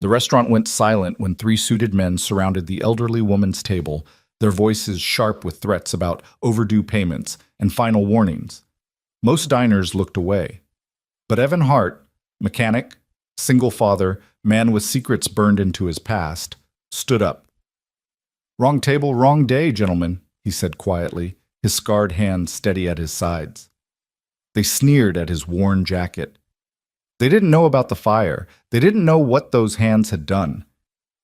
The restaurant went silent when three suited men surrounded the elderly woman's table, their voices sharp with threats about overdue payments and final warnings. Most diners looked away. But Evan Hart, mechanic, single father, man with secrets burned into his past, stood up. "Wrong table, wrong day, gentlemen," he said quietly, his scarred hands steady at his sides. They sneered at his worn jacket. They didn't know about the fire. They didn't know what those hands had done.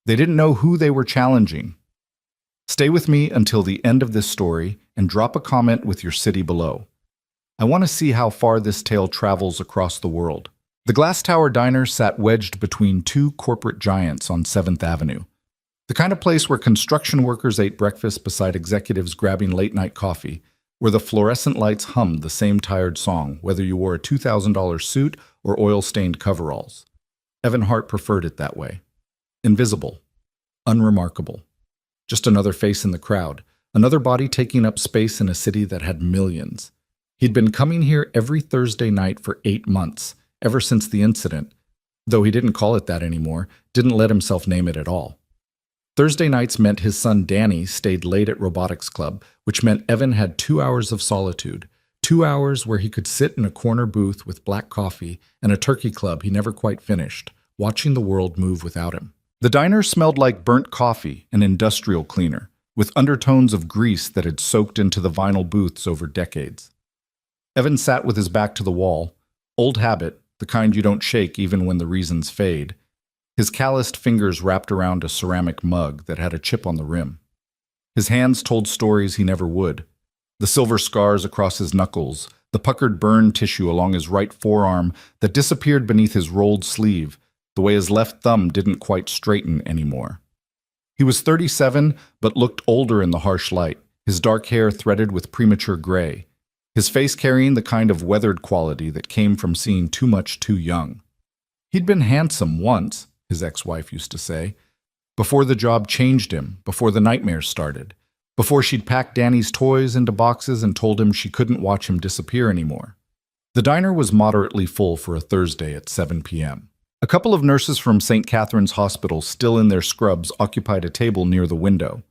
They didn't know who they were challenging. Stay with me until the end of this story and drop a comment with your city below. I want to see how far this tale travels across the world. The Glass Tower Diner sat wedged between two corporate giants on 7th Avenue. The kind of place where construction workers ate breakfast beside executives grabbing late-night coffee, where the fluorescent lights hummed the same tired song, whether you wore a $2,000 suit or oil-stained coveralls. Evan Hart preferred it that way. Invisible. Unremarkable. Just another face in the crowd, another body taking up space in a city that had millions. He'd been coming here every Thursday night for 8 months, ever since the incident, though he didn't call it that anymore, didn't let himself name it at all. Thursday nights meant his son Danny stayed late at robotics club, which meant Evan had 2 hours of solitude, 2 hours where he could sit in a corner booth with black coffee and a turkey club he never quite finished, watching the world move without him. The diner smelled like burnt coffee and industrial cleaner, with undertones of grease that had soaked into the vinyl booths over decades. Evan sat with his back to the wall, old habit, the kind you don't shake even when the reasons fade, his calloused fingers wrapped around a ceramic mug that had a chip on the rim. His hands told stories he never would. The silver scars across his knuckles, the puckered burn tissue along his right forearm that disappeared beneath his rolled sleeve, the way his left thumb didn't quite straighten anymore. He was 37, but looked older in the harsh light, his dark hair threaded with premature gray, his face carrying the kind of weathered quality that came from seeing too much too young. He'd been handsome once, his ex-wife used to say, before the job changed him, before the nightmares started, before she'd packed Danny's toys into boxes and told him she couldn't watch him disappear anymore. The diner was moderately full for a Thursday at 7 p.m. A couple of nurses from St. Catherine's Hospital, still in their scrubs, occupied a table near the window.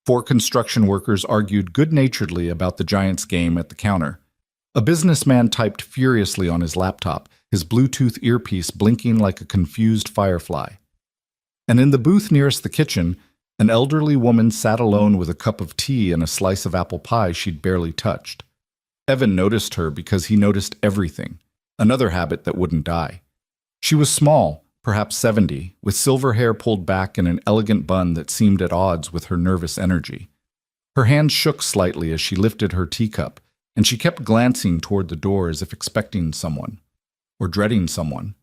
4 construction workers argued good-naturedly about the Giants game at the counter. A businessman typed furiously on his laptop, his Bluetooth earpiece blinking like a confused firefly. And in the booth nearest the kitchen, an elderly woman sat alone with a cup of tea and a slice of apple pie she'd barely touched. Evan noticed her because he noticed everything, another habit that wouldn't die. She was small, perhaps 70, with silver hair pulled back in an elegant bun that seemed at odds with her nervous energy. Her hands shook slightly as she lifted her teacup, and she kept glancing toward the door as if expecting someone, or dreading someone.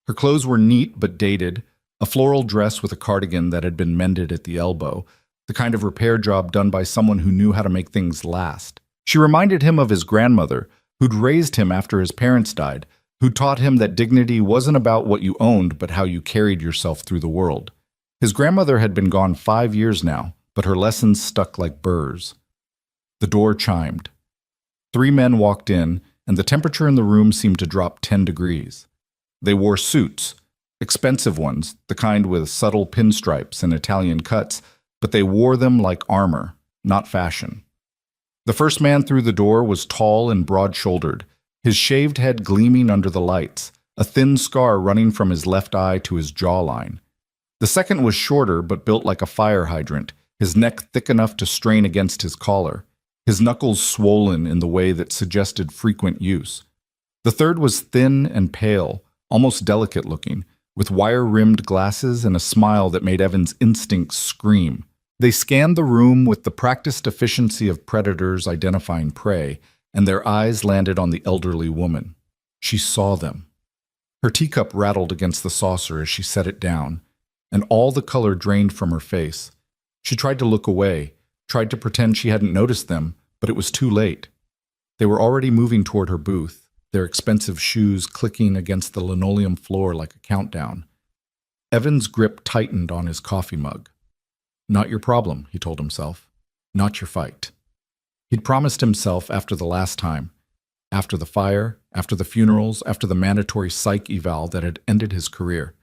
Her clothes were neat but dated, a floral dress with a cardigan that had been mended at the elbow, the kind of repair job done by someone who knew how to make things last. She reminded him of his grandmother, who'd raised him after his parents died, who taught him that dignity wasn't about what you owned but how you carried yourself through the world. His grandmother had been gone 5 years now, but her lessons stuck like burrs. The door chimed. 3 men walked in, and the temperature in the room seemed to drop 10 degrees. They wore suits, expensive ones, the kind with subtle pinstripes and Italian cuts, but they wore them like armor, not fashion. The first man through the door was tall and broad-shouldered, his shaved head gleaming under the lights, a thin scar running from his left eye to his jawline. The second was shorter but built like a fire hydrant, his neck thick enough to strain against his collar, his knuckles swollen in the way that suggested frequent use. The third was thin and pale, almost delicate-looking, with wire-rimmed glasses and a smile that made Evan's instincts scream. They scanned the room with the practiced efficiency of predators identifying prey, and their eyes landed on the elderly woman. She saw them. Her teacup rattled against the saucer as she set it down, and all the color drained from her face. She tried to look away, tried to pretend she hadn't noticed them, but it was too late. They were already moving toward her booth, their expensive shoes clicking against the linoleum floor like a countdown. Evan's grip tightened on his coffee mug. Not your problem, he told himself. Not your fight. He'd promised himself after the last time, after the fire, after the funerals, after the mandatory psych eval that had ended his career.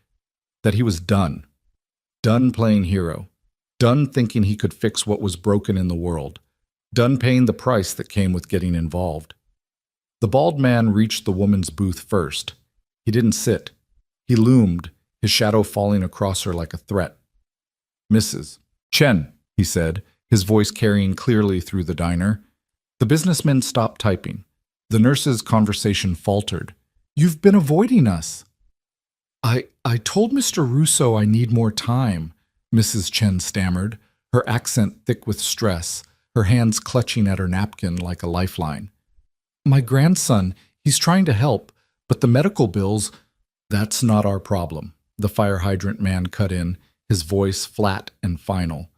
that he was done. Done playing hero. Done thinking he could fix what was broken in the world. Done paying the price that came with getting involved. The bald man reached the woman's booth first. He didn't sit. He loomed, his shadow falling across her like a threat. "Mrs. Chen," he said, his voice carrying clearly through the diner. The businessman stopped typing. The nurse's conversation faltered. "You've been avoiding us." I told Mr. Russo I need more time," Mrs. Chen stammered, her accent thick with stress, her hands clutching at her napkin like a lifeline. "My grandson, he's trying to help, but the medical bills—" "That's not our problem," the fire hydrant man cut in, his voice flat and final.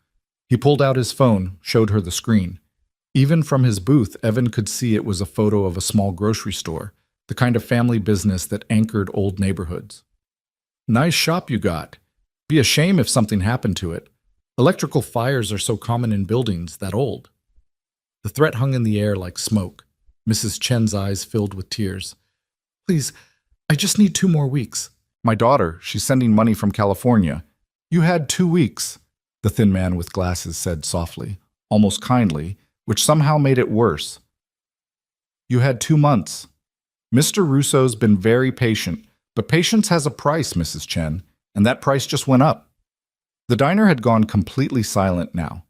He pulled out his phone, showed her the screen. Even from his booth, Evan could see it was a photo of a small grocery store, the kind of family business that anchored old neighborhoods. "Nice shop you got. Be a shame if something happened to it. Electrical fires are so common in buildings that old." The threat hung in the air like smoke. Mrs. Chen's eyes filled with tears. "Please, I just need 2 more weeks. My daughter, she's sending money from California. You had 2 weeks," the thin man with glasses said softly, almost kindly, which somehow made it worse. "You had 2 months. Mr. Russo's been very patient, but patience has a price, Mrs. Chen, and that price just went up." The diner had gone completely silent now.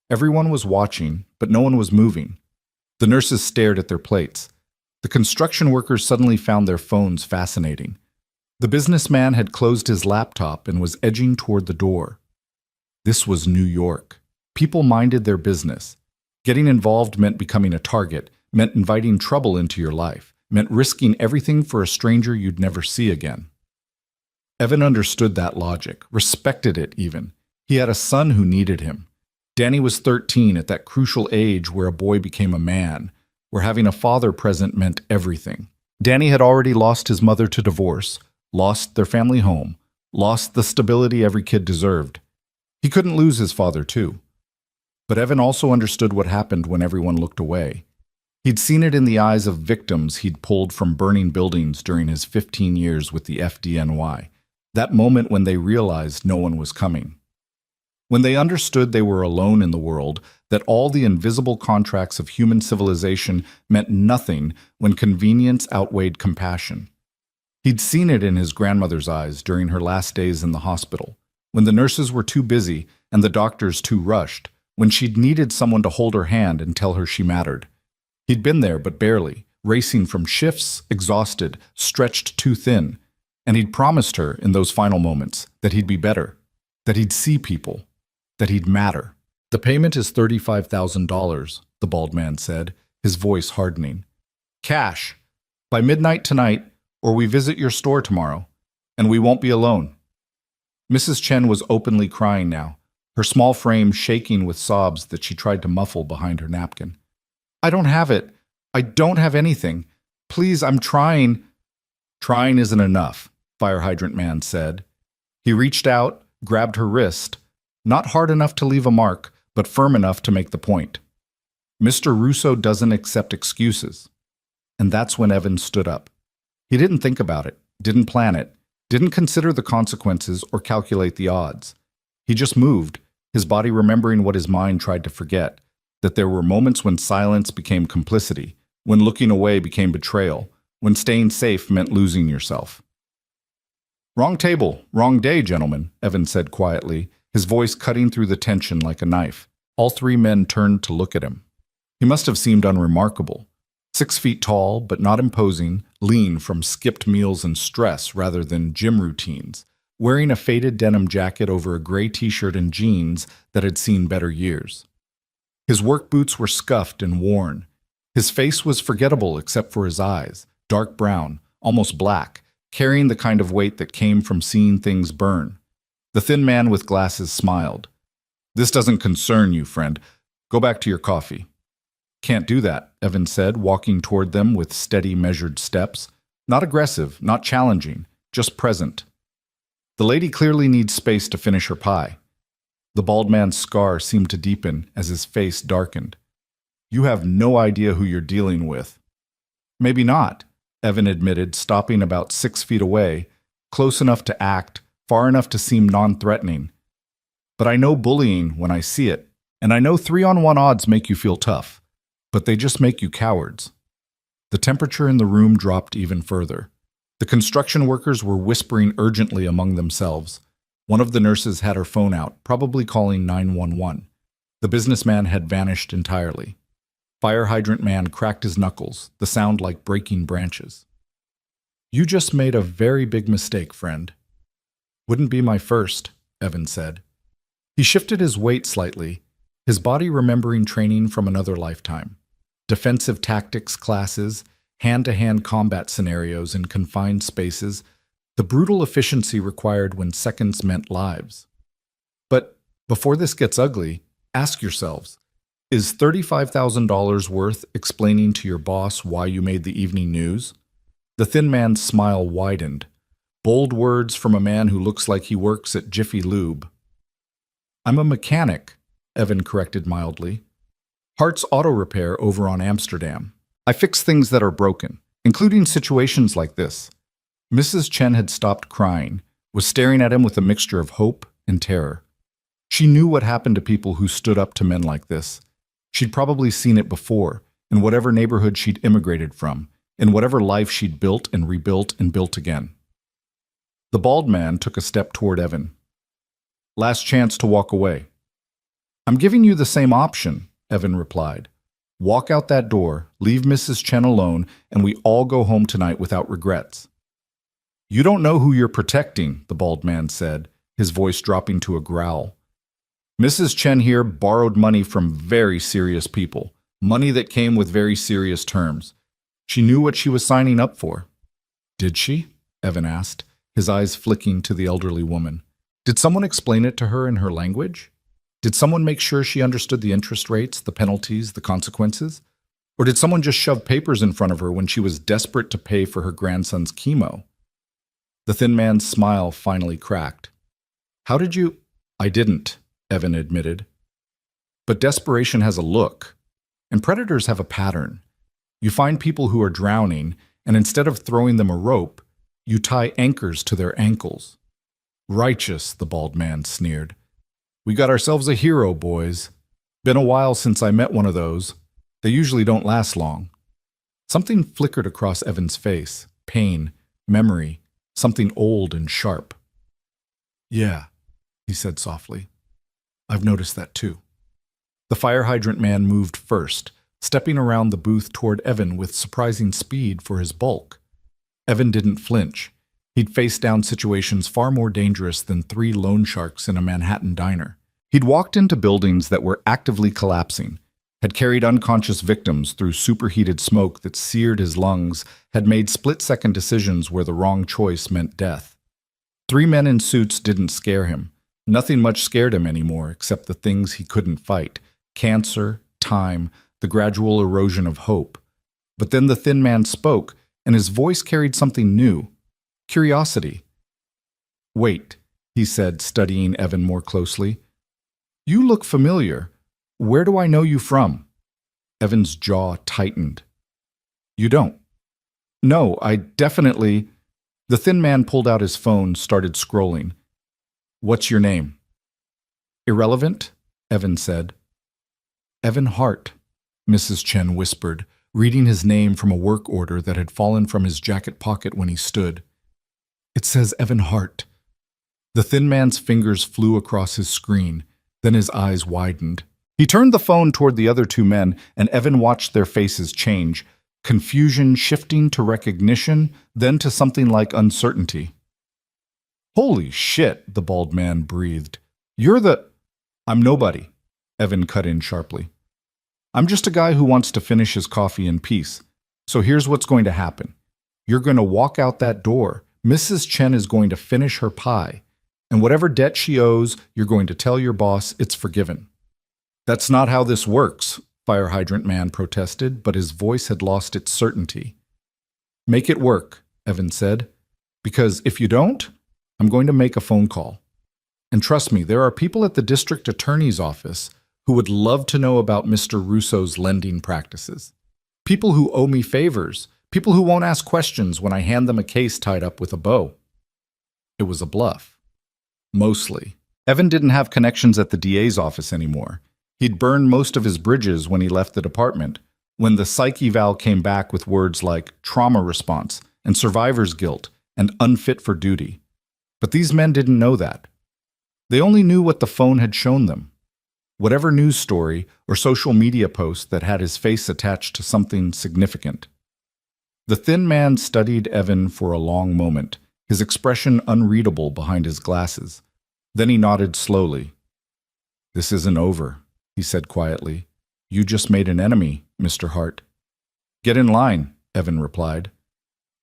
Everyone was watching, but no one was moving. The nurses stared at their plates. The construction workers suddenly found their phones fascinating. The businessman had closed his laptop and was edging toward the door. This was New York. People minded their business. Getting involved meant becoming a target, meant inviting trouble into your life, meant risking everything for a stranger you'd never see again. Evan understood that logic, respected it even. He had a son who needed him. Danny was 13 at that crucial age where a boy became a man, where having a father present meant everything. Danny had already lost his mother to divorce, lost their family home, lost the stability every kid deserved. He couldn't lose his father too. But Evan also understood what happened when everyone looked away. He'd seen it in the eyes of victims he'd pulled from burning buildings during his 15 years with the FDNY, that moment when they realized no one was coming. When they understood they were alone in the world, that all the invisible contracts of human civilization meant nothing when convenience outweighed compassion. He'd seen it in his grandmother's eyes during her last days in the hospital, when the nurses were too busy and the doctors too rushed, when she'd needed someone to hold her hand and tell her she mattered. He'd been there, but barely, racing from shifts, exhausted, stretched too thin, and he'd promised her in those final moments that he'd be better, that he'd see people, that he'd matter. "The payment is $35,000, the bald man said, his voice hardening. "Cash, by midnight tonight, or we visit your store tomorrow, and we won't be alone." Mrs. Chen was openly crying now, her small frame shaking with sobs that she tried to muffle behind her napkin. "I don't have it. I don't have anything. Please, I'm trying." "Trying isn't enough," Fire Hydrant Man said. He reached out, grabbed her wrist, not hard enough to leave a mark, but firm enough to make the point. "Mr. Russo doesn't accept excuses." And that's when Evan stood up. He didn't think about it, didn't plan it, didn't consider the consequences or calculate the odds. He just moved, his body remembering what his mind tried to forget, that there were moments when silence became complicity, when looking away became betrayal, when staying safe meant losing yourself. "Wrong table, wrong day, gentlemen," Evan said quietly, his voice cutting through the tension like a knife. All 3 men turned to look at him. He must have seemed unremarkable. 6 feet tall, but not imposing, lean from skipped meals and stress rather than gym routines, wearing a faded denim jacket over a gray t-shirt and jeans that had seen better years. His work boots were scuffed and worn. His face was forgettable except for his eyes, dark brown, almost black, carrying the kind of weight that came from seeing things burn. The thin man with glasses smiled. "This doesn't concern you, friend. Go back to your coffee." "Can't do that," Evan said, walking toward them with steady, measured steps. Not aggressive, not challenging, just present. "The lady clearly needs space to finish her pie." The bald man's scar seemed to deepen as his face darkened. "You have no idea who you're dealing with." "Maybe not," Evan admitted, stopping about 6 feet away, close enough to act, far enough to seem non-threatening. But I know bullying when I see it, and I know 3-on-1 odds make you feel tough, but they just make you cowards. The temperature in the room dropped even further. The construction workers were whispering urgently among themselves. One of the nurses had her phone out, probably calling 911. The businessman had vanished entirely. Fire hydrant man cracked his knuckles, the sound like breaking branches. "You just made a very big mistake, friend." "Wouldn't be my first," Evan said. He shifted his weight slightly, his body remembering training from another lifetime. Defensive tactics classes, hand-to-hand combat scenarios in confined spaces, the brutal efficiency required when seconds meant lives. But before this gets ugly, ask yourselves, is $35,000 worth explaining to your boss why you made the evening news? The thin man's smile widened. Bold words from a man who looks like he works at Jiffy Lube. "I'm a mechanic," Evan corrected mildly. "Hart's Auto Repair over on Amsterdam. I fix things that are broken, including situations like this." Mrs. Chen had stopped crying, was staring at him with a mixture of hope and terror. She knew what happened to people who stood up to men like this. She'd probably seen it before, in whatever neighborhood she'd immigrated from, in whatever life she'd built and rebuilt and built again. The bald man took a step toward Evan. "Last chance to walk away." "I'm giving you the same option," Evan replied. "Walk out that door, leave Mrs. Chen alone, and we all go home tonight without regrets." "You don't know who you're protecting," the bald man said, his voice dropping to a growl. "Mrs. Chen here borrowed money from very serious people, money that came with very serious terms. She knew what she was signing up for." "Did she?" Evan asked, his eyes flicking to the elderly woman. "Did someone explain it to her in her language? Did someone make sure she understood the interest rates, the penalties, the consequences? Or did someone just shove papers in front of her when she was desperate to pay for her grandson's chemo?" The thin man's smile finally cracked. "How did you—" "I didn't," Evan admitted. "But desperation has a look, and predators have a pattern. You find people who are drowning, and instead of throwing them a rope, you tie anchors to their ankles." "Righteous," the bald man sneered. "We got ourselves a hero, boys. Been a while since I met one of those. They usually don't last long." Something flickered across Evan's face. Pain, memory, something old and sharp. "Yeah," he said softly. "I've noticed that too." The fire hydrant man moved first, stepping around the booth toward Evan with surprising speed for his bulk. Evan didn't flinch. He'd faced down situations far more dangerous than 3 loan sharks in a Manhattan diner. He'd walked into buildings that were actively collapsing, had carried unconscious victims through superheated smoke that seared his lungs, had made split-second decisions where the wrong choice meant death. 3 men in suits didn't scare him. Nothing much scared him anymore except the things he couldn't fight: cancer, time, the gradual erosion of hope. But then the thin man spoke, and his voice carried something new: curiosity. "Wait," he said, studying Evan more closely. "You look familiar. Where do I know you from?" Evan's jaw tightened. "You don't?" "No, I definitely—" The thin man pulled out his phone, started scrolling. "What's your name?" "Irrelevant," Evan said. "Evan Hart," Mrs. Chen whispered, reading his name from a work order that had fallen from his jacket pocket when he stood. "It says Evan Hart." The thin man's fingers flew across his screen, then his eyes widened. He turned the phone toward the other 2 men, and Evan watched their faces change, confusion shifting to recognition, then to something like uncertainty. "Holy shit," the bald man breathed. "You're the—" "I'm nobody," Evan cut in sharply. "I'm just a guy who wants to finish his coffee in peace. So here's what's going to happen. You're going to walk out that door. Mrs. Chen is going to finish her pie. And whatever debt she owes, you're going to tell your boss it's forgiven." "That's not how this works," Fire Hydrant Man protested, but his voice had lost its certainty. "Make it work," Evan said. "Because if you don't, I'm going to make a phone call. And trust me, there are people at the district attorney's office who would love to know about Mr. Russo's lending practices. People who owe me favors, people who won't ask questions when I hand them a case tied up with a bow." It was a bluff. Mostly. Evan didn't have connections at the DA's office anymore. He'd burned most of his bridges when he left the department, when the psych eval came back with words like trauma response and survivor's guilt and unfit for duty. But these men didn't know that. They only knew what the phone had shown them. Whatever news story or social media post that had his face attached to something significant. The thin man studied Evan for a long moment, his expression unreadable behind his glasses. Then he nodded slowly. "This isn't over," he said quietly. "You just made an enemy, Mr. Hart." "Get in line," Evan replied.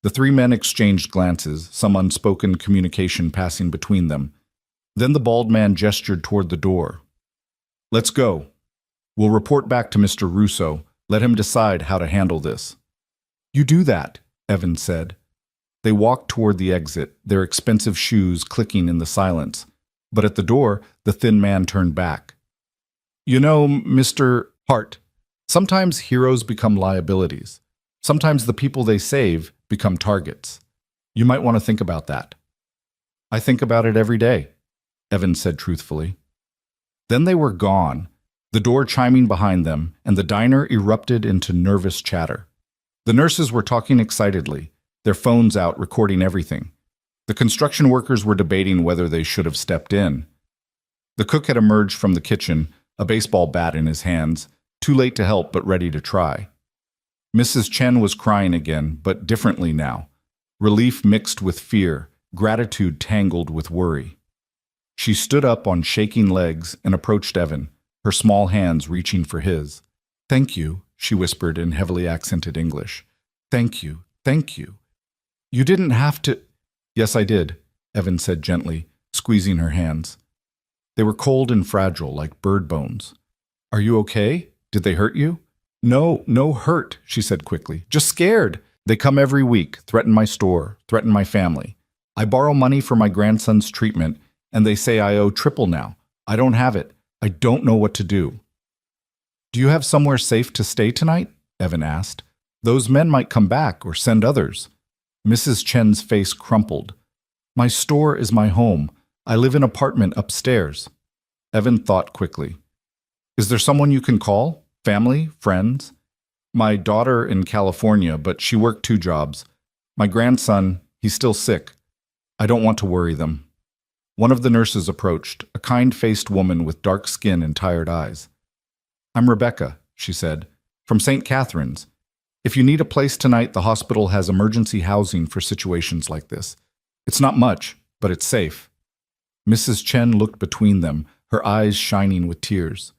The three men exchanged glances, some unspoken communication passing between them. Then the bald man gestured toward the door. "Let's go. We'll report back to Mr. Russo. Let him decide how to handle this." "You do that," Evan said. They walked toward the exit, their expensive shoes clicking in the silence. But at the door, the thin man turned back. "You know, Mr. Hart, sometimes heroes become liabilities. Sometimes the people they save become targets. You might want to think about that." "I think about it every day," Evan said truthfully. Then they were gone, the door chiming behind them, and the diner erupted into nervous chatter. The nurses were talking excitedly, their phones out recording everything. The construction workers were debating whether they should have stepped in. The cook had emerged from the kitchen, a baseball bat in his hands, too late to help but ready to try. Mrs. Chen was crying again, but differently now. Relief mixed with fear, gratitude tangled with worry. She stood up on shaking legs and approached Evan, her small hands reaching for his. "Thank you," she whispered in heavily accented English. "Thank you, thank you. You didn't have to—" "Yes, I did," Evan said gently, squeezing her hands. They were cold and fragile, like bird bones. "Are you okay? Did they hurt you?" No hurt," she said quickly. "Just scared. They come every week, threaten my store, threaten my family. I borrow money for my grandson's treatment, and they say I owe triple now. I don't have it. I don't know what to do." "Do you have somewhere safe to stay tonight?" Evan asked. "Those men might come back or send others." Mrs. Chen's face crumpled. "My store is my home. I live in an apartment upstairs." Evan thought quickly. "Is there someone you can call? Family? Friends?" "My daughter in California, but she worked 2 jobs. My grandson, he's still sick. I don't want to worry them." One of the nurses approached, a kind-faced woman with dark skin and tired eyes. "I'm Rebecca," she said, "from St. Catherine's. If you need a place tonight, the hospital has emergency housing for situations like this. It's not much, but it's safe." Mrs. Chen looked between them, her eyes shining with tears.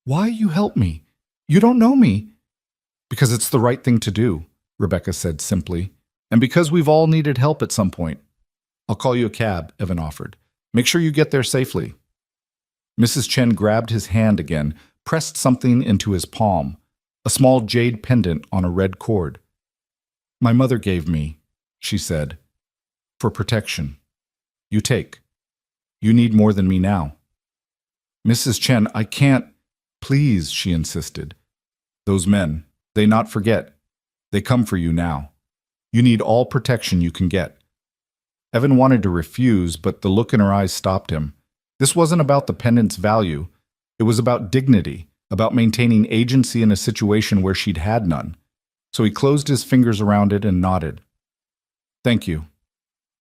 "Why you help me? You don't know me." "Because it's the right thing to do," Rebecca said simply, "and because we've all needed help at some point." "I'll call you a cab," Evan offered. "Make sure you get there safely." Mrs. Chen grabbed his hand again, pressed something into his palm, a small jade pendant on a red cord. "My mother gave me," she said, "for protection. You take. You need more than me now." "Mrs. Chen, I can't—" "Please," she insisted. "Those men, they not forget. They come for you now. You need all protection you can get." Evan wanted to refuse, but the look in her eyes stopped him. This wasn't about the pendant's value. It was about dignity, about maintaining agency in a situation where she'd had none. So he closed his fingers around it and nodded. "Thank you.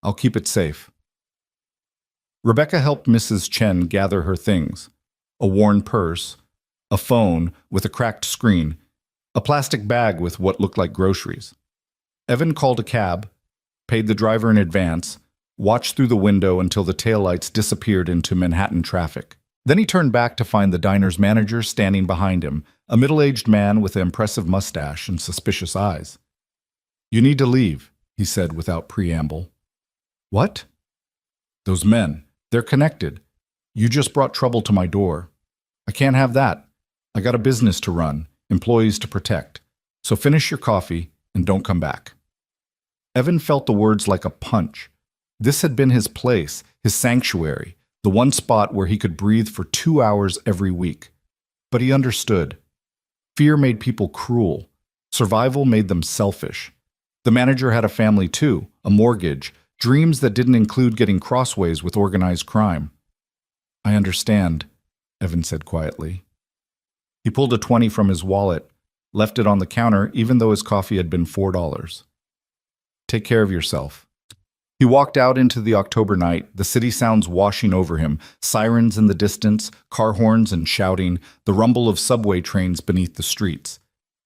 I'll keep it safe." Rebecca helped Mrs. Chen gather her things. A worn purse, a phone with a cracked screen, a plastic bag with what looked like groceries. Evan called a cab, paid the driver in advance, watched through the window until the taillights disappeared into Manhattan traffic. Then he turned back to find the diner's manager standing behind him, a middle-aged man with an impressive mustache and suspicious eyes. "You need to leave," he said without preamble. "What?" "Those men. They're connected. You just brought trouble to my door. I can't have that. I got a business to run, employees to protect. So finish your coffee and don't come back." Evan felt the words like a punch. This had been his place, his sanctuary, the one spot where he could breathe for 2 hours every week. But he understood. Fear made people cruel. Survival made them selfish. The manager had a family too, a mortgage, Dreams that didn't include getting crossways with organized crime. I understand, Evan said quietly. He pulled a 20 from his wallet, left it on the counter even though his coffee had been $4. Take care of yourself. He walked out into the October night, the city sounds washing over him, sirens in the distance, car horns and shouting, the rumble of subway trains beneath the streets.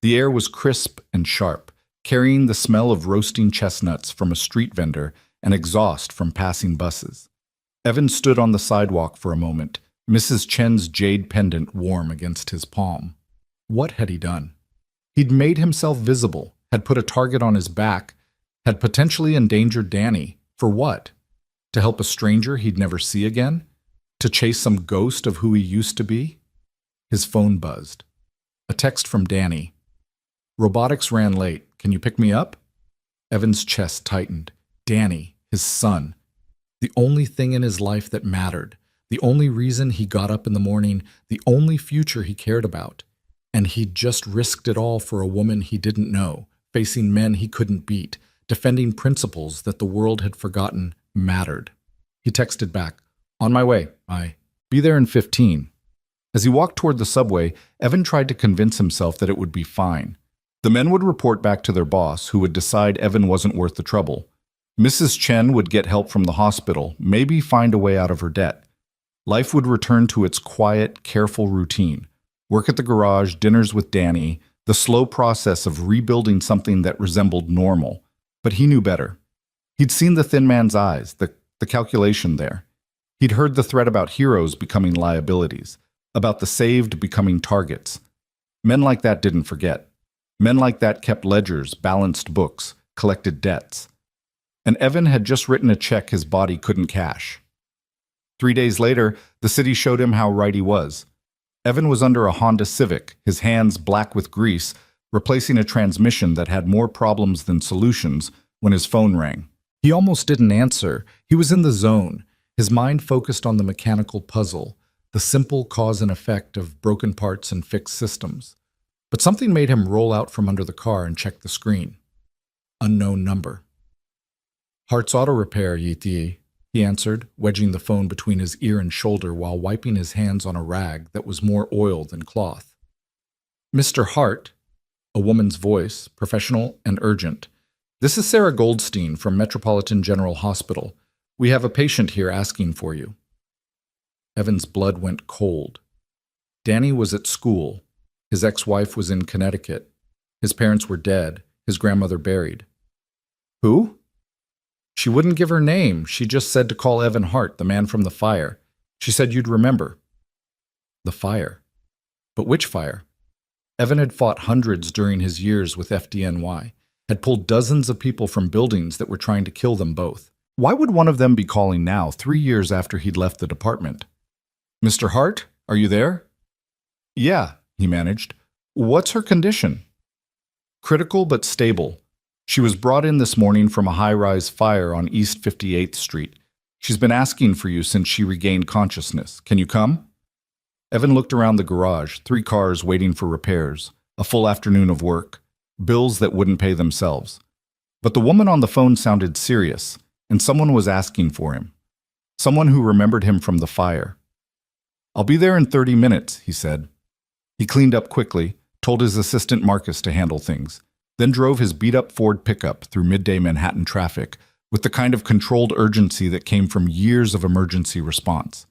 The air was crisp and sharp, carrying the smell of roasting chestnuts from a street vendor and exhaust from passing buses. Evan stood on the sidewalk for a moment, Mrs. Chen's jade pendant warm against his palm. What had he done? He'd made himself visible, had put a target on his back, had potentially endangered Danny. For what? To help a stranger he'd never see again? To chase some ghost of who he used to be? His phone buzzed. A text from Danny. Robotics ran late. Can you pick me up? Evan's chest tightened. Danny, his son. The only thing in his life that mattered. The only reason he got up in the morning. The only future he cared about. And he'd just risked it all for a woman he didn't know, facing men he couldn't beat, defending principles that the world had forgotten mattered. He texted back, on my way, be there in 15. As he walked toward the subway, Evan tried to convince himself that it would be fine. The men would report back to their boss, who would decide Evan wasn't worth the trouble. Mrs. Chen would get help from the hospital, maybe find a way out of her debt. Life would return to its quiet, careful routine. Work at the garage, dinners with Danny, the slow process of rebuilding something that resembled normal. But he knew better. He'd seen the thin man's eyes, the calculation there. He'd heard the threat about heroes becoming liabilities, about the saved becoming targets. Men like that didn't forget. Men like that kept ledgers, balanced books, collected debts. And Evan had just written a check his body couldn't cash. 3 days later, the city showed him how right he was. Evan was under a Honda Civic, his hands black with grease, replacing a transmission that had more problems than solutions when his phone rang. He almost didn't answer. He was in the zone, his mind focused on the mechanical puzzle, the simple cause and effect of broken parts and fixed systems. But something made him roll out from under the car and check the screen. Unknown number. Hart's Auto Repair, Yi, he answered, wedging the phone between his ear and shoulder while wiping his hands on a rag that was more oil than cloth. Mr. Hart, a woman's voice, professional and urgent. This is Sarah Goldstein from Metropolitan General Hospital. We have a patient here asking for you. Evan's blood went cold. Danny was at school. His ex-wife was in Connecticut. His parents were dead, his grandmother buried. Who? She wouldn't give her name. She just said to call Evan Hart, the man from the fire. She said you'd remember. The fire. But which fire? Evan had fought hundreds during his years with FDNY, had pulled dozens of people from buildings that were trying to kill them both. Why would one of them be calling now, 3 years after he'd left the department? Mr. Hart, are you there? Yeah, he managed. What's her condition? Critical but stable. She was brought in this morning from a high-rise fire on East 58th Street. She's been asking for you since she regained consciousness. Can you come? Evan looked around the garage, 3 cars waiting for repairs, a full afternoon of work, bills that wouldn't pay themselves. But the woman on the phone sounded serious, and someone was asking for him. Someone who remembered him from the fire. I'll be there in 30 minutes, he said. He cleaned up quickly, told his assistant Marcus to handle things, then drove his beat-up Ford pickup through midday Manhattan traffic with the kind of controlled urgency that came from years of emergency response.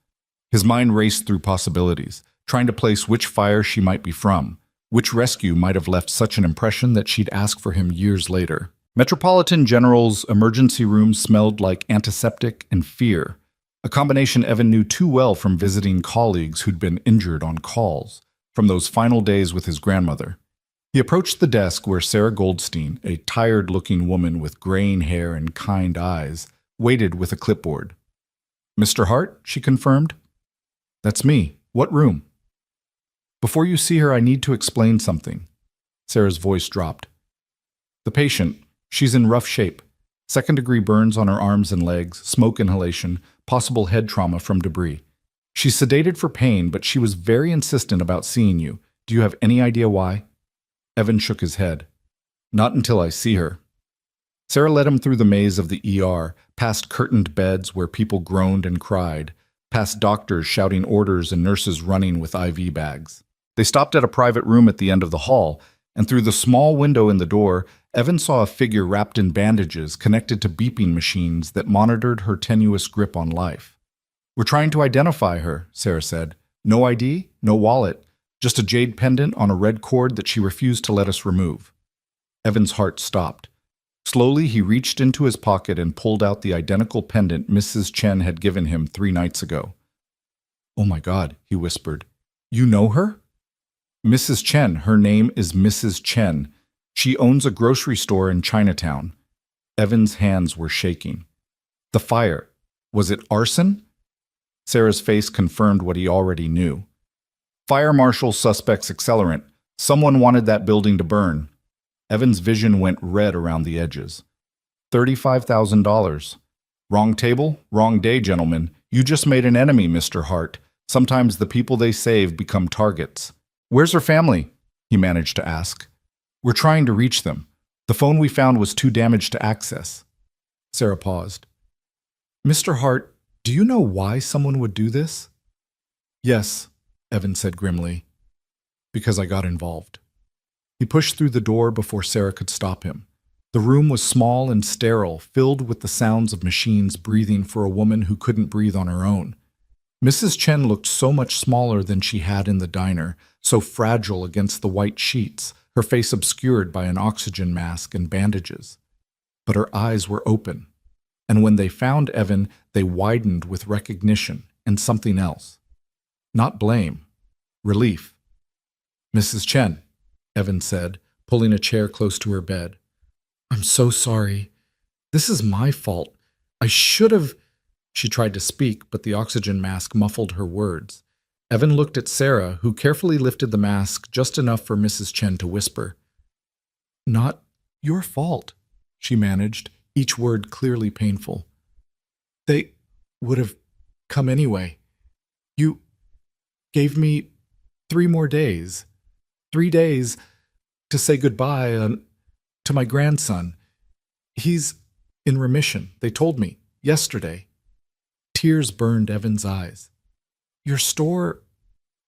His mind raced through possibilities, trying to place which fire she might be from, which rescue might have left such an impression that she'd ask for him years later. Metropolitan General's emergency room smelled like antiseptic and fear, a combination Evan knew too well from visiting colleagues who'd been injured on calls, from those final days with his grandmother. He approached the desk where Sarah Goldstein, a tired-looking woman with graying hair and kind eyes, waited with a clipboard. Mr. Hart, she confirmed. That's me. What room? Before you see her, I need to explain something. Sarah's voice dropped. The patient, she's in rough shape. Second-degree burns on her arms and legs, smoke inhalation, possible head trauma from debris. She's sedated for pain, but she was very insistent about seeing you. Do you have any idea why? Evan shook his head. Not until I see her. Sarah led him through the maze of the ER, past curtained beds where people groaned and cried, past doctors shouting orders and nurses running with IV bags. They stopped at a private room at the end of the hall, and through the small window in the door, Evan saw a figure wrapped in bandages connected to beeping machines that monitored her tenuous grip on life. "We're trying to identify her," Sarah said. "No ID, no wallet, just a jade pendant on a red cord that she refused to let us remove." Evan's heart stopped. Slowly, he reached into his pocket and pulled out the identical pendant Mrs. Chen had given him 3 nights ago. "Oh my God," he whispered. "You know her?" "Mrs. Chen. Her name is Mrs. Chen. She owns a grocery store in Chinatown." Evan's hands were shaking. "The fire. Was it arson?" Sarah's face confirmed what he already knew. "Fire marshal suspects accelerant. Someone wanted that building to burn." Evan's vision went red around the edges. $35,000. "Wrong table, wrong day, gentlemen. You just made an enemy, Mr. Hart. Sometimes the people they save become targets." "Where's her family?" he managed to ask. "We're trying to reach them. The phone we found was too damaged to access." Sarah paused. "Mr. Hart, do you know why someone would do this?" "Yes," Evan said grimly. "Because I got involved." He pushed through the door before Sarah could stop him. The room was small and sterile, filled with the sounds of machines breathing for a woman who couldn't breathe on her own. Mrs. Chen looked so much smaller than she had in the diner, so fragile against the white sheets, her face obscured by an oxygen mask and bandages. But her eyes were open, and when they found Evan, they widened with recognition and something else. Not blame, relief. "Mrs. Chen," Evan said, pulling a chair close to her bed. "I'm so sorry. This is my fault. I should have—" She tried to speak, but the oxygen mask muffled her words. Evan looked at Sarah, who carefully lifted the mask just enough for Mrs. Chen to whisper. "Not your fault," she managed, each word clearly painful. "They would have come anyway. You gave me 3 more days. 3 days to say goodbye to my grandson. He's in remission, they told me, yesterday." Tears burned Evan's eyes. "Your store,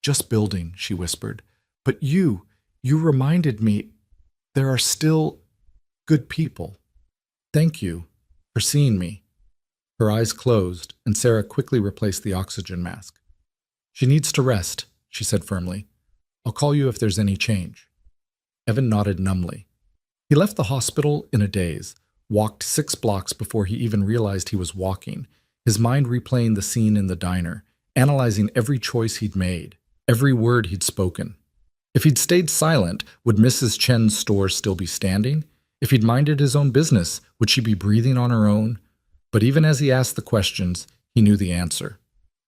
just building," she whispered. "But you reminded me there are still good people. Thank you for seeing me." Her eyes closed, and Sarah quickly replaced the oxygen mask. "She needs to rest," she said firmly. "I'll call you if there's any change." Evan nodded numbly. He left the hospital in a daze, walked 6 blocks before he even realized he was walking, his mind replaying the scene in the diner, analyzing every choice he'd made, every word he'd spoken. If he'd stayed silent, would Mrs. Chen's store still be standing? If he'd minded his own business, would she be breathing on her own? But even as he asked the questions, he knew the answer.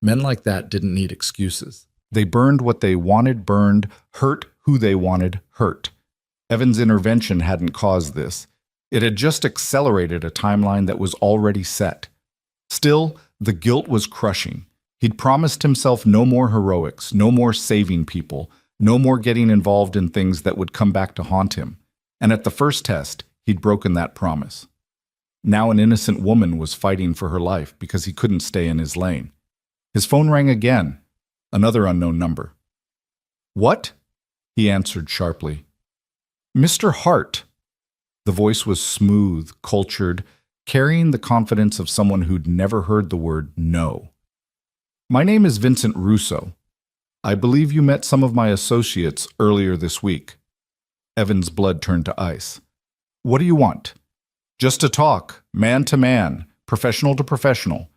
Men like that didn't need excuses. They burned what they wanted burned, hurt who they wanted hurt. Evan's intervention hadn't caused this. It had just accelerated a timeline that was already set. Still, the guilt was crushing. He'd promised himself no more heroics, no more saving people, no more getting involved in things that would come back to haunt him. And at the first test, he'd broken that promise. Now an innocent woman was fighting for her life because he couldn't stay in his lane. His phone rang again, another unknown number. "What?" he answered sharply. "Mr. Hart." The voice was smooth, cultured, carrying the confidence of someone who'd never heard the word no. "My name is Vincent Russo. I believe you met some of my associates earlier this week." Evan's blood turned to ice. "What do you want?" "Just to talk, man to man, professional to professional.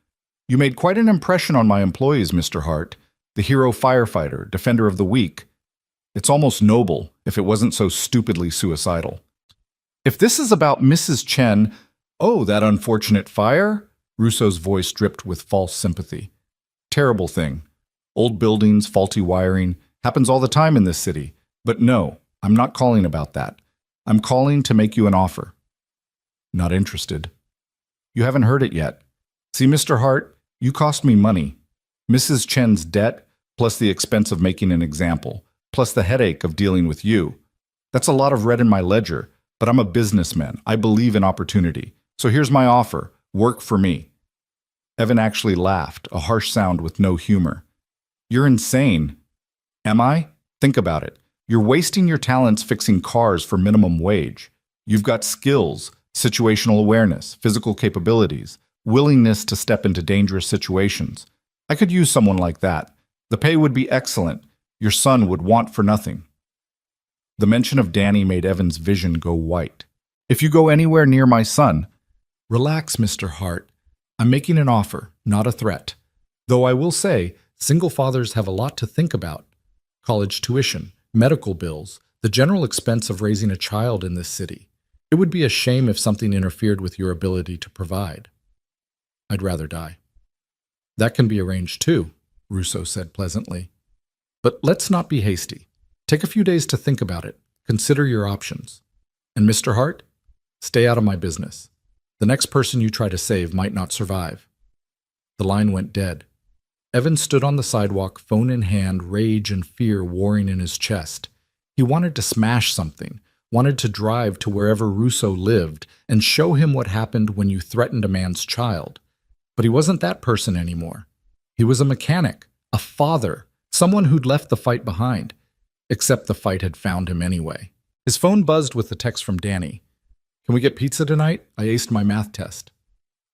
You made quite an impression on my employees, Mr. Hart, the hero firefighter, defender of the weak. It's almost noble, if it wasn't so stupidly suicidal." "If this is about Mrs. Chen, oh, that unfortunate fire?" Russo's voice dripped with false sympathy. "Terrible thing. Old buildings, faulty wiring, happens all the time in this city. But no, I'm not calling about that. I'm calling to make you an offer." "Not interested." "You haven't heard it yet. See, Mr. Hart, you cost me money. Mrs. Chen's debt, plus the expense of making an example, plus the headache of dealing with you. That's a lot of red in my ledger, But I'm a businessman. I believe in opportunity. So here's my offer. Work for me. Evan actually laughed, a harsh sound with no humor. You're insane. Am I? Think about it. You're wasting your talents fixing cars for minimum wage. You've got skills, situational awareness, physical capabilities, willingness to step into dangerous situations. I could use someone like that. The pay would be excellent. Your son would want for nothing. The mention of Danny made Evan's vision go white. If you go anywhere near my son— Relax, Mr. Hart. I'm making an offer, not a threat. Though I will say, single fathers have a lot to think about. College tuition, medical bills, the general expense of raising a child in this city. It would be a shame if something interfered with your ability to provide. I'd rather die. That can be arranged too, Russo said pleasantly. But let's not be hasty. Take a few days to think about it. Consider your options. And Mr. Hart, stay out of my business. The next person you try to save might not survive. The line went dead. Evan stood on the sidewalk, phone in hand, rage and fear warring in his chest. He wanted to smash something, wanted to drive to wherever Russo lived and show him what happened when you threatened a man's child. But he wasn't that person anymore. He was a mechanic, a father, someone who'd left the fight behind. Except the fight had found him anyway. His phone buzzed with the text from Danny. Can we get pizza tonight? I aced my math test.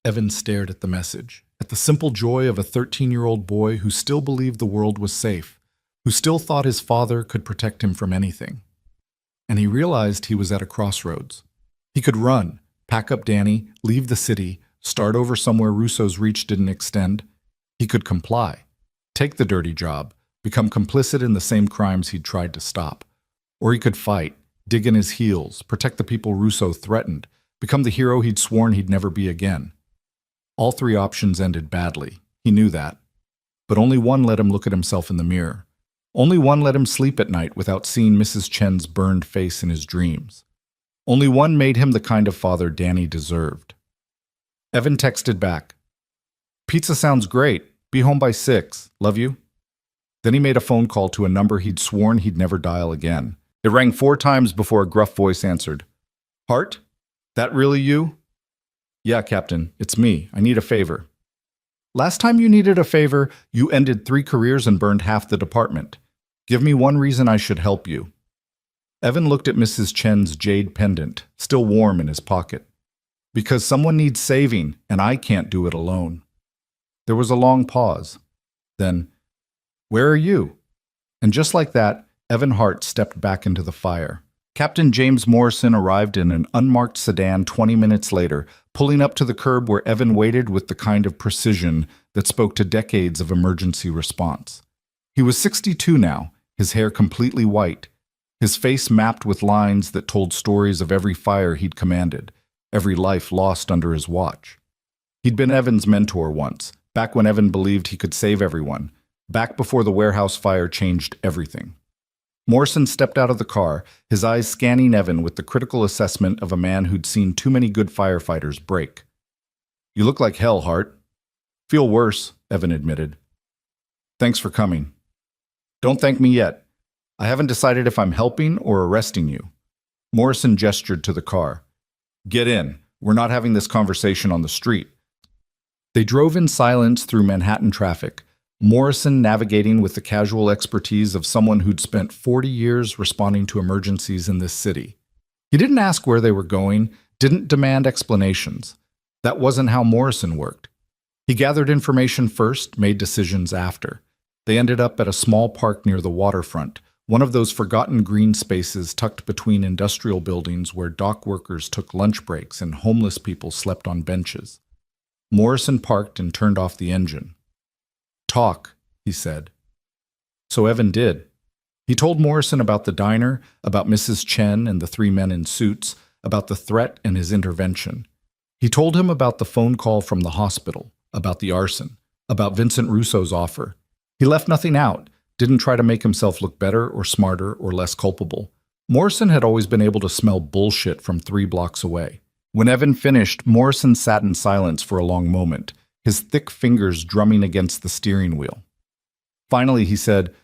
Evan stared at the message, at the simple joy of a 13-year-old boy who still believed the world was safe, who still thought his father could protect him from anything. And he realized he was at a crossroads. He could run, pack up Danny, leave the city, start over somewhere Russo's reach didn't extend. He could comply, take the dirty job, become complicit in the same crimes he'd tried to stop. Or he could fight, dig in his heels, protect the people Russo threatened, become the hero he'd sworn he'd never be again. All three options ended badly. He knew that. But only one let him look at himself in the mirror. Only one let him sleep at night without seeing Mrs. Chen's burned face in his dreams. Only one made him the kind of father Danny deserved. Evan texted back, Pizza sounds great. Be home by 6. Love you. Then he made a phone call to a number he'd sworn he'd never dial again. It rang 4 times before a gruff voice answered. Hart? That really you? Yeah, Captain, it's me. I need a favor. Last time you needed a favor, you ended 3 careers and burned half the department. Give me one reason I should help you. Evan looked at Mrs. Chen's jade pendant, still warm in his pocket. Because someone needs saving, and I can't do it alone. There was a long pause. Then, where are you? And just like that, Evan Hart stepped back into the fire. Captain James Morrison arrived in an unmarked sedan 20 minutes later, pulling up to the curb where Evan waited with the kind of precision that spoke to decades of emergency response. He was 62 now, his hair completely white, his face mapped with lines that told stories of every fire he'd commanded, every life lost under his watch. He'd been Evan's mentor once, back when Evan believed he could save everyone, back before the warehouse fire changed everything. Morrison stepped out of the car, his eyes scanning Evan with the critical assessment of a man who'd seen too many good firefighters break. You look like hell, Hart. Feel worse, Evan admitted. Thanks for coming. Don't thank me yet. I haven't decided if I'm helping or arresting you. Morrison gestured to the car. Get in. We're not having this conversation on the street. They drove in silence through Manhattan traffic, Morrison navigating with the casual expertise of someone who'd spent 40 years responding to emergencies in this city. He didn't ask where they were going, didn't demand explanations. That wasn't how Morrison worked. He gathered information first, made decisions after. They ended up at a small park near the waterfront, one of those forgotten green spaces tucked between industrial buildings where dock workers took lunch breaks and homeless people slept on benches. Morrison parked and turned off the engine. Talk, he said. So Evan did. He told Morrison about the diner, about Mrs. Chen and the 3 men in suits, about the threat and his intervention. He told him about the phone call from the hospital, about the arson, about Vincent Russo's offer. He left nothing out, didn't try to make himself look better or smarter or less culpable. Morrison had always been able to smell bullshit from 3 blocks away. When Evan finished, Morrison sat in silence for a long moment, his thick fingers drumming against the steering wheel. Finally, he said,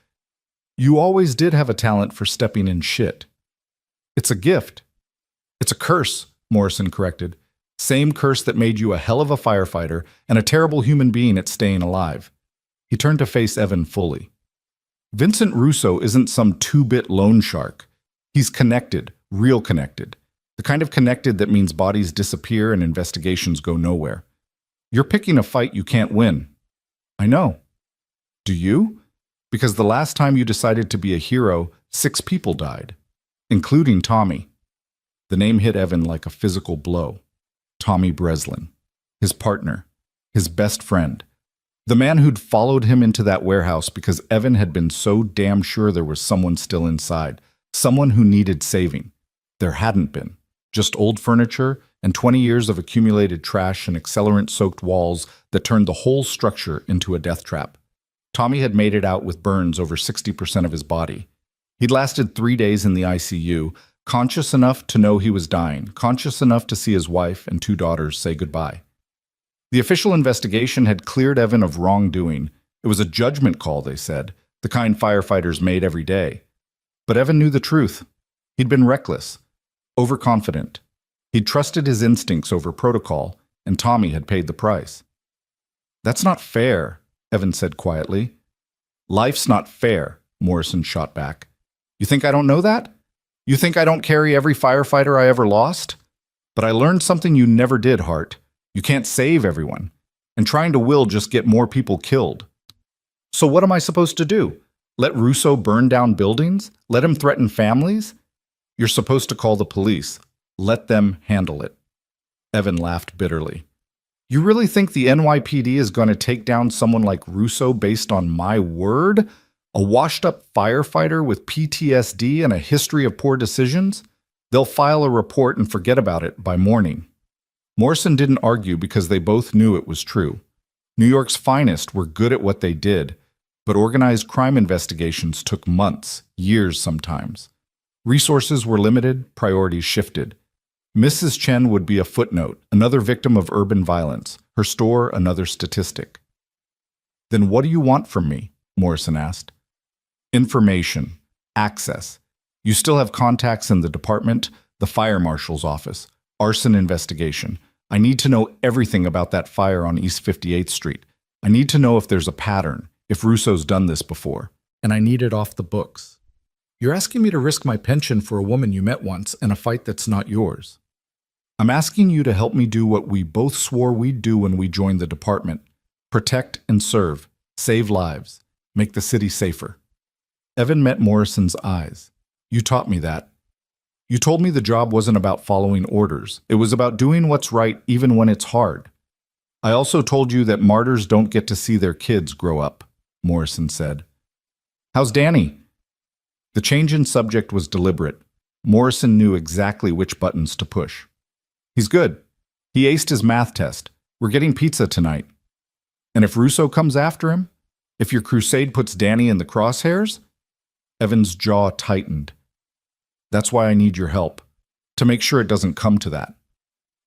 You always did have a talent for stepping in shit. It's a gift. It's a curse, Morrison corrected. Same curse that made you a hell of a firefighter and a terrible human being at staying alive. He turned to face Evan fully. Vincent Russo isn't some two-bit loan shark. He's connected, real connected. The kind of connected that means bodies disappear and investigations go nowhere. You're picking a fight you can't win. I know. Do you? Because the last time you decided to be a hero, 6 people died, including Tommy. The name hit Evan like a physical blow. Tommy Breslin, his partner, his best friend, the man who'd followed him into that warehouse because Evan had been so damn sure there was someone still inside, someone who needed saving. There hadn't been. Just old furniture and 20 years of accumulated trash and accelerant-soaked walls that turned the whole structure into a death trap. Tommy had made it out with burns over 60% of his body. He'd lasted 3 days in the ICU, conscious enough to know he was dying, conscious enough to see his wife and 2 daughters say goodbye. The official investigation had cleared Evan of wrongdoing. It was a judgment call, they said, the kind firefighters made every day. But Evan knew the truth. He'd been reckless, overconfident. He'd trusted his instincts over protocol, and Tommy had paid the price. That's not fair, Evan said quietly. Life's not fair, Morrison shot back. You think I don't know that? You think I don't carry every firefighter I ever lost? But I learned something you never did, Hart. You can't save everyone. And trying to will just get more people killed. So what am I supposed to do? Let Russo burn down buildings? Let him threaten families? You're supposed to call the police. Let them handle it. Evan laughed bitterly. You really think the NYPD is going to take down someone like Russo based on my word? A washed-up firefighter with PTSD and a history of poor decisions? They'll file a report and forget about it by morning. Morrison didn't argue because they both knew it was true. New York's finest were good at what they did, but organized crime investigations took months, years sometimes. Resources were limited, priorities shifted. Mrs. Chen would be a footnote, another victim of urban violence, her store another statistic. Then what do you want from me? Morrison asked. Information. Access. You still have contacts in the department, the fire marshal's office, arson investigation. I need to know everything about that fire on East 58th Street. I need to know if there's a pattern, if Russo's done this before. And I need it off the books. You're asking me to risk my pension for a woman you met once in a fight that's not yours. I'm asking you to help me do what we both swore we'd do when we joined the department. Protect and serve. Save lives. Make the city safer. Evan met Morrison's eyes. You taught me that. You told me the job wasn't about following orders. It was about doing what's right even when it's hard. I also told you that martyrs don't get to see their kids grow up, Morrison said. How's Danny? The change in subject was deliberate. Morrison knew exactly which buttons to push. He's good. He aced his math test. We're getting pizza tonight. And if Russo comes after him? If your crusade puts Danny in the crosshairs? Evan's jaw tightened. That's why I need your help, to make sure it doesn't come to that.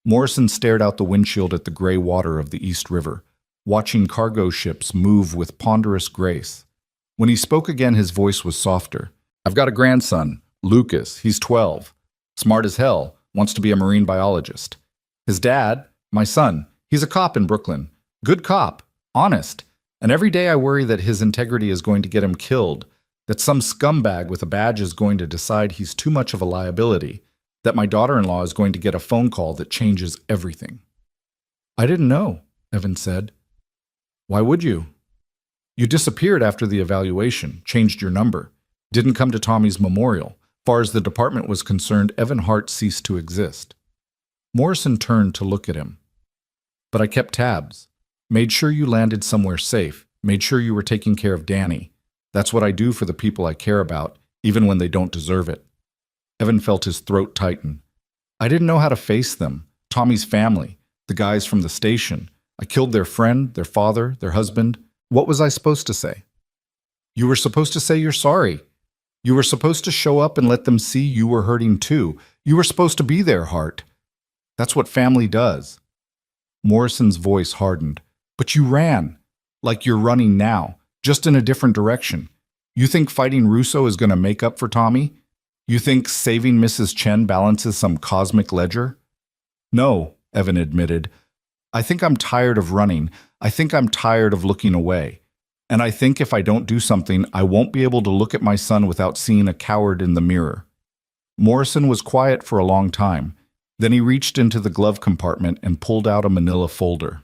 Morrison stared out the windshield at the gray water of the East River, watching cargo ships move with ponderous grace. When he spoke again, his voice was softer. I've got a grandson, Lucas. He's 12. Smart as hell, wants to be a marine biologist. His dad, my son, he's a cop in Brooklyn. Good cop, honest. And every day I worry that his integrity is going to get him killed, that some scumbag with a badge is going to decide he's too much of a liability, that my daughter-in-law is going to get a phone call that changes everything. I didn't know, Evan said. Why would you? You disappeared after the evaluation, changed your number, didn't come to Tommy's memorial. Far as the department was concerned, Evan Hart ceased to exist. Morrison turned to look at him. But I kept tabs, made sure you landed somewhere safe, made sure you were taking care of Danny. That's what I do for the people I care about, even when they don't deserve it. Evan felt his throat tighten. I didn't know how to face them, Tommy's family, the guys from the station. I killed their friend, their father, their husband. What was I supposed to say? You were supposed to say you're sorry. You were supposed to show up and let them see you were hurting too. You were supposed to be there, Hart. That's what family does. Morrison's voice hardened. But you ran, like you're running now. Just in a different direction. You think fighting Russo is going to make up for Tommy? You think saving Mrs. Chen balances some cosmic ledger? No, Evan admitted. I think I'm tired of running. I think I'm tired of looking away. And I think if I don't do something, I won't be able to look at my son without seeing a coward in the mirror. Morrison was quiet for a long time. Then he reached into the glove compartment and pulled out a manila folder.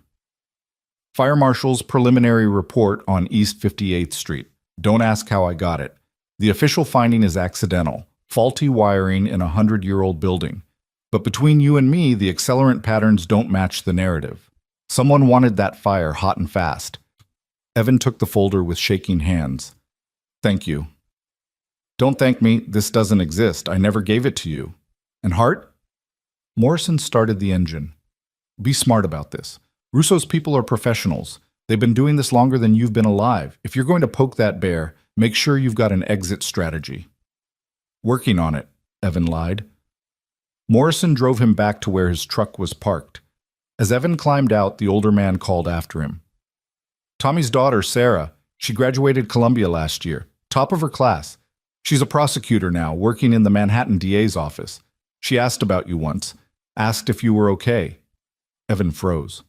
Fire Marshal's preliminary report on East 58th Street. Don't ask how I got it. The official finding is accidental, faulty wiring in a 100-year-old building. But between you and me, the accelerant patterns don't match the narrative. Someone wanted that fire hot and fast. Evan took the folder with shaking hands. Thank you. Don't thank me. This doesn't exist. I never gave it to you. And Hart? Morrison started the engine. Be smart about this. Russo's people are professionals. They've been doing this longer than you've been alive. If you're going to poke that bear, make sure you've got an exit strategy. Working on it, Evan lied. Morrison drove him back to where his truck was parked. As Evan climbed out, the older man called after him. Tommy's daughter, Sarah, she graduated Columbia last year, top of her class. She's a prosecutor now, working in the Manhattan DA's office. She asked about you once, asked if you were okay. Evan froze.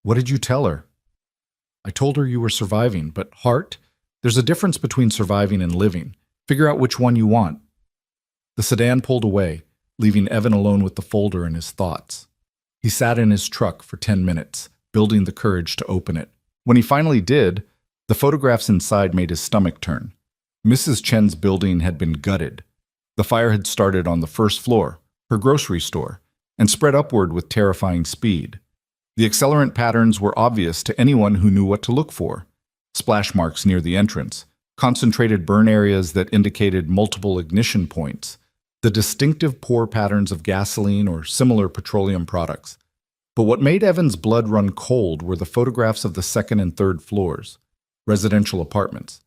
What did you tell her? I told her you were surviving, but Hart, there's a difference between surviving and living. Figure out which one you want. The sedan pulled away, leaving Evan alone with the folder and his thoughts. He sat in his truck for 10 minutes, building the courage to open it. When he finally did, the photographs inside made his stomach turn. Mrs. Chen's building had been gutted. The fire had started on the first floor, her grocery store, and spread upward with terrifying speed. The accelerant patterns were obvious to anyone who knew what to look for. Splash marks near the entrance, concentrated burn areas that indicated multiple ignition points, the distinctive pour patterns of gasoline or similar petroleum products. But what made Evan's blood run cold were the photographs of the second and third floors, residential apartments.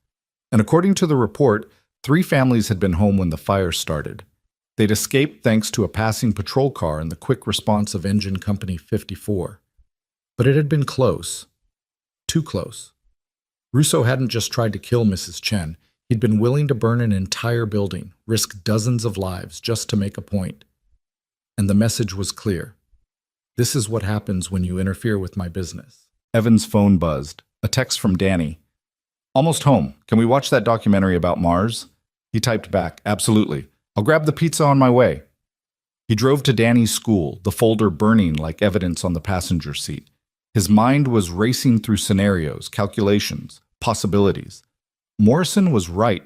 And according to the report, 3 families had been home when the fire started. They'd escaped thanks to a passing patrol car and the quick response of Engine Company 54. But it had been close. Too close. Russo hadn't just tried to kill Mrs. Chen. He'd been willing to burn an entire building, risk dozens of lives just to make a point. And the message was clear. This is what happens when you interfere with my business. Evan's phone buzzed. A text from Danny. Almost home. Can we watch that documentary about Mars? He typed back, absolutely. I'll grab the pizza on my way. He drove to Danny's school, the folder burning like evidence on the passenger seat. His mind was racing through scenarios, calculations, possibilities. Morrison was right.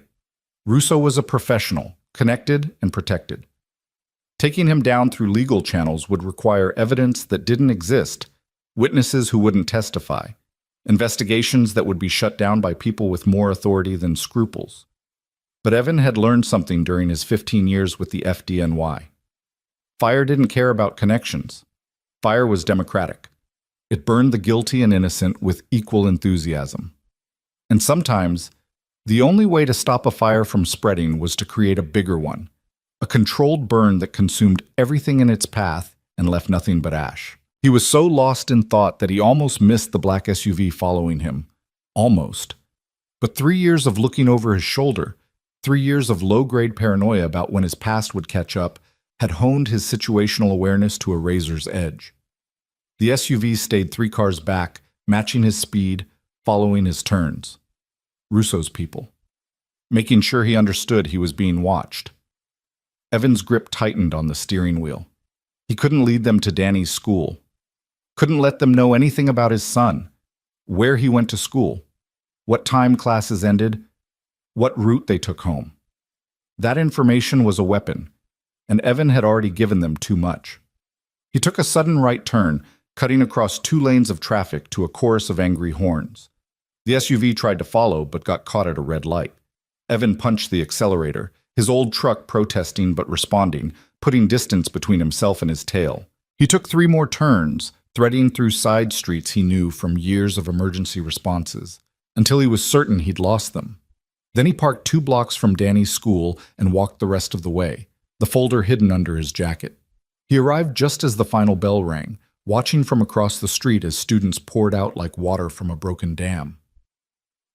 Russo was a professional, connected and protected. Taking him down through legal channels would require evidence that didn't exist, witnesses who wouldn't testify, investigations that would be shut down by people with more authority than scruples. But Evan had learned something during his 15 years with the FDNY. Fire didn't care about connections. Fire was democratic. It burned the guilty and innocent with equal enthusiasm. And sometimes, the only way to stop a fire from spreading was to create a bigger one, a controlled burn that consumed everything in its path and left nothing but ash. He was so lost in thought that he almost missed the black SUV following him. Almost. But 3 years of looking over his shoulder, 3 years of low-grade paranoia about when his past would catch up, had honed his situational awareness to a razor's edge. The SUV stayed 3 cars back, matching his speed, following his turns. Russo's people. Making sure he understood he was being watched. Evan's grip tightened on the steering wheel. He couldn't lead them to Danny's school. Couldn't let them know anything about his son, where he went to school, what time classes ended, what route they took home. That information was a weapon, and Evan had already given them too much. He took a sudden right turn, cutting across 2 lanes of traffic to a chorus of angry horns. The SUV tried to follow, but got caught at a red light. Evan punched the accelerator, his old truck protesting but responding, putting distance between himself and his tail. He took 3 more turns, threading through side streets he knew from years of emergency responses, until he was certain he'd lost them. Then he parked 2 blocks from Danny's school and walked the rest of the way, the folder hidden under his jacket. He arrived just as the final bell rang, watching from across the street as students poured out like water from a broken dam.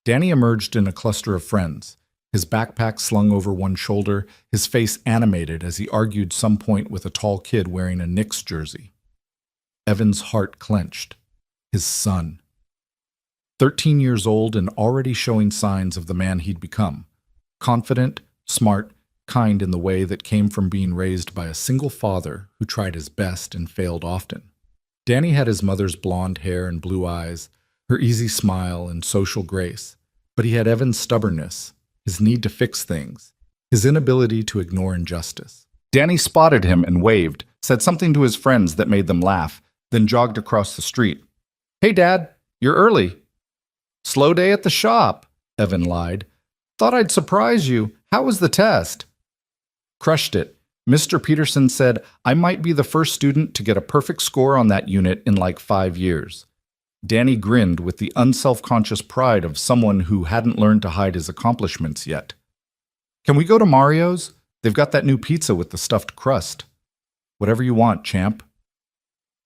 Danny emerged in a cluster of friends, his backpack slung over one shoulder, his face animated as he argued some point with a tall kid wearing a Knicks jersey. Evan's heart clenched. His son. 13 years old and already showing signs of the man he'd become. Confident, smart, kind in the way that came from being raised by a single father who tried his best and failed often. Danny had his mother's blonde hair and blue eyes, her easy smile and social grace, but he had Evan's stubbornness, his need to fix things, his inability to ignore injustice. Danny spotted him and waved, said something to his friends that made them laugh, then jogged across the street. "Hey, Dad, you're early." "Slow day at the shop," Evan lied. "Thought I'd surprise you. How was the test?" "Crushed it. Mr. Peterson said I might be the first student to get a perfect score on that unit in like 5 years. Danny grinned with the unself-conscious pride of someone who hadn't learned to hide his accomplishments yet. "Can we go to Mario's? They've got that new pizza with the stuffed crust." "Whatever you want, champ."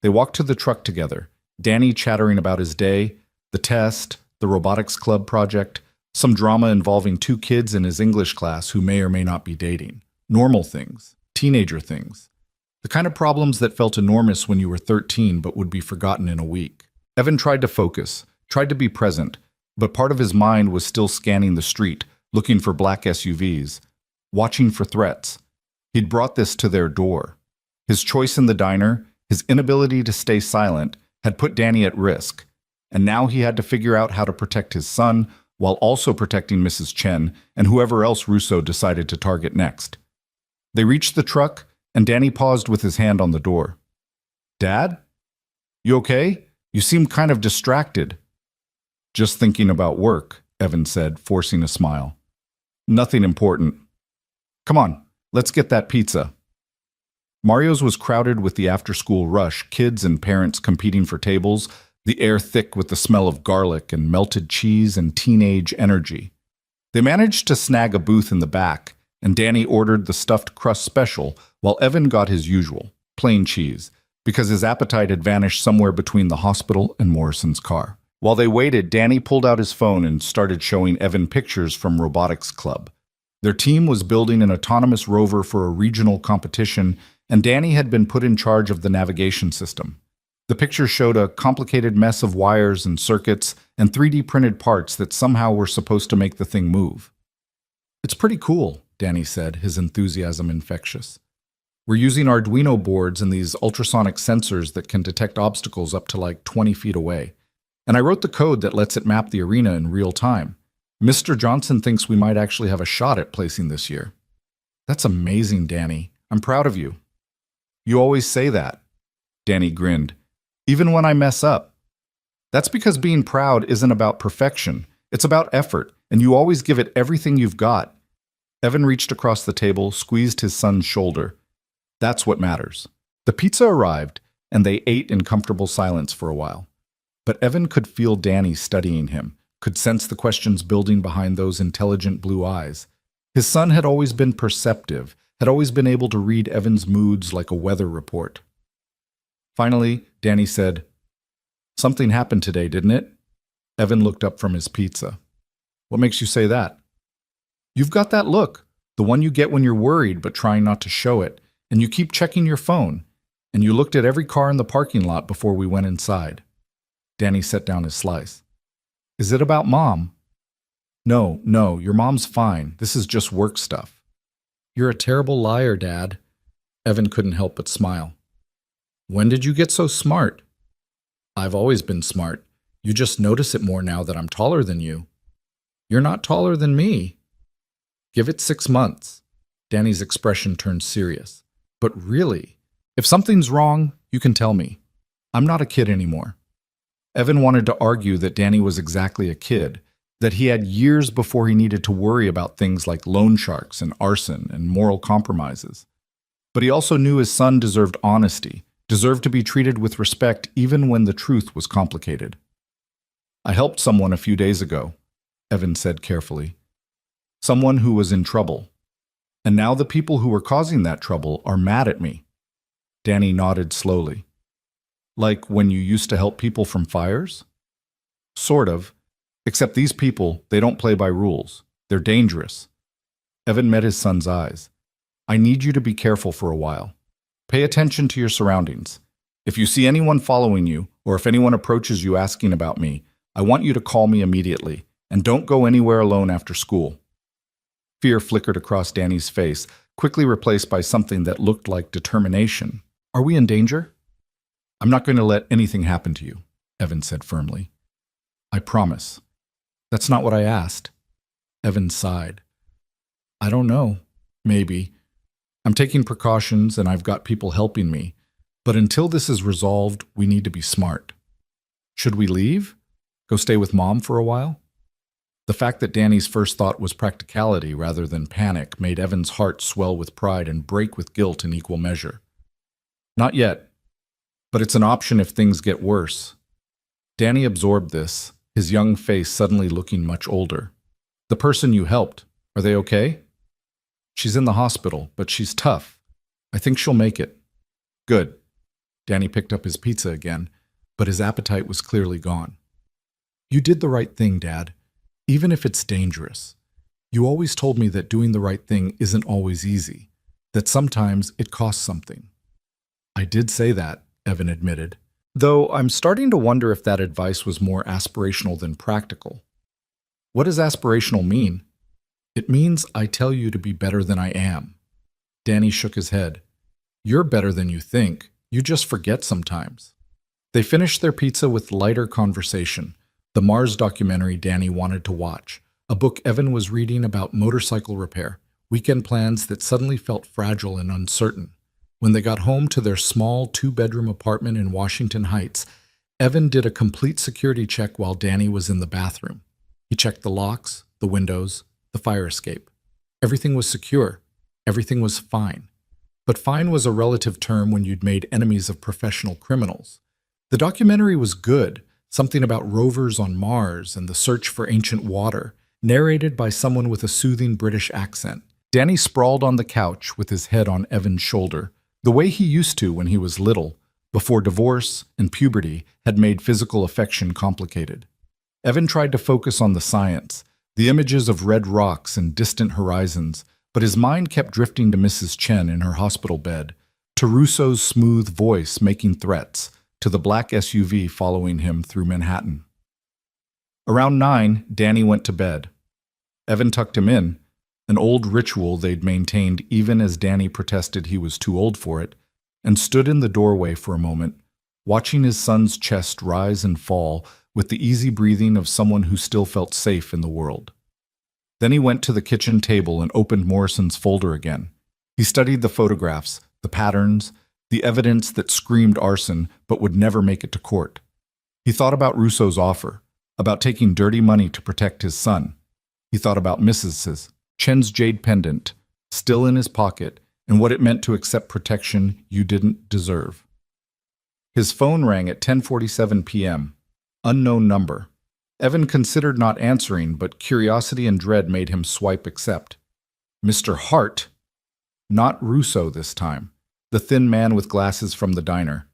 They walked to the truck together, Danny chattering about his day, the test, the robotics club project, some drama involving 2 kids in his English class who may or may not be dating. Normal things, teenager things. The kind of problems that felt enormous when you were 13 but would be forgotten in a week. Evan tried to focus, tried to be present, but part of his mind was still scanning the street, looking for black SUVs, watching for threats. He'd brought this to their door. His choice in the diner, his inability to stay silent, had put Danny at risk, and now he had to figure out how to protect his son while also protecting Mrs. Chen and whoever else Russo decided to target next. They reached the truck, and Danny paused with his hand on the door. "Dad? You okay? You seem kind of distracted." "Just thinking about work," Evan said, forcing a smile. "Nothing important. Come on, let's get that pizza." Mario's was crowded with the after-school rush, kids and parents competing for tables, the air thick with the smell of garlic and melted cheese and teenage energy. They managed to snag a booth in the back, and Danny ordered the stuffed crust special while Evan got his usual, plain cheese, because his appetite had vanished somewhere between the hospital and Morrison's car. While they waited, Danny pulled out his phone and started showing Evan pictures from Robotics Club. Their team was building an autonomous rover for a regional competition, and Danny had been put in charge of the navigation system. The picture showed a complicated mess of wires and circuits and 3D printed parts that somehow were supposed to make the thing move. "It's pretty cool," Danny said, his enthusiasm infectious. "We're using Arduino boards and these ultrasonic sensors that can detect obstacles up to like 20 feet away. And I wrote the code that lets it map the arena in real time. Mr. Johnson thinks we might actually have a shot at placing this year." "That's amazing, Danny. I'm proud of you." "You always say that." Danny grinned. "Even when I mess up." "That's because being proud isn't about perfection. It's about effort, and you always give it everything you've got." Evan reached across the table, squeezed his son's shoulder. "That's what matters." The pizza arrived, and they ate in comfortable silence for a while. But Evan could feel Danny studying him, could sense the questions building behind those intelligent blue eyes. His son had always been perceptive, had always been able to read Evan's moods like a weather report. Finally, Danny said, "Something happened today, didn't it?" Evan looked up from his pizza. "What makes you say that?" "You've got that look, the one you get when you're worried but trying not to show it, and you keep checking your phone, and you looked at every car in the parking lot before we went inside." Danny set down his slice. "Is it about Mom?" No, your mom's fine. This is just work stuff." "You're a terrible liar, Dad." Evan couldn't help but smile. "When did you get so smart?" "I've always been smart. You just notice it more now that I'm taller than you." "You're not taller than me." "Give it 6 months." Danny's expression turned serious. "But really, if something's wrong, you can tell me. I'm not a kid anymore." Evan wanted to argue that Danny was exactly a kid, that he had years before he needed to worry about things like loan sharks and arson and moral compromises. But he also knew his son deserved honesty, deserved to be treated with respect even when the truth was complicated. "I helped someone a few days ago," Evan said carefully. "Someone who was in trouble. And now the people who were causing that trouble are mad at me." Danny nodded slowly. "Like when you used to help people from fires?" "Sort of. Except these people, they don't play by rules. They're dangerous. Evan met his son's eyes. I need you to be careful for a while. Pay attention to your surroundings. If you see anyone following you, or if anyone approaches you asking about me, I want you to call me immediately, and don't go anywhere alone after school. Fear flickered across Danny's face, quickly replaced by something that looked like determination. Are we in danger? I'm not going to let anything happen to you, Evan said firmly. I promise. That's not what I asked. Evan sighed. I don't know. Maybe. I'm taking precautions and I've got people helping me. But until this is resolved, we need to be smart. Should we leave? Go stay with Mom for a while? The fact that Danny's first thought was practicality rather than panic made Evan's heart swell with pride and break with guilt in equal measure. Not yet, but it's an option if things get worse. Danny absorbed this, his young face suddenly looking much older. The person you helped, are they okay? She's in the hospital, but she's tough. I think she'll make it. Good. Danny picked up his pizza again, but his appetite was clearly gone. You did the right thing, Dad, even if it's dangerous. You always told me that doing the right thing isn't always easy, that sometimes it costs something. I did say that, Evan admitted, though I'm starting to wonder if that advice was more aspirational than practical. What does aspirational mean? It means I tell you to be better than I am. Danny shook his head. You're better than you think. You just forget sometimes. They finished their pizza with lighter conversation, the Mars documentary Danny wanted to watch, a book Evan was reading about motorcycle repair, weekend plans that suddenly felt fragile and uncertain. When they got home to their small two-bedroom apartment in Washington Heights, Evan did a complete security check while Danny was in the bathroom. He checked the locks, the windows, the fire escape. Everything was secure. Everything was fine. But fine was a relative term when you'd made enemies of professional criminals. The documentary was good, something about rovers on Mars and the search for ancient water, narrated by someone with a soothing British accent. Danny sprawled on the couch with his head on Evan's shoulder, the way he used to when he was little, before divorce and puberty had made physical affection complicated. Evan tried to focus on the science, the images of red rocks and distant horizons, but his mind kept drifting to Mrs. Chen in her hospital bed, to Russo's smooth voice making threats, to the black SUV following him through Manhattan. Around 9, Danny went to bed. Evan tucked him in, an old ritual they'd maintained even as Danny protested he was too old for it, and stood in the doorway for a moment, watching his son's chest rise and fall with the easy breathing of someone who still felt safe in the world. Then he went to the kitchen table and opened Morrison's folder again. He studied the photographs, the patterns, the evidence that screamed arson but would never make it to court. He thought about Russo's offer, about taking dirty money to protect his son. He thought about Mrs. Chen's jade pendant, still in his pocket, and what it meant to accept protection you didn't deserve. His phone rang at 10:47 p.m. Unknown number. Evan considered not answering, but curiosity and dread made him swipe accept. Mr. Hart. Not Russo this time. The thin man with glasses from the diner.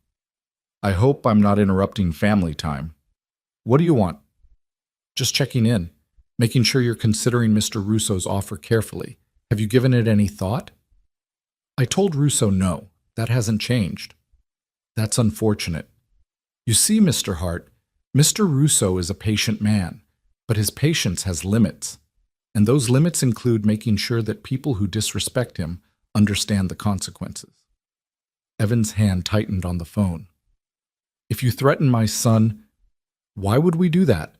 I hope I'm not interrupting family time. What do you want? Just checking in, making sure you're considering Mr. Russo's offer carefully. Have you given it any thought? I told Russo no. That hasn't changed. That's unfortunate. You see, Mr. Hart, Mr. Russo is a patient man, but his patience has limits, and those limits include making sure that people who disrespect him understand the consequences. Evan's hand tightened on the phone. If you threaten my son, why would we do that?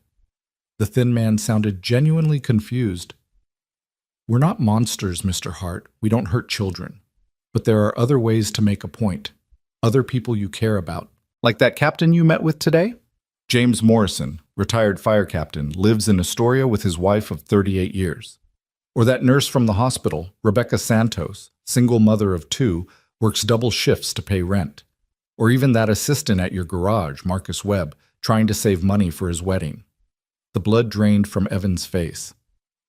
The thin man sounded genuinely confused. We're not monsters, Mr. Hart. We don't hurt children. But there are other ways to make a point. Other people you care about. Like that captain you met with today? James Morrison, retired fire captain, lives in Astoria with his wife of 38 years. Or that nurse from the hospital, Rebecca Santos, single mother of 2, works double shifts to pay rent. Or even that assistant at your garage, Marcus Webb, trying to save money for his wedding. The blood drained from Evan's face.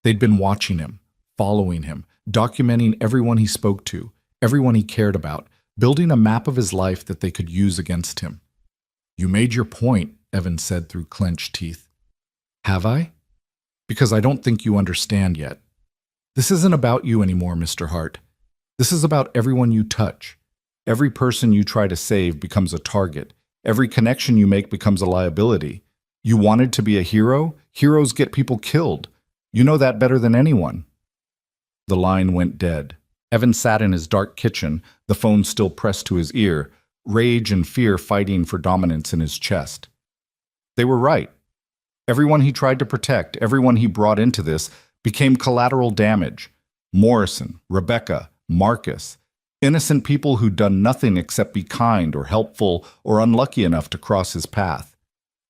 They'd been watching him, following him, documenting everyone he spoke to, everyone he cared about, building a map of his life that they could use against him. You made your point, Evan said through clenched teeth. Have I? Because I don't think you understand yet. This isn't about you anymore, Mr. Hart. This is about everyone you touch. Every person you try to save becomes a target. Every connection you make becomes a liability. You wanted to be a hero? Heroes get people killed. You know that better than anyone." The line went dead. Evan sat in his dark kitchen, the phone still pressed to his ear, rage and fear fighting for dominance in his chest. They were right. Everyone he tried to protect, everyone he brought into this, became collateral damage. Morrison, Rebecca, Marcus, innocent people who'd done nothing except be kind or helpful or unlucky enough to cross his path.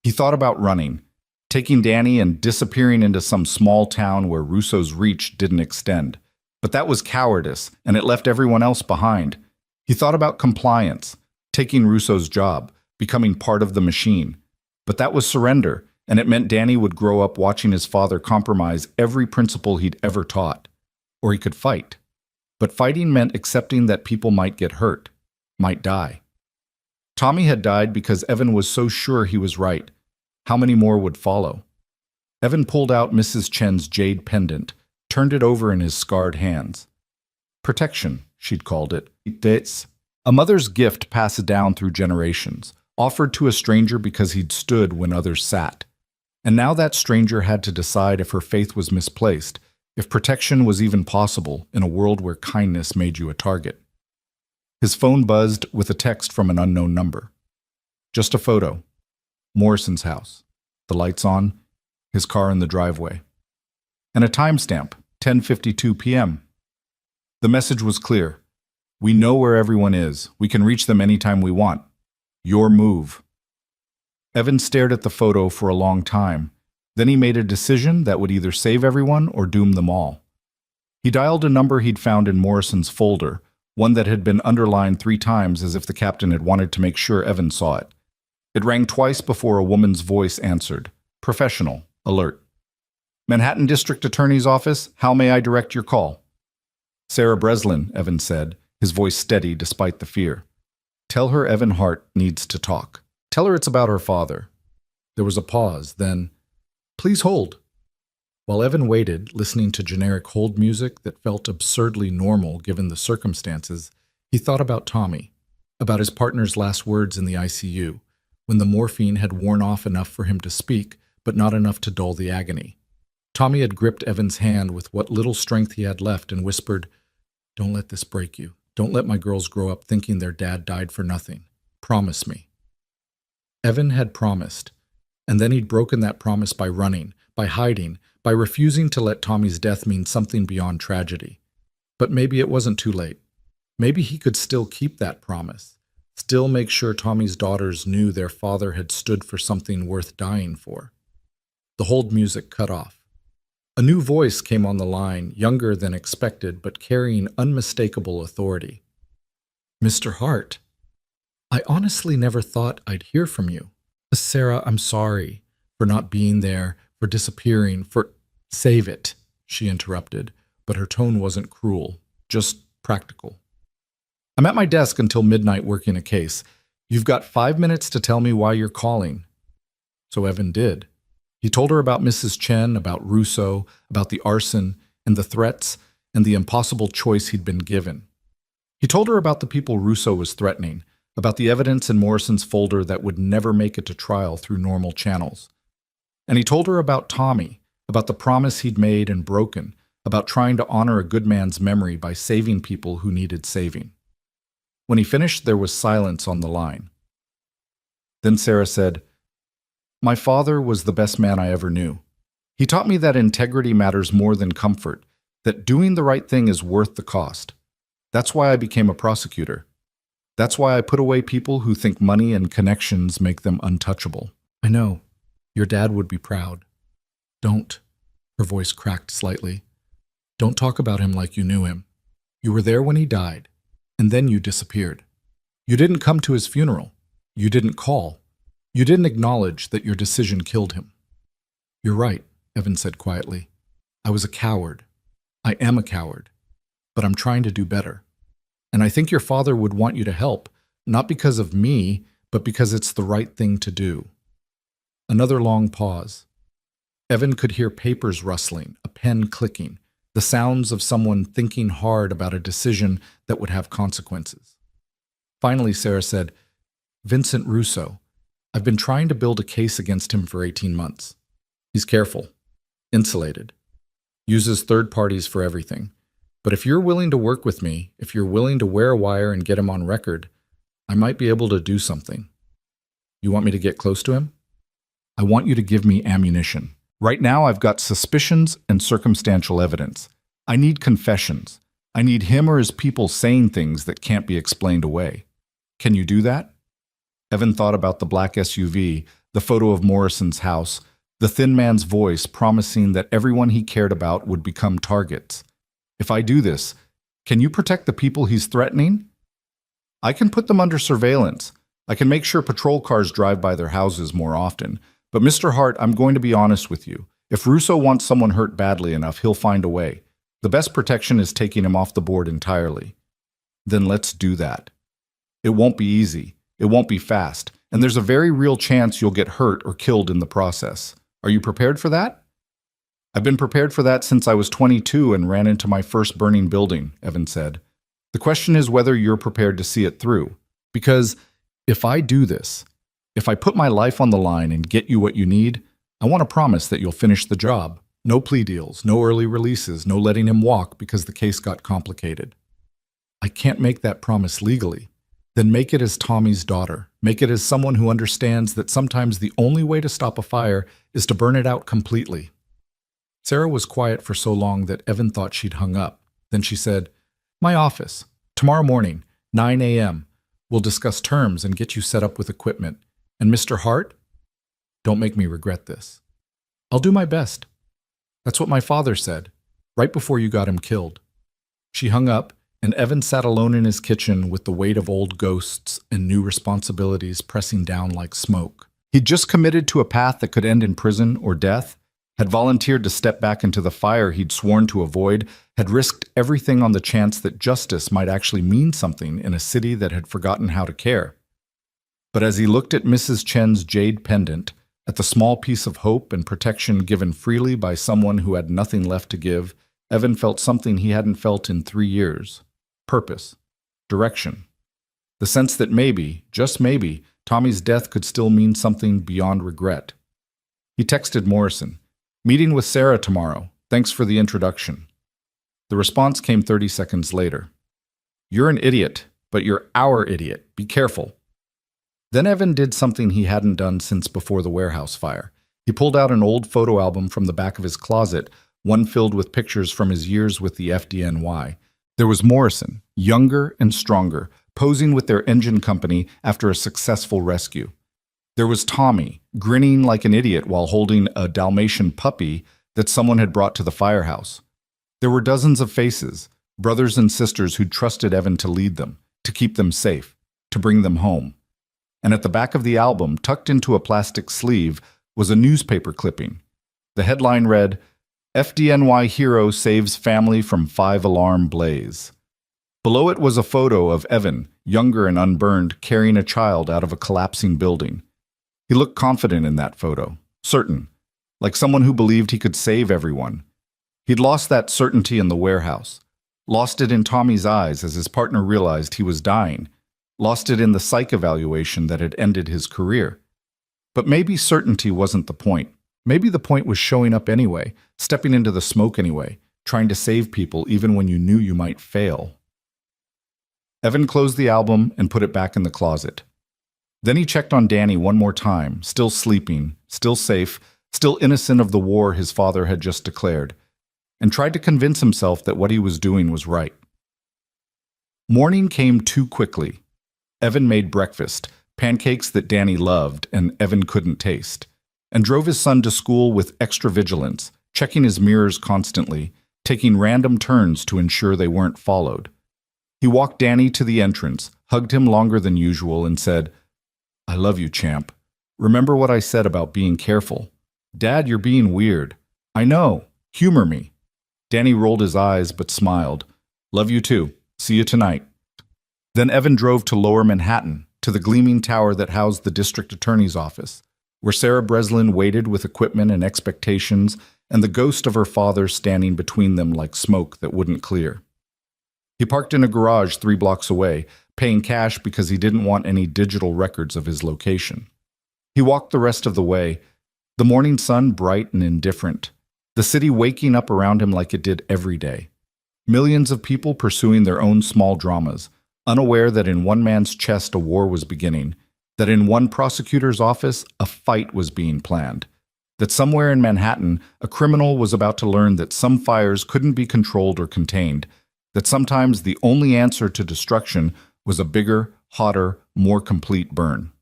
He thought about running, taking Danny and disappearing into some small town where Russo's reach didn't extend. But that was cowardice, and it left everyone else behind. He thought about compliance, taking Russo's job, becoming part of the machine. But that was surrender, and it meant Danny would grow up watching his father compromise every principle he'd ever taught. Or he could fight. But fighting meant accepting that people might get hurt, might die. Tommy had died because Evan was so sure he was right. How many more would follow? Evan pulled out Mrs. Chen's jade pendant, turned it over in his scarred hands. Protection, she'd called it. It's a mother's gift passed down through generations, offered to a stranger because he'd stood when others sat. And now that stranger had to decide if her faith was misplaced, if protection was even possible in a world where kindness made you a target. His phone buzzed with a text from an unknown number. Just a photo. Morrison's house. The lights on, his car in the driveway. And a timestamp, 10:52 p.m. The message was clear. We know where everyone is. We can reach them anytime we want. Your move. Evan stared at the photo for a long time. Then he made a decision that would either save everyone or doom them all. He dialed a number he'd found in Morrison's folder, one that had been underlined 3 times as if the captain had wanted to make sure Evan saw it. It rang twice before a woman's voice answered. Professional, alert. Manhattan District Attorney's Office, how may I direct your call? Sarah Breslin, Evan said, his voice steady despite the fear. Tell her Evan Hart needs to talk. Tell her it's about her father. There was a pause, then, please hold. While Evan waited, listening to generic hold music that felt absurdly normal given the circumstances, he thought about Tommy, about his partner's last words in the ICU, when the morphine had worn off enough for him to speak, but not enough to dull the agony. Tommy had gripped Evan's hand with what little strength he had left and whispered, "Don't let this break you. Don't let my girls grow up thinking their dad died for nothing. Promise me." Evan had promised, and then he'd broken that promise by running, by hiding, by refusing to let Tommy's death mean something beyond tragedy. But maybe it wasn't too late. Maybe he could still keep that promise, still make sure Tommy's daughters knew their father had stood for something worth dying for. The hold music cut off. A new voice came on the line, younger than expected, but carrying unmistakable authority. "Mr. Hart, I honestly never thought I'd hear from you. Sarah, I'm sorry for not being there, for disappearing, for—" "Save it," she interrupted, but her tone wasn't cruel, just practical. "I'm at my desk until midnight working a case. You've got 5 minutes to tell me why you're calling." So Evan did. He told her about Mrs. Chen, about Russo, about the arson, and the threats, and the impossible choice he'd been given. He told her about the people Russo was threatening, about the evidence in Morrison's folder that would never make it to trial through normal channels. And he told her about Tommy, about the promise he'd made and broken, about trying to honor a good man's memory by saving people who needed saving. When he finished, there was silence on the line. Then Sarah said, "My father was the best man I ever knew. He taught me that integrity matters more than comfort, that doing the right thing is worth the cost. That's why I became a prosecutor. That's why I put away people who think money and connections make them untouchable. I know. Your dad would be proud. Don't." Her voice cracked slightly. "Don't talk about him like you knew him. You were there when he died, and then you disappeared. You didn't come to his funeral. You didn't call. You didn't acknowledge that your decision killed him." "You're right," Evan said quietly. "I was a coward. I am a coward. But I'm trying to do better. And I think your father would want you to help, not because of me, but because it's the right thing to do." Another long pause. Evan could hear papers rustling, a pen clicking. the sounds of someone thinking hard about a decision that would have consequences. Finally, Sarah said, "Vincent Russo. I've been trying to build a case against him for 18 months. He's careful, insulated, uses third parties for everything. But if you're willing to work with me, if you're willing to wear a wire and get him on record, I might be able to do something. You want me to get close to him? I want you to give me ammunition. Right now, I've got suspicions and circumstantial evidence. I need confessions. I need him or his people saying things that can't be explained away. Can you do that?" Evan thought about the black SUV, the photo of Morrison's house, the thin man's voice promising that everyone he cared about would become targets. "If I do this, can you protect the people he's threatening?" "I can put them under surveillance. I can make sure patrol cars drive by their houses more often. But Mr. Hart, I'm going to be honest with you. If Russo wants someone hurt badly enough, he'll find a way. The best protection is taking him off the board entirely." "Then let's do that. It won't be easy. It won't be fast. And there's a very real chance you'll get hurt or killed in the process. Are you prepared for that?" "I've been prepared for that since I was 22 and ran into my first burning building," Evan said. "The question is whether you're prepared to see it through. Because if I do this, if I put my life on the line and get you what you need, I want to promise that you'll finish the job. No plea deals, no early releases, no letting him walk because the case got complicated." "I can't make that promise legally." "Then make it as Tommy's daughter. Make it as someone who understands that sometimes the only way to stop a fire is to burn it out completely." Sarah was quiet for so long that Evan thought she'd hung up. Then she said, "My office. Tomorrow morning, 9 a.m. We'll discuss terms and get you set up with equipment. And Mr. Hart? Don't make me regret this. I'll do my best. That's what my father said, right before you got him killed." She hung up, and Evan sat alone in his kitchen with the weight of old ghosts and new responsibilities pressing down like smoke. He'd just committed to a path that could end in prison or death, had volunteered to step back into the fire he'd sworn to avoid, had risked everything on the chance that justice might actually mean something in a city that had forgotten how to care. But as he looked at Mrs. Chen's jade pendant, at the small piece of hope and protection given freely by someone who had nothing left to give, Evan felt something he hadn't felt in 3 years. Purpose. Direction. The sense that maybe, just maybe, Tommy's death could still mean something beyond regret. He texted Morrison, "Meeting with Sarah tomorrow. Thanks for the introduction." The response came 30 seconds later. "You're an idiot, but you're our idiot. Be careful." Then Evan did something he hadn't done since before the warehouse fire. He pulled out an old photo album from the back of his closet, one filled with pictures from his years with the FDNY. There was Morrison, younger and stronger, posing with their engine company after a successful rescue. There was Tommy, grinning like an idiot while holding a Dalmatian puppy that someone had brought to the firehouse. There were dozens of faces, brothers and sisters who'd trusted Evan to lead them, to keep them safe, to bring them home. And at the back of the album, tucked into a plastic sleeve, was a newspaper clipping. The headline read, "FDNY Hero Saves Family from 5-Alarm Blaze." Below it was a photo of Evan, younger and unburned, carrying a child out of a collapsing building. He looked confident in that photo, certain, like someone who believed he could save everyone. He'd lost that certainty in the warehouse, lost it in Tommy's eyes as his partner realized he was dying, lost it in the psych evaluation that had ended his career. But maybe certainty wasn't the point. Maybe the point was showing up anyway, stepping into the smoke anyway, trying to save people even when you knew you might fail. Evan closed the album and put it back in the closet. Then he checked on Danny one more time, still sleeping, still safe, still innocent of the war his father had just declared, and tried to convince himself that what he was doing was right. Morning came too quickly. Evan made breakfast, pancakes that Danny loved and Evan couldn't taste, and drove his son to school with extra vigilance, checking his mirrors constantly, taking random turns to ensure they weren't followed. He walked Danny to the entrance, hugged him longer than usual, and said, "I love you, champ. Remember what I said about being careful. Dad, you're being weird. I know. Humor me." Danny rolled his eyes but smiled. "Love you too. See you tonight." Then Evan drove to Lower Manhattan, to the gleaming tower that housed the district attorney's office, where Sarah Breslin waited with equipment and expectations, and the ghost of her father standing between them like smoke that wouldn't clear. He parked in a garage 3 blocks away, paying cash because he didn't want any digital records of his location. He walked the rest of the way, the morning sun bright and indifferent, the city waking up around him like it did every day. Millions of people pursuing their own small dramas, unaware that in one man's chest a war was beginning, that in one prosecutor's office a fight was being planned, that somewhere in Manhattan a criminal was about to learn that some fires couldn't be controlled or contained, that sometimes the only answer to destruction was a bigger, hotter, more complete burn.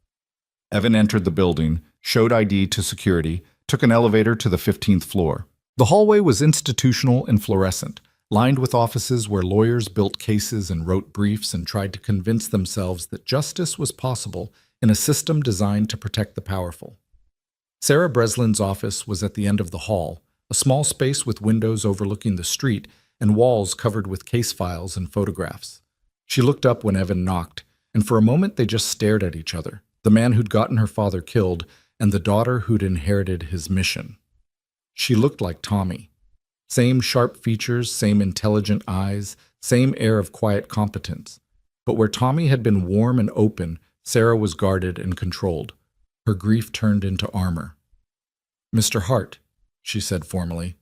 Evan entered the building, showed ID to security, took an elevator to the 15th floor. The hallway was institutional and fluorescent, lined with offices where lawyers built cases and wrote briefs and tried to convince themselves that justice was possible in a system designed to protect the powerful. Sarah Breslin's office was at the end of the hall, a small space with windows overlooking the street and walls covered with case files and photographs. She looked up when Evan knocked, and for a moment they just stared at each other, the man who'd gotten her father killed and the daughter who'd inherited his mission. She looked like Tommy. Same sharp features, same intelligent eyes, same air of quiet competence. But where Tommy had been warm and open, Sarah was guarded and controlled. Her grief turned into armor. "Mr. Hart," she said formally.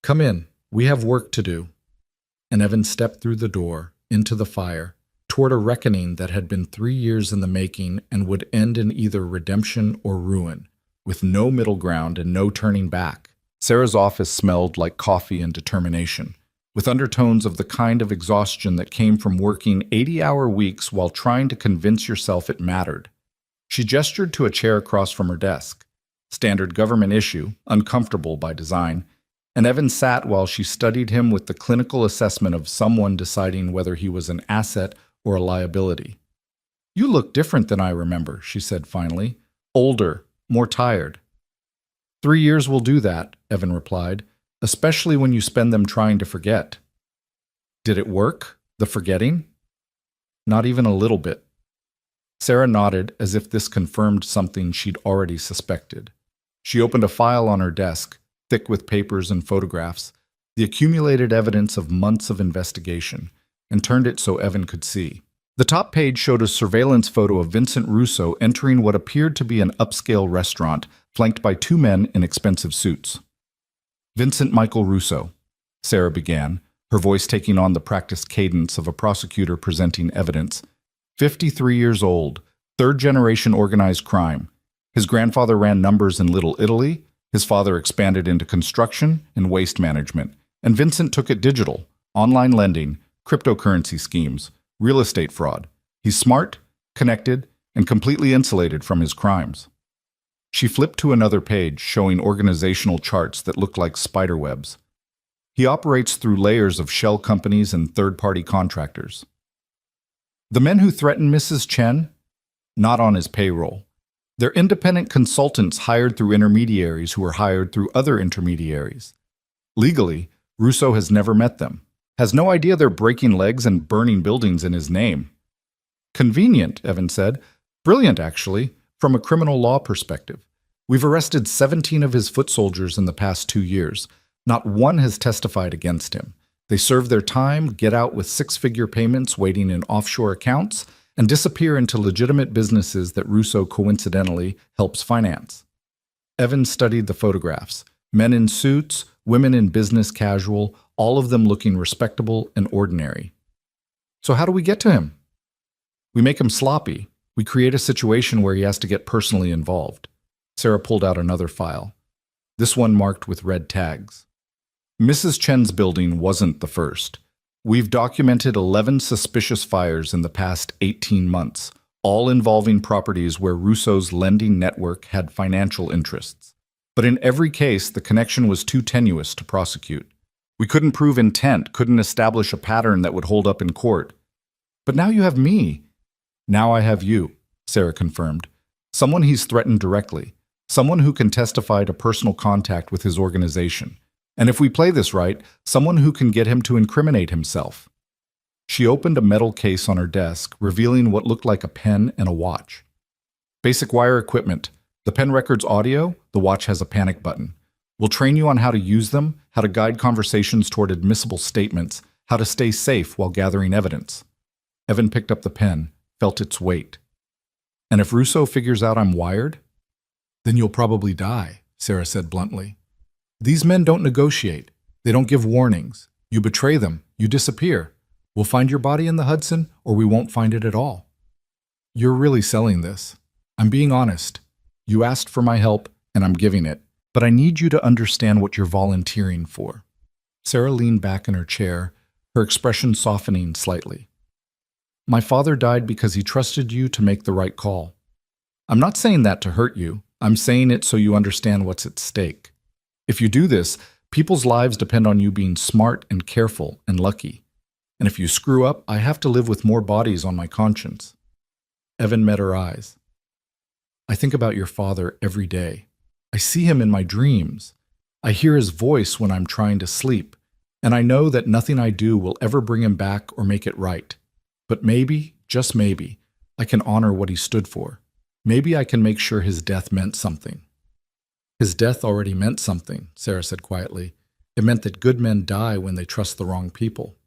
"Come in. We have work to do." And Evan stepped through the door, into the fire, toward a reckoning that had been 3 years in the making and would end in either redemption or ruin, with no middle ground and no turning back. Sarah's office smelled like coffee and determination, with undertones of the kind of exhaustion that came from working 80-hour weeks while trying to convince yourself it mattered. She gestured to a chair across from her desk. Standard government issue, uncomfortable by design, and Evan sat while she studied him with the clinical assessment of someone deciding whether he was an asset or a liability. "You look different than I remember," she said finally. "Older, more tired." 3 years will do that," Evan replied, "especially when you spend them trying to forget." "Did it work, the forgetting?" "Not even a little bit." Sarah nodded as if this confirmed something she'd already suspected. She opened a file on her desk, thick with papers and photographs, the accumulated evidence of months of investigation, and turned it so Evan could see. The top page showed a surveillance photo of Vincent Russo entering what appeared to be an upscale restaurant, flanked by 2 men in expensive suits. "Vincent Michael Russo," Sarah began, her voice taking on the practiced cadence of a prosecutor presenting evidence. 53 years old, 3rd-generation organized crime. His grandfather ran numbers in Little Italy, his father expanded into construction and waste management, and Vincent took it digital, online lending, cryptocurrency schemes, real estate fraud. He's smart, connected, and completely insulated from his crimes. She flipped to another page showing organizational charts that looked like spider webs. He operates through layers of shell companies and third-party contractors. The men who threatened Mrs. Chen? Not on his payroll. They're independent consultants hired through intermediaries who are hired through other intermediaries. Legally, Russo has never met them. Has no idea they're breaking legs and burning buildings in his name. "Convenient," Evan said. "Brilliant, actually, from a criminal law perspective. We've arrested 17 of his foot soldiers in the past 2 years. Not one has testified against him. They serve their time, get out with 6-figure payments waiting in offshore accounts, and disappear into legitimate businesses that Russo coincidentally helps finance." Evan studied the photographs. Men in suits, women in business casual, all of them looking respectable and ordinary. "So how do we get to him?" "We make him sloppy. We create a situation where he has to get personally involved." Sarah pulled out another file, this one marked with red tags. Mrs. Chen's building wasn't the first. We've documented 11 suspicious fires in the past 18 months, all involving properties where Russo's lending network had financial interests. But in every case, the connection was too tenuous to prosecute. We couldn't prove intent, couldn't establish a pattern that would hold up in court. "But now you have me." "Now I have you," Sarah confirmed. "Someone he's threatened directly. Someone who can testify to personal contact with his organization. And if we play this right, someone who can get him to incriminate himself." She opened a metal case on her desk, revealing what looked like a pen and a watch. "Basic wire equipment. The pen records audio, the watch has a panic button. We'll train you on how to use them, how to guide conversations toward admissible statements, how to stay safe while gathering evidence. Evan picked up the pen, felt its weight. And if Russo figures out I'm wired? Then you'll probably die, Sarah said bluntly. These men don't negotiate. They don't give warnings. You betray them, you disappear. We'll find your body in the Hudson, or we won't find it at all. You're really selling this. I'm being honest. You asked for my help, and I'm giving it. But I need you to understand what you're volunteering for. Sarah leaned back in her chair, her expression softening slightly. My father died because he trusted you to make the right call. I'm not saying that to hurt you. I'm saying it so you understand what's at stake. If you do this, people's lives depend on you being smart and careful and lucky. And if you screw up, I have to live with more bodies on my conscience. Evan met her eyes. I think about your father every day. I see him in my dreams. I hear his voice when I'm trying to sleep. And I know that nothing I do will ever bring him back or make it right. But maybe, just maybe, I can honor what he stood for. Maybe I can make sure his death meant something. His death already meant something, Sarah said quietly. It meant that good men die when they trust the wrong people.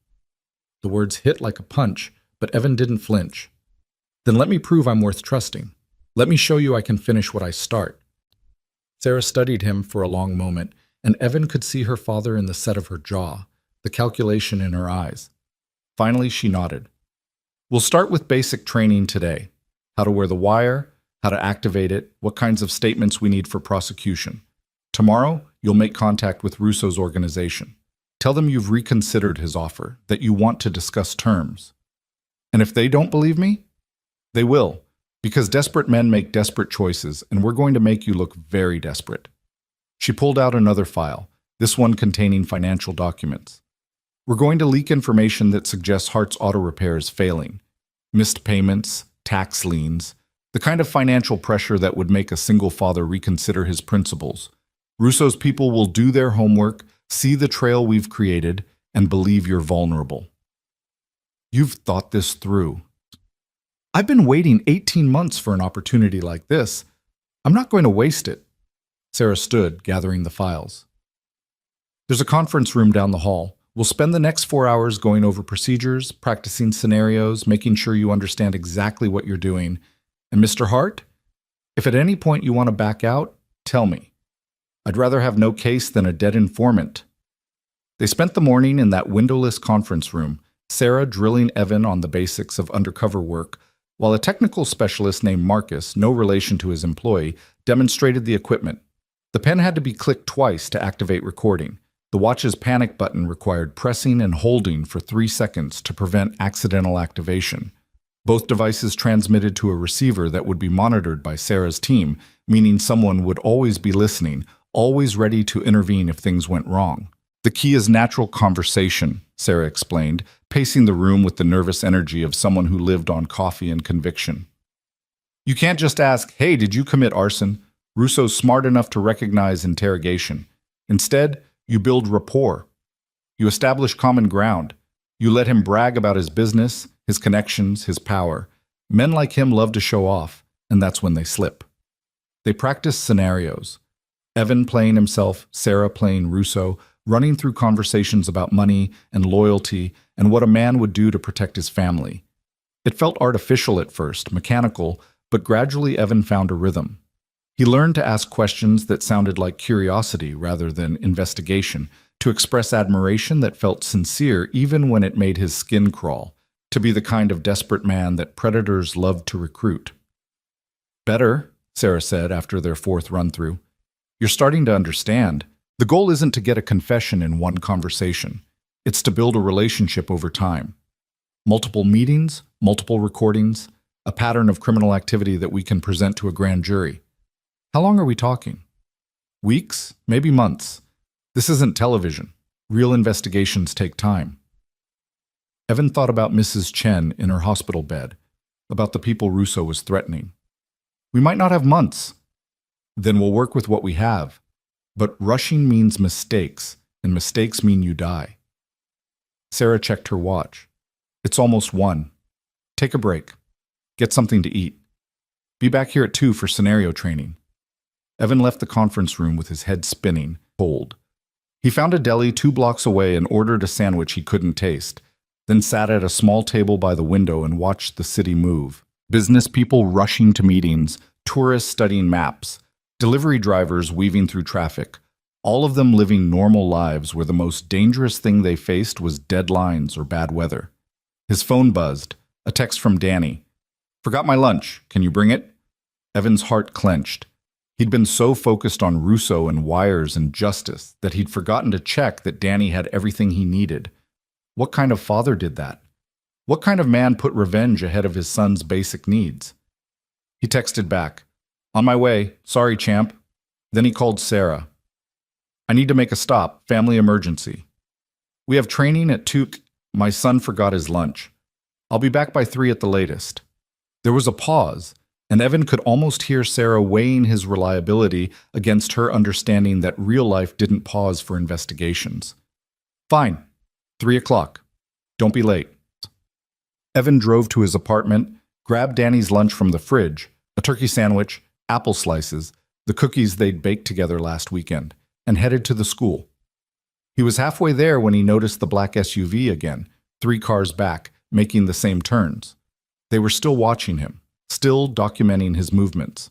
The words hit like a punch, but Evan didn't flinch. Then let me prove I'm worth trusting. Let me show you I can finish what I start. Sarah studied him for a long moment, and Evan could see her father in the set of her jaw, the calculation in her eyes. Finally, she nodded. We'll start with basic training today. How to wear the wire, how to activate it, what kinds of statements we need for prosecution. Tomorrow, you'll make contact with Russo's organization. Tell them you've reconsidered his offer, that you want to discuss terms. And if they don't believe me, they will, because desperate men make desperate choices, and we're going to make you look very desperate. She pulled out another file, this one containing financial documents. We're going to leak information that suggests Hart's Auto Repair is failing. Missed payments, tax liens, the kind of financial pressure that would make a single father reconsider his principles. Russo's people will do their homework, see the trail we've created, and believe you're vulnerable. You've thought this through. I've been waiting 18 months for an opportunity like this. I'm not going to waste it. Sarah stood, gathering the files. There's a conference room down the hall. We'll spend the next 4 hours going over procedures, practicing scenarios, making sure you understand exactly what you're doing. And Mr. Hart, if at any point you want to back out, tell me. I'd rather have no case than a dead informant. They spent the morning in that windowless conference room, Sarah drilling Evan on the basics of undercover work, while a technical specialist named Marcus, no relation to his employee, demonstrated the equipment. The pen had to be clicked twice to activate recording. The watch's panic button required pressing and holding for 3 seconds to prevent accidental activation. Both devices transmitted to a receiver that would be monitored by Sarah's team, meaning someone would always be listening, always ready to intervene if things went wrong. The key is natural conversation, Sarah explained, pacing the room with the nervous energy of someone who lived on coffee and conviction. You can't just ask, hey, did you commit arson? Russo's smart enough to recognize interrogation. Instead, you build rapport. You establish common ground. You let him brag about his business, his connections, his power. Men like him love to show off, and that's when they slip. They practice scenarios. Evan playing himself, Sarah playing Russo, running through conversations about money and loyalty and what a man would do to protect his family. It felt artificial at first, mechanical, but gradually Evan found a rhythm. He learned to ask questions that sounded like curiosity rather than investigation, to express admiration that felt sincere even when it made his skin crawl, to be the kind of desperate man that predators loved to recruit. Better, Sarah said after their 4th run-through. You're starting to understand. The goal isn't to get a confession in one conversation. It's to build a relationship over time. Multiple meetings, multiple recordings, a pattern of criminal activity that we can present to a grand jury. How long are we talking? Weeks? Maybe months. This isn't television. Real investigations take time. Evan thought about Mrs. Chen in her hospital bed, about the people Russo was threatening. We might not have months. Then we'll work with what we have. But rushing means mistakes, and mistakes mean you die. Sarah checked her watch. It's almost 1. Take a break. Get something to eat. Be back here at 2 for scenario training. Evan left the conference room with his head spinning, cold. He found a deli 2 blocks away and ordered a sandwich he couldn't taste, then sat at a small table by the window and watched the city move. Business people rushing to meetings, tourists studying maps, delivery drivers weaving through traffic, all of them living normal lives where the most dangerous thing they faced was deadlines or bad weather. His phone buzzed, a text from Danny. "Forgot my lunch. Can you bring it?" Evan's heart clenched. He'd been so focused on Russo and wires and justice that he'd forgotten to check that Danny had everything he needed. What kind of father did that? What kind of man put revenge ahead of his son's basic needs? He texted back, "On my way. Sorry, champ." Then he called Sarah. "I need to make a stop. Family emergency. We have training at 2. My son forgot his lunch. I'll be back by 3 at the latest." There was a pause, and Evan could almost hear Sarah weighing his reliability against her understanding that real life didn't pause for investigations. "Fine. 3 o'clock. Don't be late." Evan drove to his apartment, grabbed Danny's lunch from the fridge, a turkey sandwich, apple slices, the cookies they'd baked together last weekend, and headed to the school. He was halfway there when he noticed the black SUV again, 3 cars back, making the same turns. They were still watching him, still documenting his movements.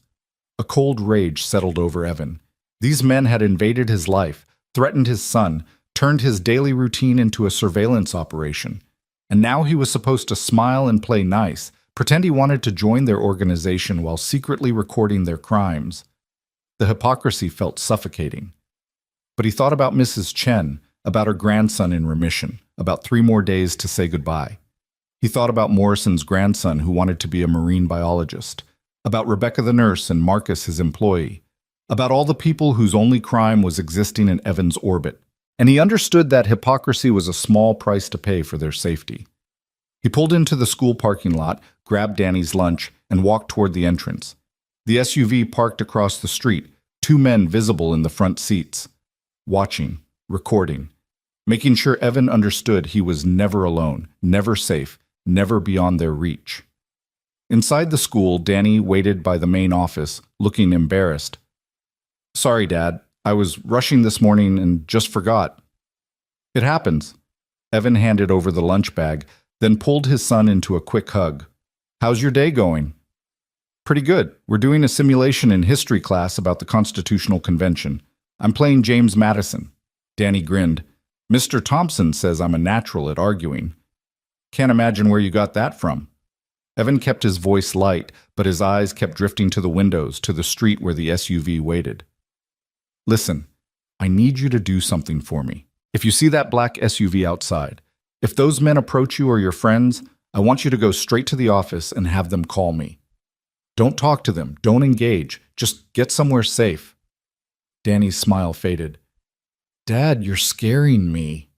A cold rage settled over Evan. These men had invaded his life, threatened his son, turned his daily routine into a surveillance operation. And now he was supposed to smile and play nice, pretend he wanted to join their organization while secretly recording their crimes. The hypocrisy felt suffocating. But he thought about Mrs. Chen, about her grandson in remission, about 3 more days to say goodbye. He thought about Morrison's grandson who wanted to be a marine biologist, about Rebecca the nurse and Marcus his employee, about all the people whose only crime was existing in Evan's orbit. And he understood that hypocrisy was a small price to pay for their safety. He pulled into the school parking lot, grabbed Danny's lunch, and walked toward the entrance. The SUV parked across the street, 2 men visible in the front seats, watching, recording, making sure Evan understood he was never alone, never safe, never beyond their reach. Inside the school, Danny waited by the main office, looking embarrassed. "Sorry, Dad. I was rushing this morning and just forgot." "It happens." Evan handed over the lunch bag, then pulled his son into a quick hug. "How's your day going?" "Pretty good. We're doing a simulation in history class about the Constitutional Convention. I'm playing James Madison." Danny grinned. "Mr. Thompson says I'm a natural at arguing." "Can't imagine where you got that from." Evan kept his voice light, but his eyes kept drifting to the windows, to the street where the SUV waited. "Listen, I need you to do something for me. If you see that black SUV outside, if those men approach you or your friends, I want you to go straight to the office and have them call me. Don't talk to them, don't engage, just get somewhere safe." Danny's smile faded. "Dad, you're scaring me."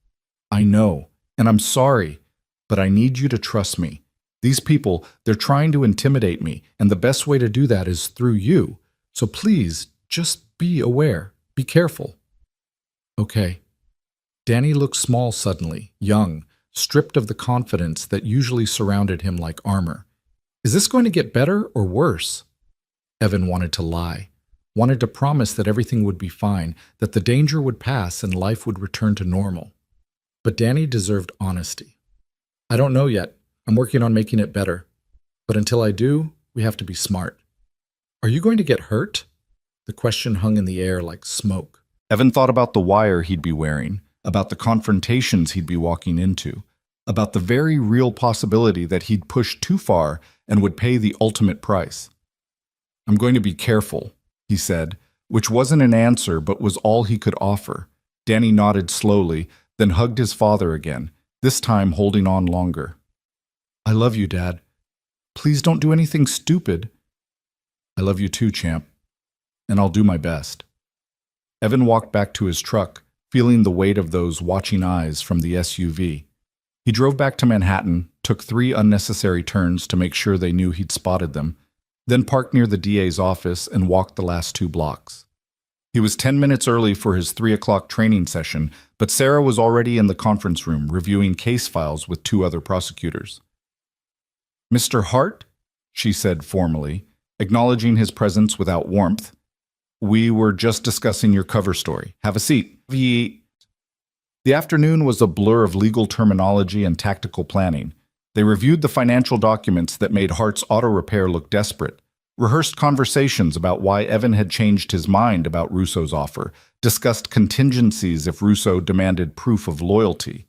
"I know, and I'm sorry, but I need you to trust me. These people, they're trying to intimidate me, and the best way to do that is through you. So please, just be aware. Be careful." "Okay." Danny looked small suddenly, young, stripped of the confidence that usually surrounded him like armor. Is this going to get better or worse? Evan wanted to lie, wanted to promise that everything would be fine, that the danger would pass and life would return to normal. But Danny deserved honesty. "I don't know yet. I'm working on making it better. But until I do, we have to be smart." "Are you going to get hurt?" The question hung in the air like smoke. Evan thought about the wire he'd be wearing, about the confrontations he'd be walking into, about the very real possibility that he'd pushed too far and would pay the ultimate price. "I'm going to be careful," he said, which wasn't an answer but was all he could offer. Danny nodded slowly, then hugged his father again, this time holding on longer. "I love you, Dad. Please don't do anything stupid." "I love you too, champ. And I'll do my best." Evan walked back to his truck, feeling the weight of those watching eyes from the SUV. He drove back to Manhattan, took 3 unnecessary turns to make sure they knew he'd spotted them, then parked near the DA's office and walked the last 2 blocks. He was 10 minutes early for his 3 o'clock training session, but Sarah was already in the conference room reviewing case files with 2 other prosecutors. "Mr. Hart?" she said formally, acknowledging his presence without warmth. We were just discussing your cover story. Have a seat. The afternoon was a blur of legal terminology and tactical planning. They reviewed the financial documents that made Hart's auto repair look desperate, rehearsed conversations about why Evan had changed his mind about Russo's offer, discussed contingencies if Russo demanded proof of loyalty.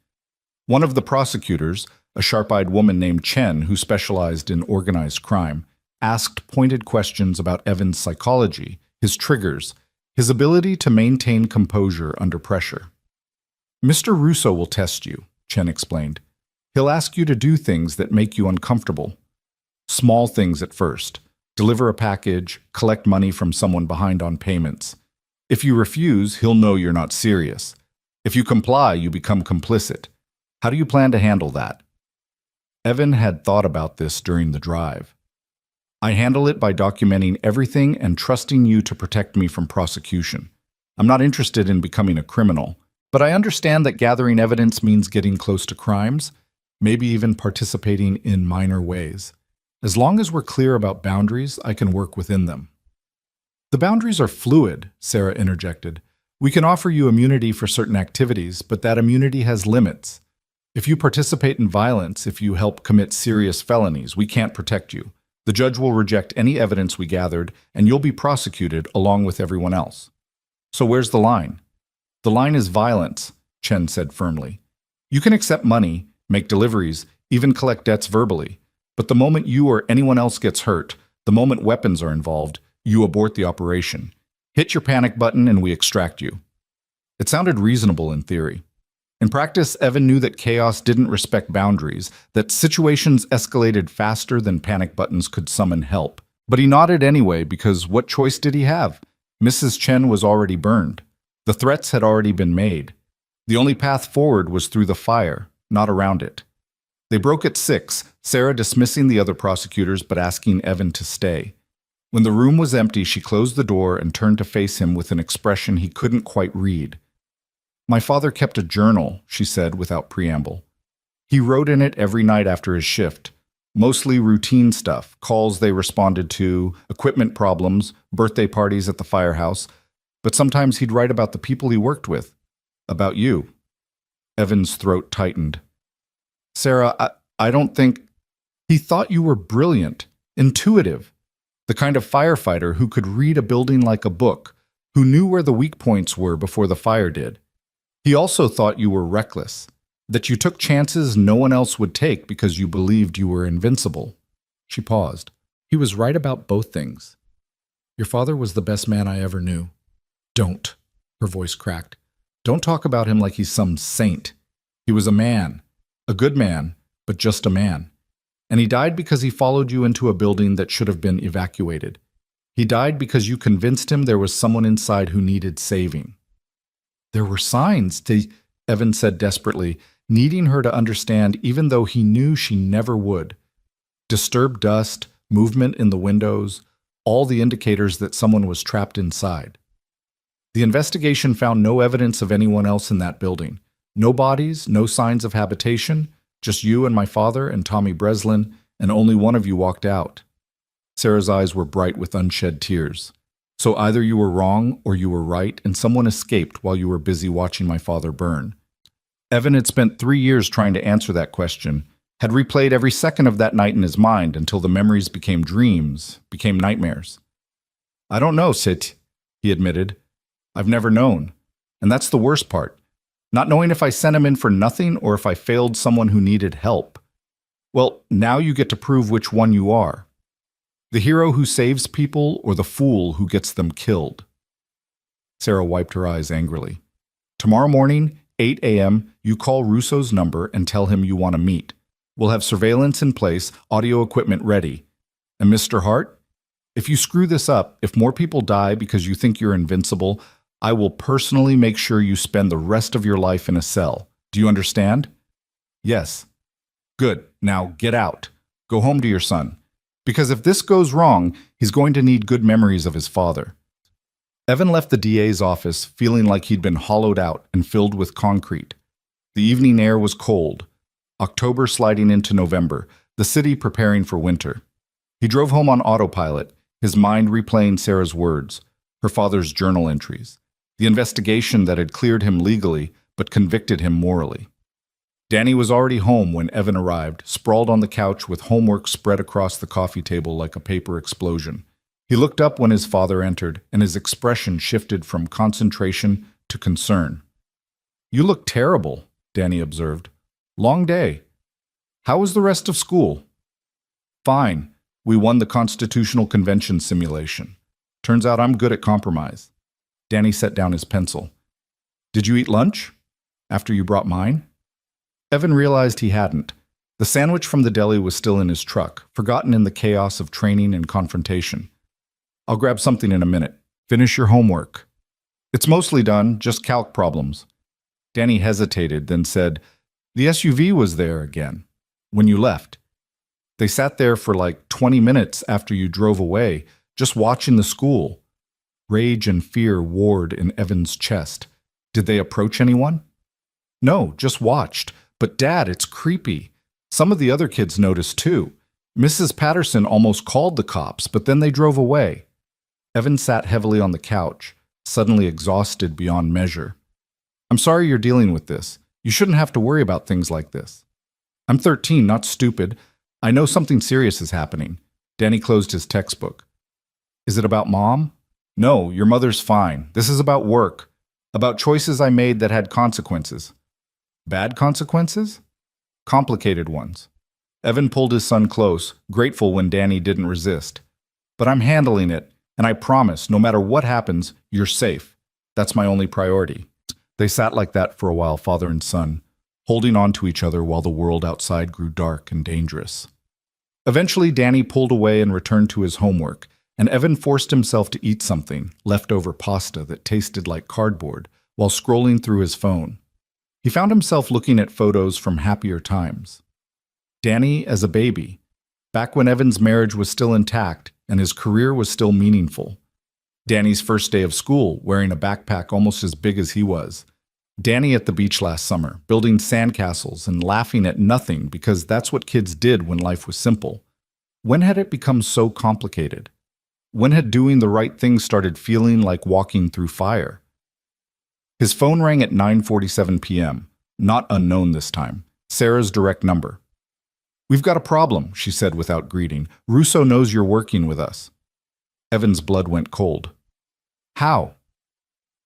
One of the prosecutors, a sharp-eyed woman named Chen who specialized in organized crime, asked pointed questions about Evan's psychology, his triggers, his ability to maintain composure under pressure. Mr. Russo will test you, Chen explained. He'll ask you to do things that make you uncomfortable. Small things at first. Deliver a package, collect money from someone behind on payments. If you refuse, he'll know you're not serious. If you comply, you become complicit. How do you plan to handle that? Evan had thought about this during the drive. I handle it by documenting everything and trusting you to protect me from prosecution. I'm not interested in becoming a criminal, but I understand that gathering evidence means getting close to crimes, maybe even participating in minor ways. As long as we're clear about boundaries, I can work within them. The boundaries are fluid, Sarah interjected. We can offer you immunity for certain activities, but that immunity has limits. If you participate in violence, if you help commit serious felonies, we can't protect you. The judge will reject any evidence we gathered, and you'll be prosecuted along with everyone else. So where's the line? The line is violence, Chen said firmly. You can accept money, make deliveries, even collect debts verbally. But the moment you or anyone else gets hurt, the moment weapons are involved, you abort the operation. Hit your panic button and we extract you. It sounded reasonable in theory. In practice, Evan knew that chaos didn't respect boundaries, that situations escalated faster than panic buttons could summon help. But he nodded anyway because what choice did he have? Mrs. Chen was already burned. The threats had already been made. The only path forward was through the fire, not around it. They broke at 6, Sarah dismissing the other prosecutors but asking Evan to stay. When the room was empty, she closed the door and turned to face him with an expression he couldn't quite read. My father kept a journal, she said without preamble. He wrote in it every night after his shift. Mostly routine stuff, calls they responded to, equipment problems, birthday parties at the firehouse. But sometimes he'd write about the people he worked with. About you. Evan's throat tightened. Sarah, I don't think... He thought you were brilliant, intuitive. The kind of firefighter who could read a building like a book, who knew where the weak points were before the fire did. He also thought you were reckless, that you took chances no one else would take because you believed you were invincible. She paused. He was right about both things. Your father was the best man I ever knew. Don't, her voice cracked. Don't talk about him like he's some saint. He was a man, a good man, but just a man. And he died because he followed you into a building that should have been evacuated. He died because you convinced him there was someone inside who needed saving. There were signs, Evan said desperately, needing her to understand even though he knew she never would. Disturbed dust, movement in the windows, all the indicators that someone was trapped inside. The investigation found no evidence of anyone else in that building. No bodies, no signs of habitation, just you and my father and Tommy Breslin, and only one of you walked out. Sarah's eyes were bright with unshed tears. So either you were wrong or you were right, and someone escaped while you were busy watching my father burn. Evan had spent 3 years trying to answer that question, had replayed every second of that night in his mind until the memories became dreams, became nightmares. I don't know, Sit, he admitted. I've never known. And that's the worst part. Not knowing if I sent him in for nothing or if I failed someone who needed help. Well, now you get to prove which one you are. The hero who saves people or the fool who gets them killed? Sarah wiped her eyes angrily. Tomorrow morning, 8 a.m., you call Russo's number and tell him you want to meet. We'll have surveillance in place, audio equipment ready. And Mr. Hart, if you screw this up, if more people die because you think you're invincible, I will personally make sure you spend the rest of your life in a cell. Do you understand? Yes. Good. Now get out. Go home to your son. Because if this goes wrong, he's going to need good memories of his father. Evan left the DA's office feeling like he'd been hollowed out and filled with concrete. The evening air was cold. October sliding into November, the city preparing for winter. He drove home on autopilot, his mind replaying Sarah's words, her father's journal entries, the investigation that had cleared him legally but convicted him morally. Danny was already home when Evan arrived, sprawled on the couch with homework spread across the coffee table like a paper explosion. He looked up when his father entered, and his expression shifted from concentration to concern. "You look terrible," Danny observed. "Long day. How was the rest of school?" "Fine. We won the Constitutional Convention simulation. Turns out I'm good at compromise." Danny set down his pencil. "Did you eat lunch? After you brought mine?" Evan realized he hadn't. The sandwich from the deli was still in his truck, forgotten in the chaos of training and confrontation. "I'll grab something in a minute. Finish your homework." "It's mostly done, just calc problems." Danny hesitated, then said, "The SUV was there again. When you left. They sat there for like 20 minutes after you drove away, just watching the school." Rage and fear warred in Evan's chest. "Did they approach anyone?" "No, just watched. But Dad, it's creepy. Some of the other kids noticed too. Mrs. Patterson almost called the cops, but then they drove away." Evan sat heavily on the couch, suddenly exhausted beyond measure. "I'm sorry you're dealing with this. You shouldn't have to worry about things like this." "I'm 13, not stupid. I know something serious is happening." Danny closed his textbook. "Is it about Mom?" "No, your mother's fine. This is about work. About choices I made that had consequences." "Bad consequences?" "Complicated ones." Evan pulled his son close, grateful when Danny didn't resist. "But I'm handling it, and I promise, no matter what happens, you're safe. That's my only priority." They sat like that for a while, father and son, holding on to each other while the world outside grew dark and dangerous. Eventually, Danny pulled away and returned to his homework, and Evan forced himself to eat something, leftover pasta that tasted like cardboard, while scrolling through his phone. He found himself looking at photos from happier times. Danny as a baby, back when Evan's marriage was still intact and his career was still meaningful. Danny's first day of school, wearing a backpack almost as big as he was. Danny at the beach last summer, building sandcastles and laughing at nothing because that's what kids did when life was simple. When had it become so complicated? When had doing the right thing started feeling like walking through fire? His phone rang at 9:47 p.m., not unknown this time, Sarah's direct number. "We've got a problem," she said without greeting. "Russo knows you're working with us." Evan's blood went cold. "How?"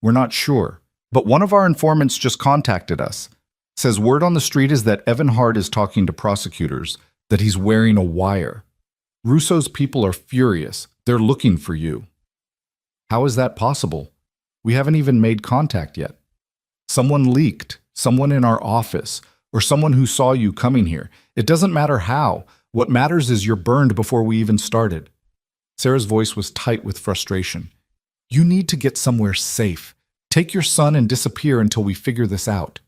"We're not sure, but one of our informants just contacted us. Says word on the street is that Evan Hart is talking to prosecutors, that he's wearing a wire. Russo's people are furious. They're looking for you." "How is that possible? We haven't even made contact yet." "Someone leaked, someone in our office, or someone who saw you coming here. It doesn't matter how. What matters is you're burned before we even started." Sarah's voice was tight with frustration. "You need to get somewhere safe. Take your son and disappear until we figure this out."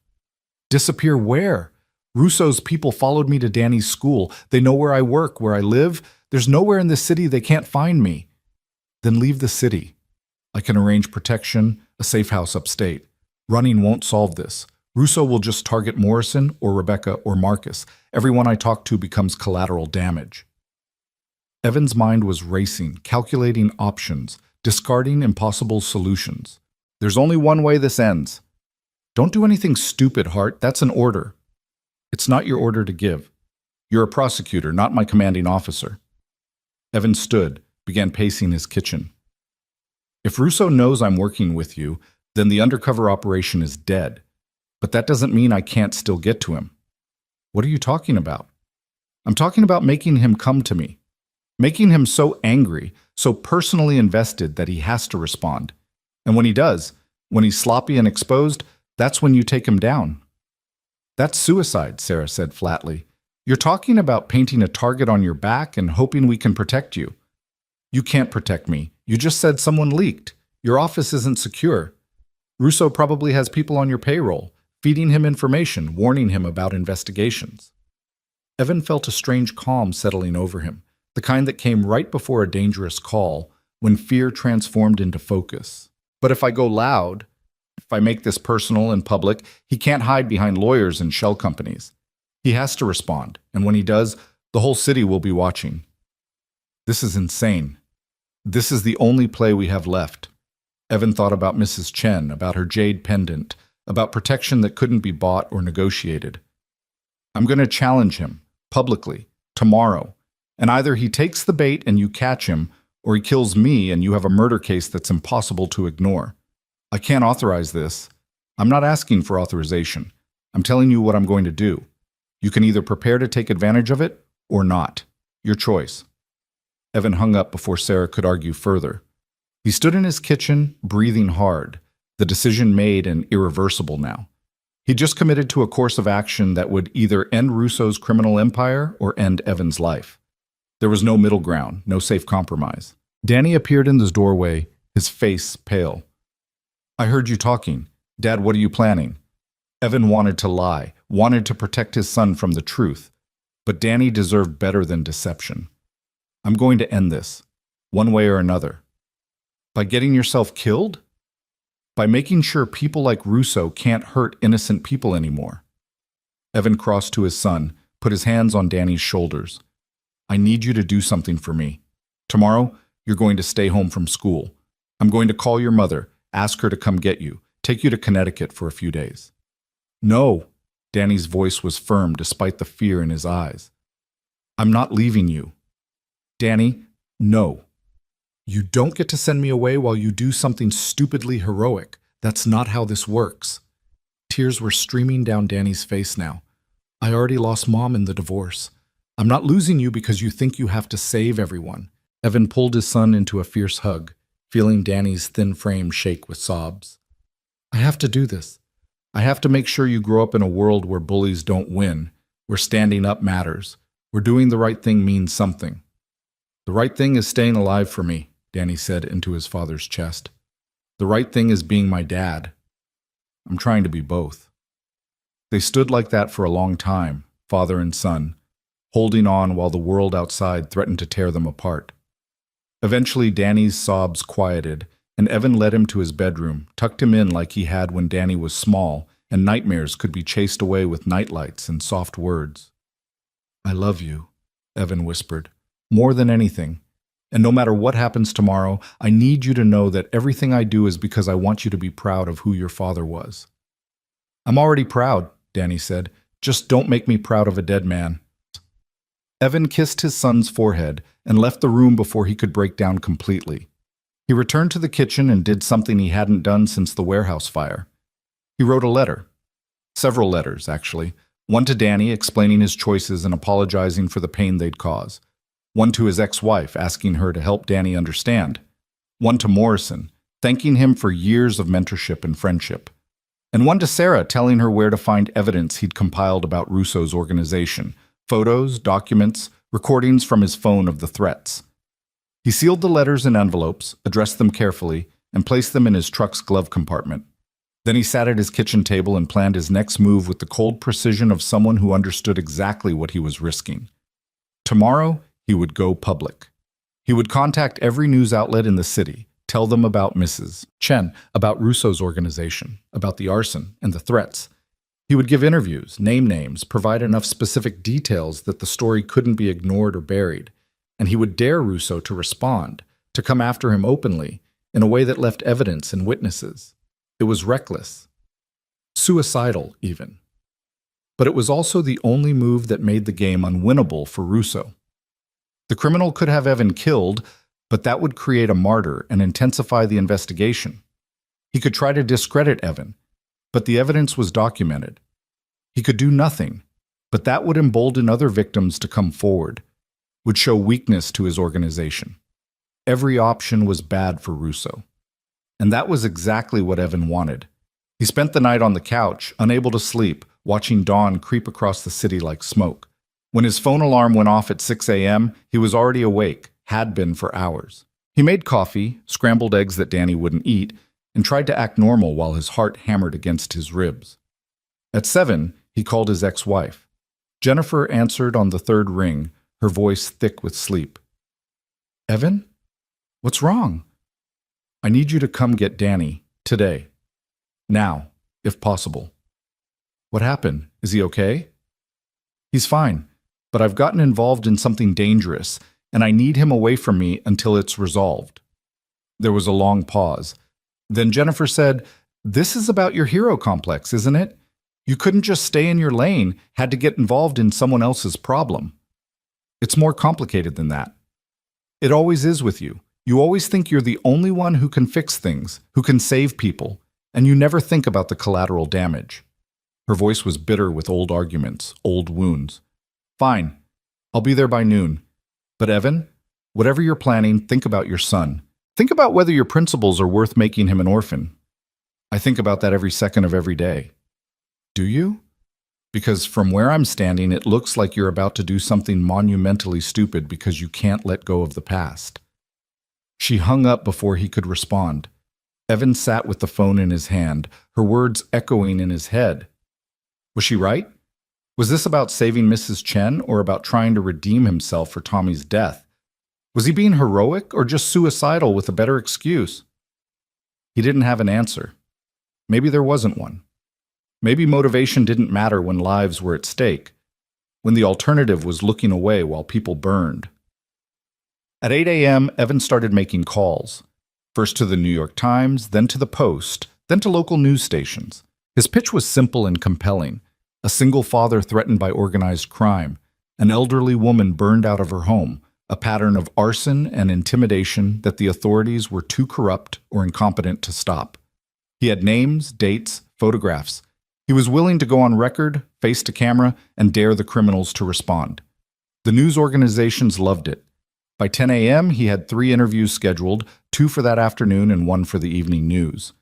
"Disappear where? Russo's people followed me to Danny's school. They know where I work, where I live. There's nowhere in this city they can't find me." "Then leave the city. I can arrange protection, a safe house upstate. Running won't solve this. Russo will just target Morrison or Rebecca or Marcus. Everyone I talk to becomes collateral damage." Evan's mind was racing, calculating options, discarding impossible solutions. "There's only one way this ends." "Don't do anything stupid, Hart. That's an order." "It's not your order to give. You're a prosecutor, not my commanding officer." Evan stood, began pacing his kitchen. "If Russo knows I'm working with you, then the undercover operation is dead. But that doesn't mean I can't still get to him." "What are you talking about?" "I'm talking about making him come to me. Making him so angry, so personally invested that he has to respond. And when he does, when he's sloppy and exposed, that's when you take him down." "That's suicide," Sarah said flatly. "You're talking about painting a target on your back and hoping we can protect you." "You can't protect me. You just said someone leaked. Your office isn't secure. Russo probably has people on your payroll, feeding him information, warning him about investigations." Evan felt a strange calm settling over him, the kind that came right before a dangerous call, when fear transformed into focus. "But if I go loud, if I make this personal and public, he can't hide behind lawyers and shell companies. He has to respond, and when he does, the whole city will be watching." "This is insane. This is the only play we have left." Evan thought about Mrs. Chen, about her jade pendant, about protection that couldn't be bought or negotiated. I'm going to challenge him, publicly, tomorrow, and either he takes the bait and you catch him, or he kills me and you have a murder case that's impossible to ignore. I can't authorize this. I'm not asking for authorization. I'm telling you what I'm going to do. You can either prepare to take advantage of it or not. Your choice. Evan hung up before Sarah could argue further. He stood in his kitchen, breathing hard, the decision made and irreversible now. He just committed to a course of action that would either end Russo's criminal empire or end Evan's life. There was no middle ground, no safe compromise. Danny appeared in the doorway, his face pale. I heard you talking. Dad, what are you planning? Evan wanted to lie, wanted to protect his son from the truth. But Danny deserved better than deception. I'm going to end this, one way or another. By getting yourself killed? By making sure people like Russo can't hurt innocent people anymore. Evan crossed to his son, put his hands on Danny's shoulders. I need you to do something for me. Tomorrow, you're going to stay home from school. I'm going to call your mother, ask her to come get you, take you to Connecticut for a few days. No, Danny's voice was firm despite the fear in his eyes. I'm not leaving you. Danny, no. You don't get to send me away while you do something stupidly heroic. That's not how this works. Tears were streaming down Danny's face now. I already lost Mom in the divorce. I'm not losing you because you think you have to save everyone. Evan pulled his son into a fierce hug, feeling Danny's thin frame shake with sobs. I have to do this. I have to make sure you grow up in a world where bullies don't win, where standing up matters, where doing the right thing means something. The right thing is staying alive for me, Danny said into his father's chest. The right thing is being my dad. I'm trying to be both. They stood like that for a long time, father and son, holding on while the world outside threatened to tear them apart. Eventually, Danny's sobs quieted, and Evan led him to his bedroom, tucked him in like he had when Danny was small, and nightmares could be chased away with nightlights and soft words. I love you, Evan whispered, more than anything. And no matter what happens tomorrow, I need you to know that everything I do is because I want you to be proud of who your father was. I'm already proud, Danny said. Just don't make me proud of a dead man. Evan kissed his son's forehead and left the room before he could break down completely. He returned to the kitchen and did something he hadn't done since the warehouse fire. He wrote a letter. Several letters, actually. One to Danny explaining his choices and apologizing for the pain they'd cause. One to his ex-wife asking her to help Danny understand. One to Morrison, thanking him for years of mentorship and friendship. And one to Sarah telling her where to find evidence he'd compiled about Russo's organization. Photos, documents, recordings from his phone of the threats. He sealed the letters in envelopes, addressed them carefully, and placed them in his truck's glove compartment. Then he sat at his kitchen table and planned his next move with the cold precision of someone who understood exactly what he was risking. Tomorrow, he would go public. He would contact every news outlet in the city, tell them about Mrs. Chen, about Russo's organization, about the arson and the threats. He would give interviews, name names, provide enough specific details that the story couldn't be ignored or buried. And he would dare Russo to respond, to come after him openly, in a way that left evidence and witnesses. It was reckless. Suicidal, even. But it was also the only move that made the game unwinnable for Russo. The criminal could have Evan killed, but that would create a martyr and intensify the investigation. He could try to discredit Evan, but the evidence was documented. He could do nothing, but that would embolden other victims to come forward, would show weakness to his organization. Every option was bad for Russo. And that was exactly what Evan wanted. He spent the night on the couch, unable to sleep, watching dawn creep across the city like smoke. When his phone alarm went off at 6 a.m., he was already awake, had been for hours. He made coffee, scrambled eggs that Danny wouldn't eat, and tried to act normal while his heart hammered against his ribs. At 7, he called his ex-wife. Jennifer answered on the third ring, her voice thick with sleep. Evan? What's wrong? I need you to come get Danny, today. Now, if possible. What happened? Is he okay? He's fine, but I've gotten involved in something dangerous, and I need him away from me until it's resolved. There was a long pause. Then Jennifer said, "This is about your hero complex, isn't it? You couldn't just stay in your lane, had to get involved in someone else's problem." "It's more complicated than that. It always is with you. You always think you're the only one who can fix things, who can save people, and you never think about the collateral damage." Her voice was bitter with old arguments, old wounds. "Fine. I'll be there by noon. But Evan, whatever you're planning, think about your son. Think about whether your principles are worth making him an orphan." "I think about that every second of every day." "Do you? Because from where I'm standing, it looks like you're about to do something monumentally stupid because you can't let go of the past." She hung up before he could respond. Evan sat with the phone in his hand, her words echoing in his head. Was she right? Was this about saving Mrs. Chen or about trying to redeem himself for Tommy's death? Was he being heroic or just suicidal with a better excuse? He didn't have an answer. Maybe there wasn't one. Maybe motivation didn't matter when lives were at stake, when the alternative was looking away while people burned. At 8 a.m., Evan started making calls. First to the New York Times, then to the Post, then to local news stations. His pitch was simple and compelling. A single father threatened by organized crime, an elderly woman burned out of her home, a pattern of arson and intimidation that the authorities were too corrupt or incompetent to stop. He had names, dates, photographs. He was willing to go on record, face to camera, and dare the criminals to respond. The news organizations loved it. By 10 a.m., he had 3 interviews scheduled, 2 for that afternoon and 1 for the evening news.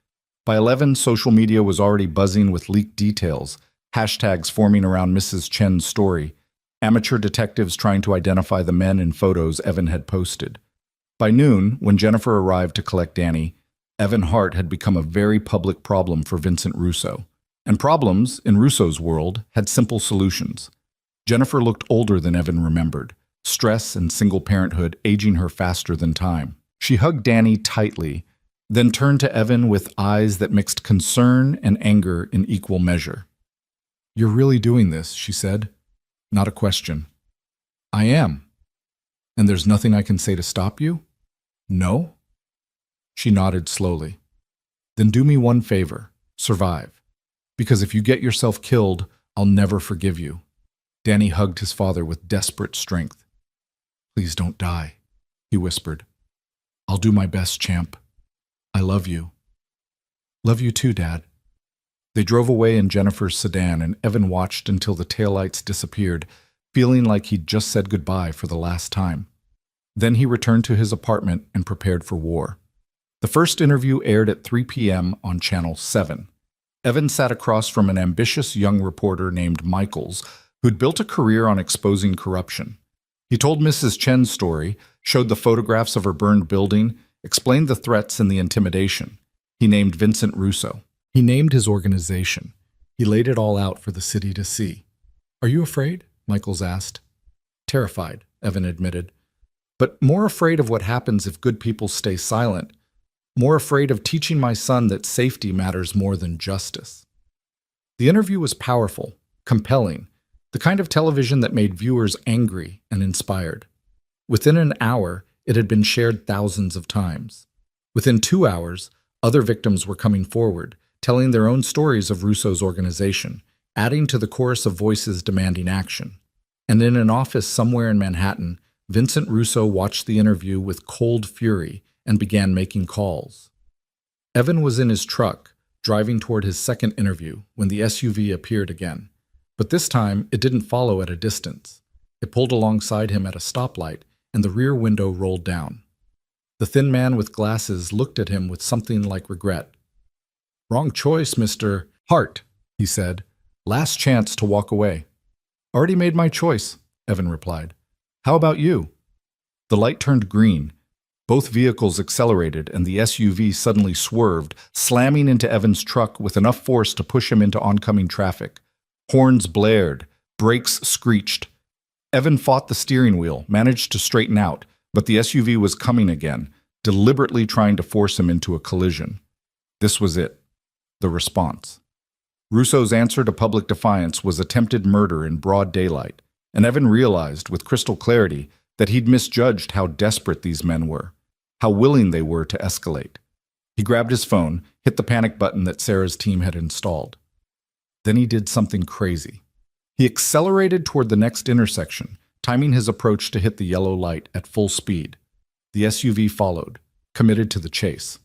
By 11, social media was already buzzing with leaked details, hashtags forming around Mrs. Chen's story, amateur detectives trying to identify the men in photos Evan had posted. By noon, when Jennifer arrived to collect Danny, Evan Hart had become a very public problem for Vincent Russo. And problems, in Russo's world, had simple solutions. Jennifer looked older than Evan remembered, stress and single parenthood aging her faster than time. She hugged Danny tightly, then turned to Evan with eyes that mixed concern and anger in equal measure. "You're really doing this," she said. Not a question. "I am. And there's nothing I can say to stop you?" "No?" She nodded slowly. "Then do me one favor. Survive. Because if you get yourself killed, I'll never forgive you." Danny hugged his father with desperate strength. "Please don't die," he whispered. "I'll do my best, champ. I love you." "Love you too, Dad." They drove away in Jennifer's sedan, and Evan watched until the taillights disappeared, feeling like he'd just said goodbye for the last time. Then he returned to his apartment and prepared for war. The first interview aired at 3 p.m. on Channel 7. Evan sat across from an ambitious young reporter named Michaels, who'd built a career on exposing corruption. He told Mrs. Chen's story, showed the photographs of her burned building, explained the threats and the intimidation. He named Vincent Russo. He named his organization. He laid it all out for the city to see. "Are you afraid?" Michaels asked. "Terrified," Evan admitted. "But more afraid of what happens if good people stay silent. More afraid of teaching my son that safety matters more than justice." The interview was powerful, compelling, the kind of television that made viewers angry and inspired. Within an hour, it had been shared thousands of times. Within 2 hours, other victims were coming forward, telling their own stories of Russo's organization, adding to the chorus of voices demanding action. And in an office somewhere in Manhattan, Vincent Russo watched the interview with cold fury and began making calls. Evan was in his truck, driving toward his second interview, when the SUV appeared again. But this time, it didn't follow at a distance. It pulled alongside him at a stoplight, and the rear window rolled down. The thin man with glasses looked at him with something like regret. "Wrong choice, Mr. Hart," he said. "Last chance to walk away." "Already made my choice," Evan replied. "How about you?" The light turned green. Both vehicles accelerated, and the SUV suddenly swerved, slamming into Evan's truck with enough force to push him into oncoming traffic. Horns blared, brakes screeched. Evan fought the steering wheel, managed to straighten out, but the SUV was coming again, deliberately trying to force him into a collision. This was it. The response. Russo's answer to public defiance was attempted murder in broad daylight, and Evan realized with crystal clarity that he'd misjudged how desperate these men were, how willing they were to escalate. He grabbed his phone, hit the panic button that Sarah's team had installed. Then he did something crazy. He accelerated toward the next intersection, timing his approach to hit the yellow light at full speed. The SUV followed, committed to the chase.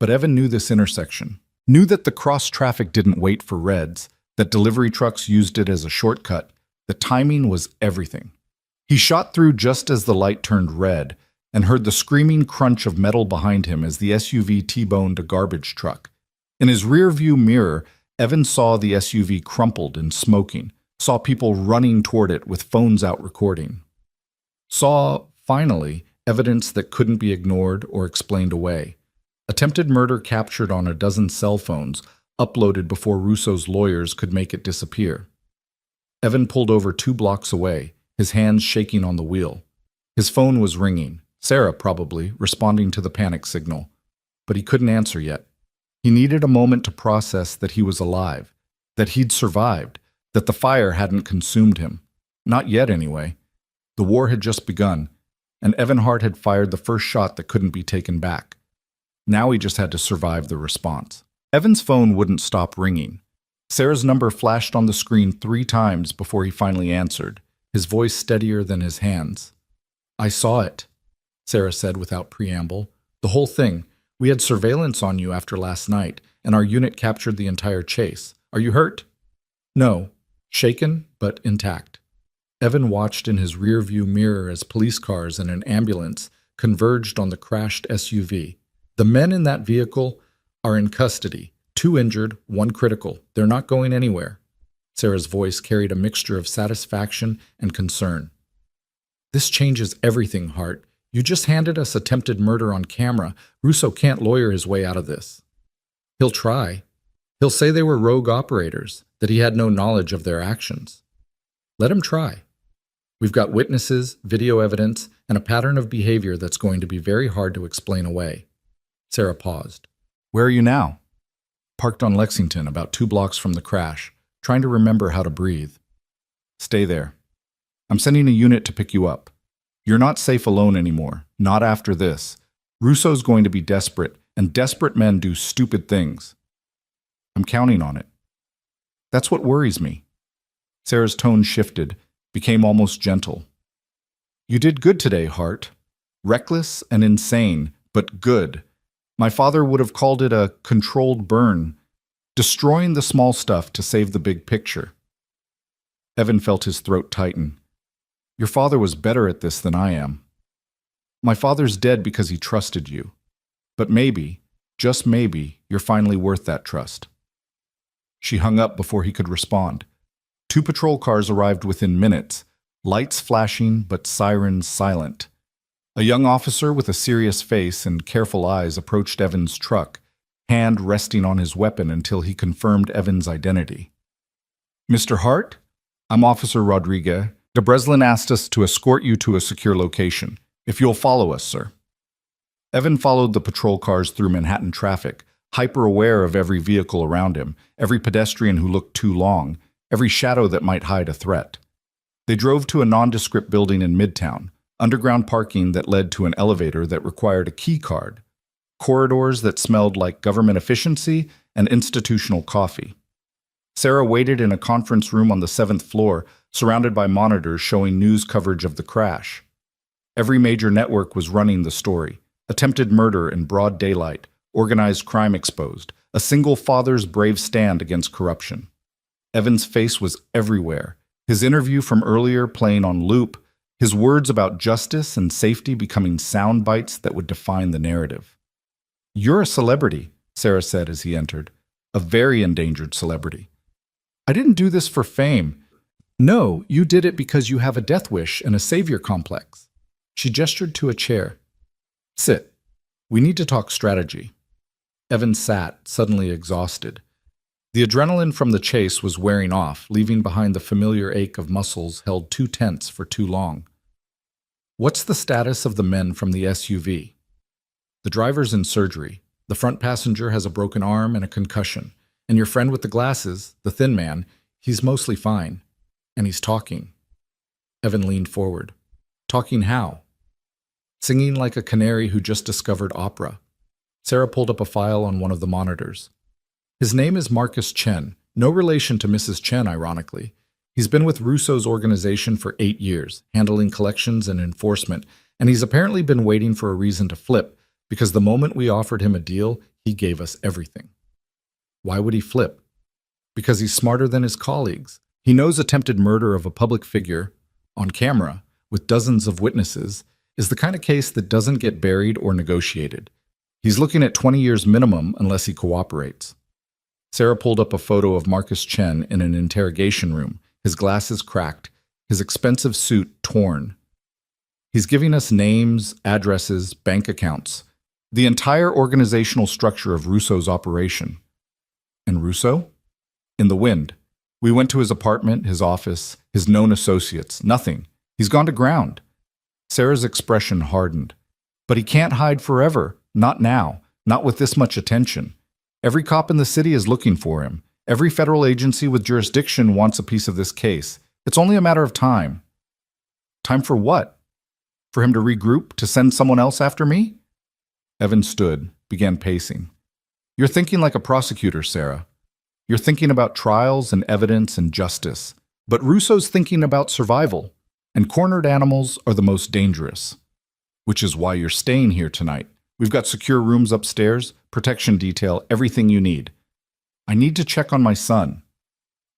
But Evan knew this intersection, knew that the cross traffic didn't wait for reds, that delivery trucks used it as a shortcut. The timing was everything. He shot through just as the light turned red and heard the screaming crunch of metal behind him as the SUV T-boned a garbage truck. In his rearview mirror, Evan saw the SUV crumpled and smoking, saw people running toward it with phones out recording. Saw, finally, evidence that couldn't be ignored or explained away. Attempted murder captured on a dozen cell phones, uploaded before Russo's lawyers could make it disappear. Evan pulled over 2 blocks away, his hands shaking on the wheel. His phone was ringing, Sarah probably, responding to the panic signal. But he couldn't answer yet. He needed a moment to process that he was alive, that he'd survived, that the fire hadn't consumed him. Not yet, anyway. The war had just begun, and Evan Hart had fired the first shot that couldn't be taken back. Now he just had to survive the response. Evan's phone wouldn't stop ringing. Sarah's number flashed on the screen 3 times before he finally answered, his voice steadier than his hands. "I saw it," Sarah said without preamble. "The whole thing. We had surveillance on you after last night, and our unit captured the entire chase. Are you hurt?" "No. Shaken, but intact." Evan watched in his rearview mirror as police cars and an ambulance converged on the crashed SUV. "The men in that vehicle are in custody. 2 injured, 1 critical. They're not going anywhere." Sarah's voice carried a mixture of satisfaction and concern. "This changes everything, Hart. You just handed us attempted murder on camera. Russo can't lawyer his way out of this." "He'll try. He'll say they were rogue operators, that he had no knowledge of their actions. Let him try. We've got witnesses, video evidence, and a pattern of behavior that's going to be very hard to explain away." Sarah paused. "Where are you now?" "Parked on Lexington, about 2 blocks from the crash, trying to remember how to breathe." "Stay there. I'm sending a unit to pick you up. You're not safe alone anymore, not after this. Russo's going to be desperate, and desperate men do stupid things. I'm counting on it." "That's what worries me." Sarah's tone shifted, became almost gentle. "You did good today, Hart. Reckless and insane, but good. My father would have called it a controlled burn, destroying the small stuff to save the big picture." Evan felt his throat tighten. "Your father was better at this than I am. My father's dead because he trusted you. But maybe, just maybe, you're finally worth that trust." She hung up before he could respond. 2 patrol cars arrived within minutes, lights flashing but sirens silent. A young officer with a serious face and careful eyes approached Evan's truck, hand resting on his weapon until he confirmed Evan's identity. "Mr. Hart? I'm Officer Rodriguez. DeBreslin asked us to escort you to a secure location. If you'll follow us, sir." Evan followed the patrol cars through Manhattan traffic, hyper-aware of every vehicle around him, every pedestrian who looked too long, every shadow that might hide a threat. They drove to a nondescript building in Midtown, underground parking that led to an elevator that required a key card, corridors that smelled like government efficiency and institutional coffee. Sarah waited in a conference room on the 7th floor, surrounded by monitors showing news coverage of the crash. Every major network was running the story. Attempted murder in broad daylight, organized crime exposed, a single father's brave stand against corruption. Evan's face was everywhere, his interview from earlier playing on loop, his words about justice and safety becoming sound bites that would define the narrative. "You're a celebrity," Sarah said as he entered. "A very endangered celebrity." "I didn't do this for fame." "No, you did it because you have a death wish and a savior complex." She gestured to a chair. "Sit. We need to talk strategy." Evan sat, suddenly exhausted. The adrenaline from the chase was wearing off, leaving behind the familiar ache of muscles held too tense for too long. "What's the status of the men from the SUV?" "The driver's in surgery. The front passenger has a broken arm and a concussion. And your friend with the glasses, the thin man, he's mostly fine. And he's talking." Evan leaned forward. "Talking how?" "Singing like a canary who just discovered opera." Sarah pulled up a file on one of the monitors. His name is Marcus Chen, no relation to Mrs. Chen, ironically. He's been with Russo's organization for 8 years, handling collections and enforcement, and he's apparently been waiting for a reason to flip, because the moment we offered him a deal, he gave us everything. Why would he flip? Because he's smarter than his colleagues. He knows attempted murder of a public figure, on camera, with dozens of witnesses, is the kind of case that doesn't get buried or negotiated. He's looking at 20 years minimum unless he cooperates. Sarah pulled up a photo of Marcus Chen in an interrogation room, his glasses cracked, his expensive suit torn. He's giving us names, addresses, bank accounts, the entire organizational structure of Russo's operation. And Russo? In the wind. We went to his apartment, his office, his known associates. Nothing. He's gone to ground. Sarah's expression hardened. But he can't hide forever. Not now. Not with this much attention. Every cop in the city is looking for him. Every federal agency with jurisdiction wants a piece of this case. It's only a matter of time. Time for what? For him to regroup, to send someone else after me? Evan stood, began pacing. You're thinking like a prosecutor, Sarah. You're thinking about trials and evidence and justice. But Russo's thinking about survival, and cornered animals are the most dangerous. Which is why you're staying here tonight. We've got secure rooms upstairs, protection detail, everything you need. I need to check on my son.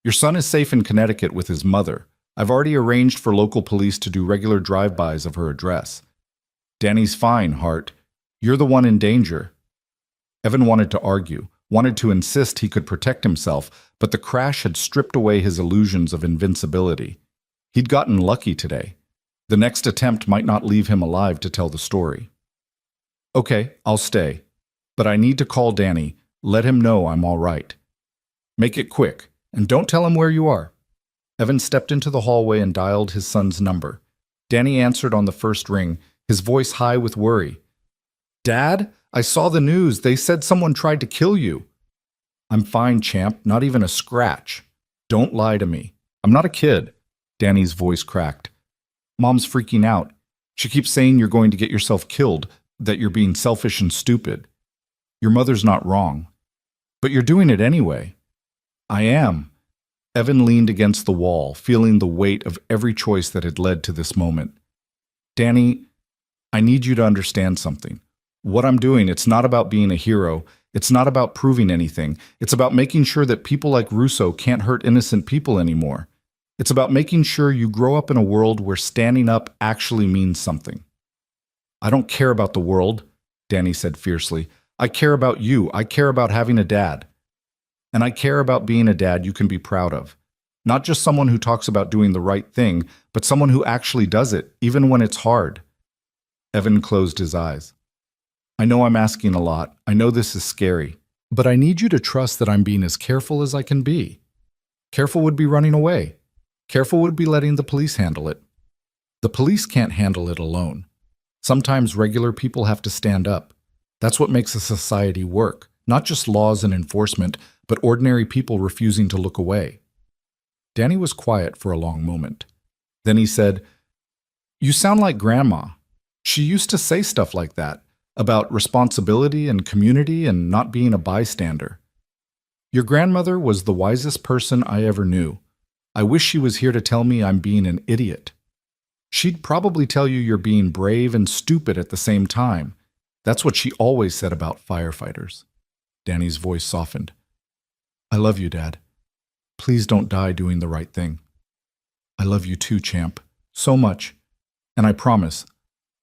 Your son is safe in Connecticut with his mother. I've already arranged for local police to do regular drive-bys of her address. Danny's fine, Hart. You're the one in danger. Evan wanted to argue, wanted to insist he could protect himself, but the crash had stripped away his illusions of invincibility. He'd gotten lucky today. The next attempt might not leave him alive to tell the story. Okay, I'll stay. But I need to call Danny. Let him know I'm all right. Make it quick, and don't tell him where you are. Evan stepped into the hallway and dialed his son's number. Danny answered on the first ring, his voice high with worry. Dad, I saw the news. They said someone tried to kill you. I'm fine, champ. Not even a scratch. Don't lie to me. I'm not a kid. Danny's voice cracked. Mom's freaking out. She keeps saying you're going to get yourself killed, that you're being selfish and stupid. Your mother's not wrong. But you're doing it anyway. I am. Evan leaned against the wall, feeling the weight of every choice that had led to this moment. Danny, I need you to understand something. What I'm doing, it's not about being a hero. It's not about proving anything. It's about making sure that people like Russo can't hurt innocent people anymore. It's about making sure you grow up in a world where standing up actually means something. I don't care about the world, Danny said fiercely. I care about you. I care about having a dad. And I care about being a dad you can be proud of. Not just someone who talks about doing the right thing, but someone who actually does it, even when it's hard. Evan closed his eyes. I know I'm asking a lot. I know this is scary. But I need you to trust that I'm being as careful as I can be. Careful would be running away. Careful would be letting the police handle it. The police can't handle it alone. Sometimes regular people have to stand up. That's what makes a society work. Not just laws and enforcement, but ordinary people refusing to look away. Danny was quiet for a long moment. Then he said, You sound like Grandma. She used to say stuff like that, about responsibility and community and not being a bystander. Your grandmother was the wisest person I ever knew. I wish she was here to tell me I'm being an idiot. She'd probably tell you you're being brave and stupid at the same time. That's what she always said about firefighters. Danny's voice softened. I love you, Dad. Please don't die doing the right thing. I love you too, champ. So much. And I promise,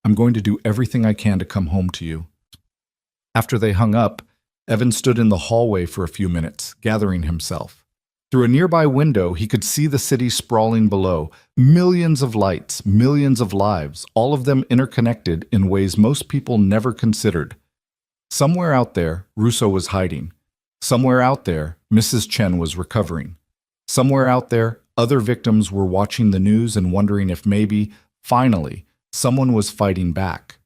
I'm going to do everything I can to come home to you. After they hung up, Evan stood in the hallway for a few minutes, gathering himself. Through a nearby window, he could see the city sprawling below. Millions of lights, millions of lives, all of them interconnected in ways most people never considered. Somewhere out there, Russo was hiding. Somewhere out there, Mrs. Chen was recovering. Somewhere out there, other victims were watching the news and wondering if maybe, finally, someone was fighting back.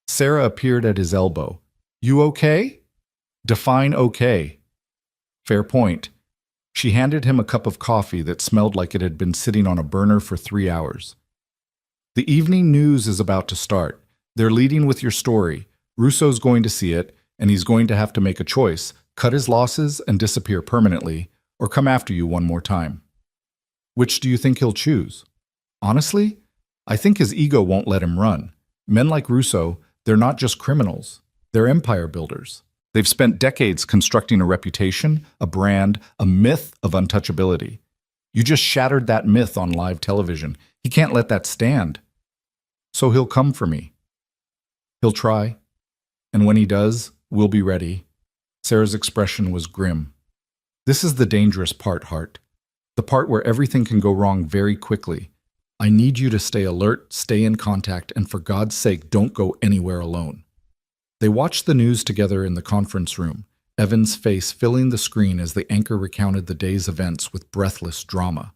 Sarah appeared at his elbow. You okay? Define okay. Fair point. She handed him a cup of coffee that smelled like it had been sitting on a burner for 3 hours. The evening news is about to start. They're leading with your story. Russo's going to see it. and he's going to have to make a choice, cut his losses and disappear permanently, or come after you one more time. Which do you think he'll choose? Honestly, I think his ego won't let him run. Men like Russo, they're not just criminals, they're empire builders. They've spent decades constructing a reputation, a brand, a myth of untouchability. You just shattered that myth on live television. He can't let that stand. So he'll come for me. He'll try. And when he does, we'll be ready. Sarah's expression was grim. This is the dangerous part, Hart. The part where everything can go wrong very quickly. I need you to stay alert, stay in contact, and for God's sake, don't go anywhere alone. They watched the news together in the conference room, Evan's face filling the screen as the anchor recounted the day's events with breathless drama.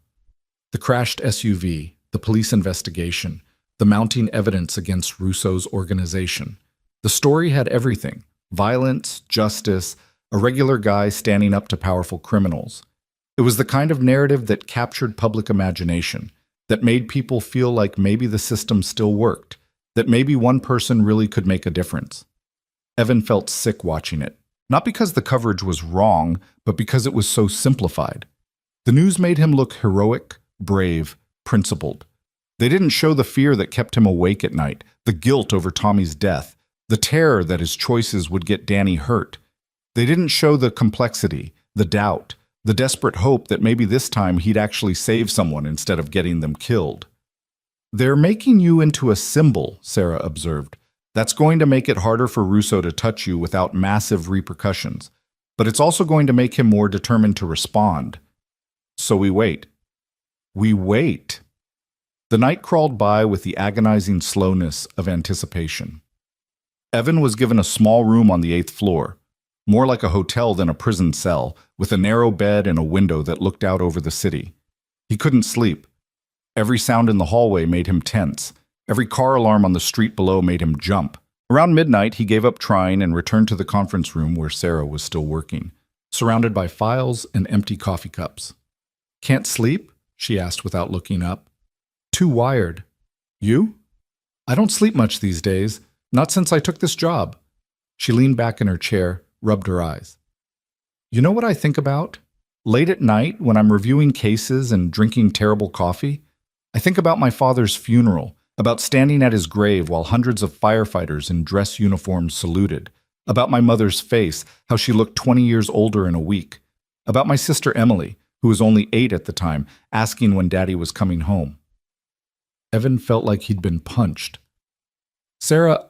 The crashed SUV, the police investigation, the mounting evidence against Russo's organization. The story had everything: violence, justice, a regular guy standing up to powerful criminals. It was the kind of narrative that captured public imagination, that made people feel like maybe the system still worked, that maybe one person really could make a difference. Evan felt sick watching it, not because the coverage was wrong, but because it was so simplified. The news made him look heroic, brave, principled. They didn't show the fear that kept him awake at night, the guilt over Tommy's death, the terror that his choices would get Danny hurt. They didn't show the complexity, the doubt, the desperate hope that maybe this time he'd actually save someone instead of getting them killed. "They're making you into a symbol," Sarah observed. "That's going to make it harder for Russo to touch you without massive repercussions, but it's also going to make him more determined to respond. So we wait. We wait." The night crawled by with the agonizing slowness of anticipation. Evan was given a small room on the 8th floor, more like a hotel than a prison cell, with a narrow bed and a window that looked out over the city. He couldn't sleep. Every sound in the hallway made him tense. Every car alarm on the street below made him jump. Around midnight, he gave up trying and returned to the conference room where Sarah was still working, surrounded by files and empty coffee cups. "Can't sleep?" she asked without looking up. "Too wired." "You?" "I don't sleep much these days, not since I took this job." She leaned back in her chair, rubbed her eyes. "You know what I think about? Late at night, when I'm reviewing cases and drinking terrible coffee, I think about my father's funeral, about standing at his grave while hundreds of firefighters in dress uniforms saluted, about my mother's face, how she looked 20 years older in a week, about my sister Emily, who was only 8 at the time, asking when Daddy was coming home." Evan felt like he'd been punched. "Sarah,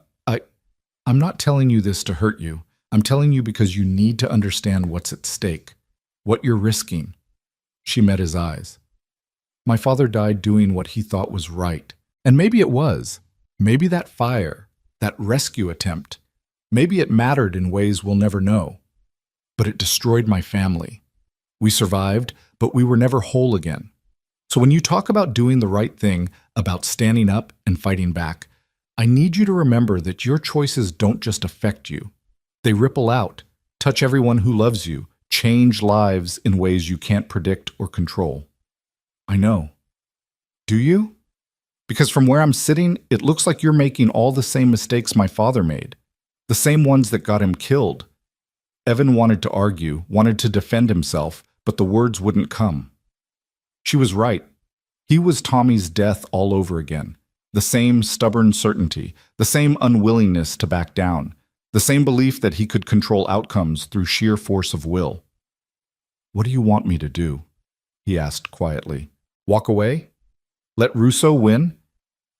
I'm not telling you this to hurt you. I'm telling you because you need to understand what's at stake, what you're risking." She met his eyes. "My father died doing what he thought was right. And maybe it was. Maybe that fire, that rescue attempt, maybe it mattered in ways we'll never know. But it destroyed my family. We survived, but we were never whole again. So when you talk about doing the right thing, about standing up and fighting back, I need you to remember that your choices don't just affect you. They ripple out, touch everyone who loves you, change lives in ways you can't predict or control." "I know." "Do you? Because from where I'm sitting, it looks like you're making all the same mistakes my father made, the same ones that got him killed." Evan wanted to argue, wanted to defend himself, but the words wouldn't come. She was right. He was Tommy's death all over again. The same stubborn certainty, the same unwillingness to back down, the same belief that he could control outcomes through sheer force of will. "What do you want me to do?" he asked quietly. "Walk away? Let Russo win?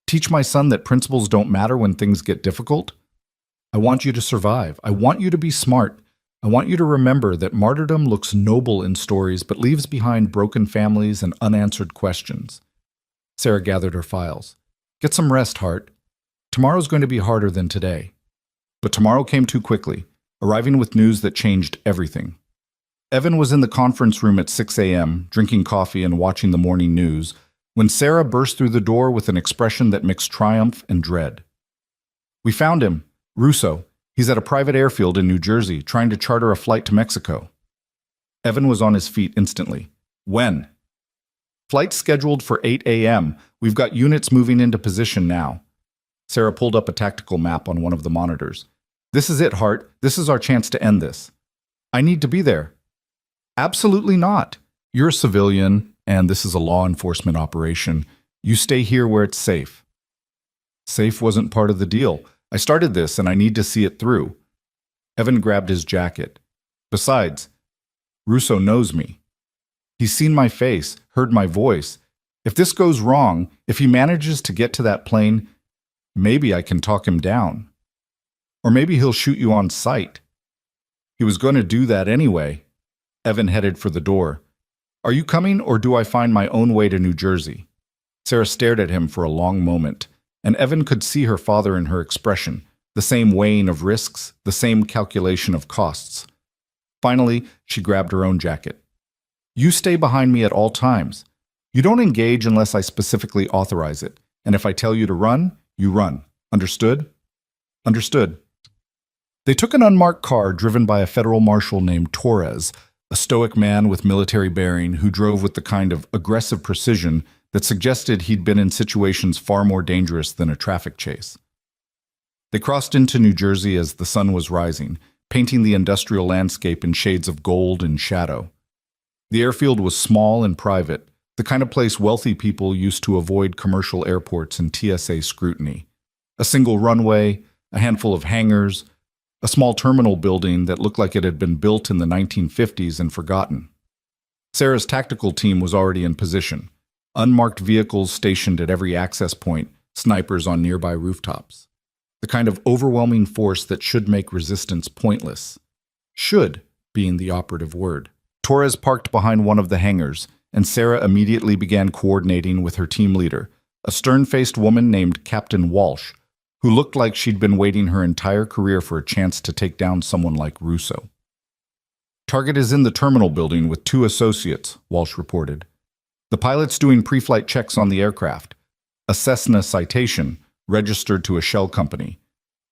Teach my son that principles don't matter when things get difficult? I want you to survive. I want you to be smart. I want you to remember that martyrdom looks noble in stories but leaves behind broken families and unanswered questions." Sarah gathered her files. "Get some rest, Hart. Tomorrow's going to be harder than today." But tomorrow came too quickly, arriving with news that changed everything. Evan was in the conference room at 6 a.m., drinking coffee and watching the morning news, when Sarah burst through the door with an expression that mixed triumph and dread. "We found him, Russo. He's at a private airfield in New Jersey, trying to charter a flight to Mexico." Evan was on his feet instantly. "When?" "Flight scheduled for 8 a.m. We've got units moving into position now." Sarah pulled up a tactical map on one of the monitors. This is it, Hart. This is our chance to end this. I need to be there. Absolutely not. You're a civilian, and this is a law enforcement operation. You stay here where it's safe. Safe wasn't part of the deal. I started this, and I need to see it through. Evan grabbed his jacket. Besides, Russo knows me. He's seen my face, heard my voice. If this goes wrong, if he manages to get to that plane, maybe I can talk him down. Or maybe he'll shoot you on sight. He was going to do that anyway. Evan headed for the door. Are you coming, or do I find my own way to New Jersey? Sarah stared at him for a long moment, and Evan could see her father in her expression, the same weighing of risks, the same calculation of costs. Finally, she grabbed her own jacket. You stay behind me at all times. You don't engage unless I specifically authorize it, and if I tell you to run, you run. Understood? Understood. They took an unmarked car driven by a federal marshal named Torres, a stoic man with military bearing who drove with the kind of aggressive precision that suggested he'd been in situations far more dangerous than a traffic chase. They crossed into New Jersey as the sun was rising, painting the industrial landscape in shades of gold and shadow. The airfield was small and private, the kind of place wealthy people used to avoid commercial airports and TSA scrutiny. A single runway, a handful of hangars, a small terminal building that looked like it had been built in the 1950s and forgotten. Sarah's tactical team was already in position, unmarked vehicles stationed at every access point, snipers on nearby rooftops. The kind of overwhelming force that should make resistance pointless. Should being the operative word. Torres parked behind one of the hangars, and Sarah immediately began coordinating with her team leader, a stern-faced woman named Captain Walsh, who looked like she'd been waiting her entire career for a chance to take down someone like Russo. Target is in the terminal building with 2 associates, Walsh reported. The pilot's doing pre-flight checks on the aircraft. A Cessna Citation, registered to a shell company.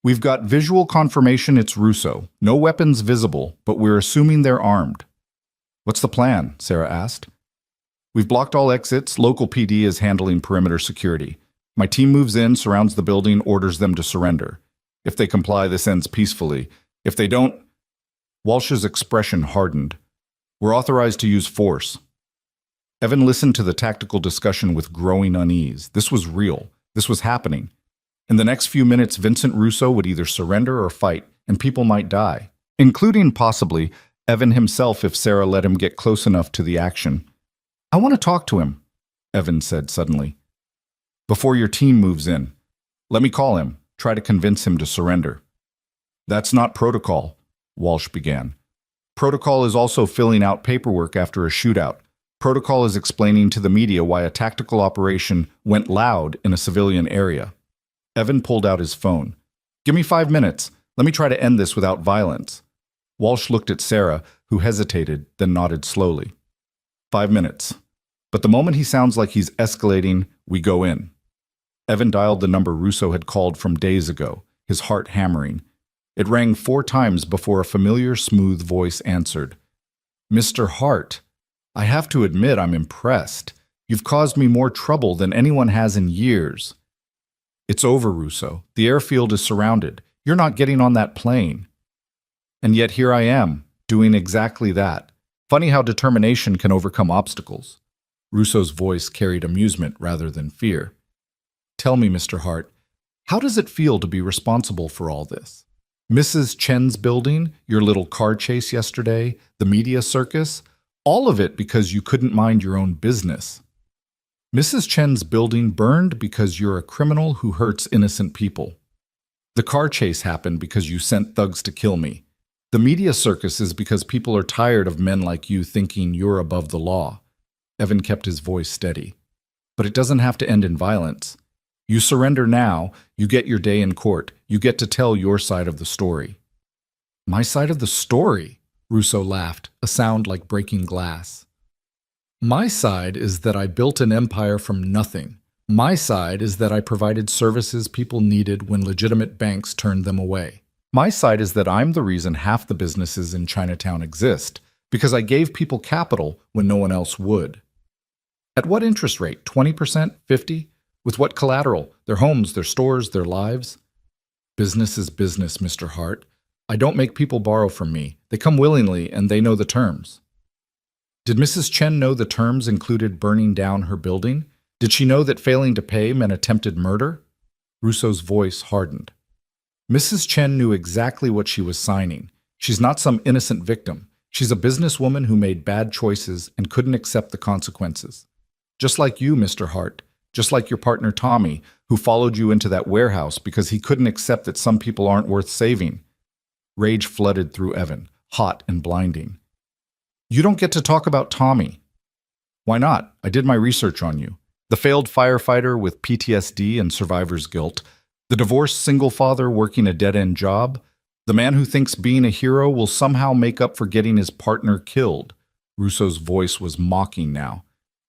We've got visual confirmation it's Russo. No weapons visible, but we're assuming they're armed. What's the plan? Sarah asked. We've blocked all exits. Local PD is handling perimeter security. My team moves in, surrounds the building, orders them to surrender. If they comply, this ends peacefully. If they don't... Walsh's expression hardened. We're authorized to use force. Evan listened to the tactical discussion with growing unease. This was real. This was happening. In the next few minutes, Vincent Russo would either surrender or fight, and people might die, including possibly Evan himself if Sarah let him get close enough to the action. I want to talk to him, Evan said suddenly. Before your team moves in. Let me call him, try to convince him to surrender. That's not protocol, Walsh began. Protocol is also filling out paperwork after a shootout. Protocol is explaining to the media why a tactical operation went loud in a civilian area. Evan pulled out his phone. Give me 5 minutes. Let me try to end this without violence. Walsh looked at Sarah, who hesitated, then nodded slowly. 5 minutes. But the moment he sounds like he's escalating, we go in. Evan dialed the number Russo had called from days ago, his heart hammering. It rang 4 times before a familiar, smooth voice answered. Mr. Hart, I have to admit I'm impressed. You've caused me more trouble than anyone has in years. It's over, Russo. The airfield is surrounded. You're not getting on that plane. And yet here I am, doing exactly that. Funny how determination can overcome obstacles. Russo's voice carried amusement rather than fear. Tell me, Mr. Hart, how does it feel to be responsible for all this? Mrs. Chen's building, your little car chase yesterday, the media circus, all of it because you couldn't mind your own business. Mrs. Chen's building burned because you're a criminal who hurts innocent people. The car chase happened because you sent thugs to kill me. The media circus is because people are tired of men like you thinking you're above the law. Evan kept his voice steady. But it doesn't have to end in violence. You surrender now, you get your day in court. You get to tell your side of the story. My side of the story? Russo laughed, a sound like breaking glass. My side is that I built an empire from nothing. My side is that I provided services people needed when legitimate banks turned them away. My side is that I'm the reason half the businesses in Chinatown exist, because I gave people capital when no one else would. At what interest rate? 20%? 50%? With what collateral? Their homes, their stores, their lives? Business is business, Mr. Hart. I don't make people borrow from me. They come willingly, and they know the terms. Did Mrs. Chen know the terms included burning down her building? Did she know that failing to pay meant attempted murder? Russo's voice hardened. Mrs. Chen knew exactly what she was signing. She's not some innocent victim. She's a businesswoman who made bad choices and couldn't accept the consequences. Just like you, Mr. Hart. Just like your partner Tommy, who followed you into that warehouse because he couldn't accept that some people aren't worth saving. Rage flooded through Evan, hot and blinding. You don't get to talk about Tommy. Why not? I did my research on you. The failed firefighter with PTSD and survivor's guilt, the divorced single father working a dead-end job, the man who thinks being a hero will somehow make up for getting his partner killed. Russo's voice was mocking now.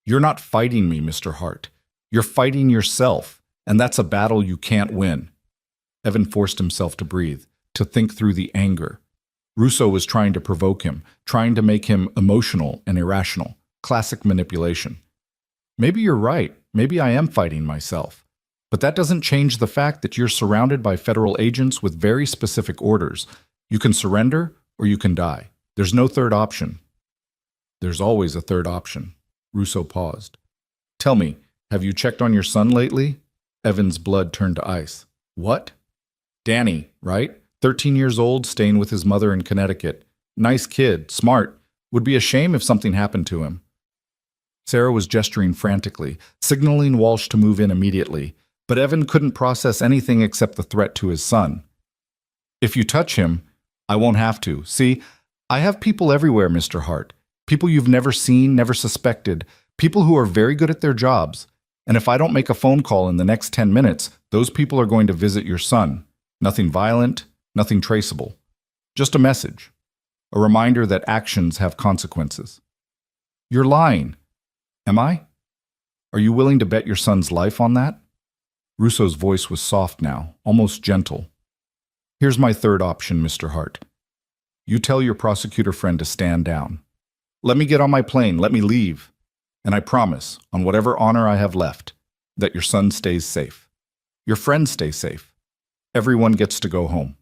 You're not fighting me, Mr. Hart. You're fighting yourself, and that's a battle you can't win. Evan forced himself to breathe, to think through the anger. Russo was trying to provoke him, trying to make him emotional and irrational. Classic manipulation. Maybe you're right. Maybe I am fighting myself. But that doesn't change the fact that you're surrounded by federal agents with very specific orders. You can surrender or you can die. There's no third option. There's always a third option. Russo paused. Tell me, have you checked on your son lately? Evan's blood turned to ice. What? Danny, right? 13 years old, staying with his mother in Connecticut. Nice kid, smart. Would be a shame if something happened to him. Sarah was gesturing frantically, signaling Walsh to move in immediately, but Evan couldn't process anything except the threat to his son. If you touch him, I won't have to. See, I have people everywhere, Mr. Hart. People you've never seen, never suspected. People who are very good at their jobs. And if I don't make a phone call in the next 10 minutes, those people are going to visit your son. Nothing violent, nothing traceable. Just a message. A reminder that actions have consequences. You're lying. Am I? Are you willing to bet your son's life on that? Russo's voice was soft now, almost gentle. Here's my third option, Mr. Hart. You tell your prosecutor friend to stand down. Let me get on my plane, let me leave. And I promise, on whatever honor I have left, that your son stays safe. Your friends stay safe. Everyone gets to go home.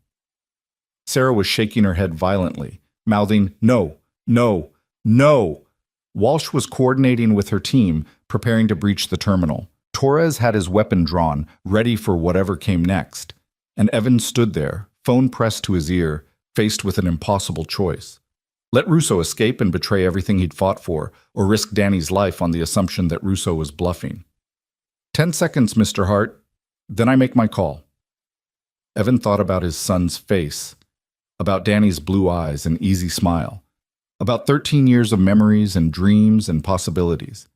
Sarah was shaking her head violently, mouthing, no, no, no. Walsh was coordinating with her team, preparing to breach the terminal. Torres had his weapon drawn, ready for whatever came next. And Evan stood there, phone pressed to his ear, faced with an impossible choice. Let Russo escape and betray everything he'd fought for, or risk Danny's life on the assumption that Russo was bluffing. 10 seconds, Mr. Hart. Then I make my call. Evan thought about his son's face, about Danny's blue eyes and easy smile, about 13 years of memories and dreams and possibilities.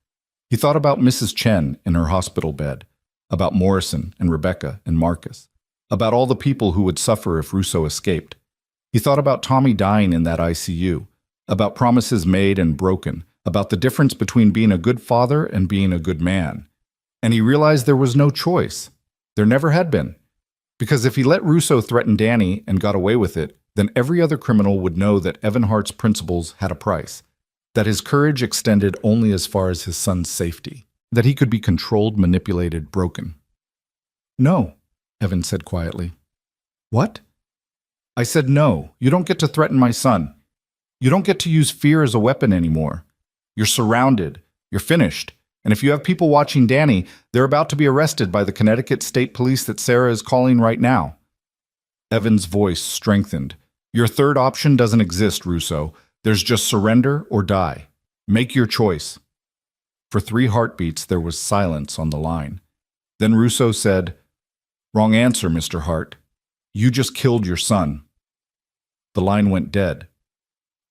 He thought about Mrs. Chen in her hospital bed, about Morrison and Rebecca and Marcus, about all the people who would suffer if Russo escaped. He thought about Tommy dying in that ICU, about promises made and broken, about the difference between being a good father and being a good man. And he realized there was no choice. There never had been. Because if he let Russo threaten Danny and got away with it, then every other criminal would know that Evan Hart's principles had a price, that his courage extended only as far as his son's safety, that he could be controlled, manipulated, broken. No, Evan said quietly. What? I said no, you don't get to threaten my son. You don't get to use fear as a weapon anymore. You're surrounded. You're finished. And if you have people watching Danny, they're about to be arrested by the Connecticut State Police that Sarah is calling right now. Evan's voice strengthened. Your third option doesn't exist, Russo. There's just surrender or die. Make your choice. For 3 heartbeats, there was silence on the line. Then Russo said, Wrong answer, Mr. Hart. You just killed your son. The line went dead.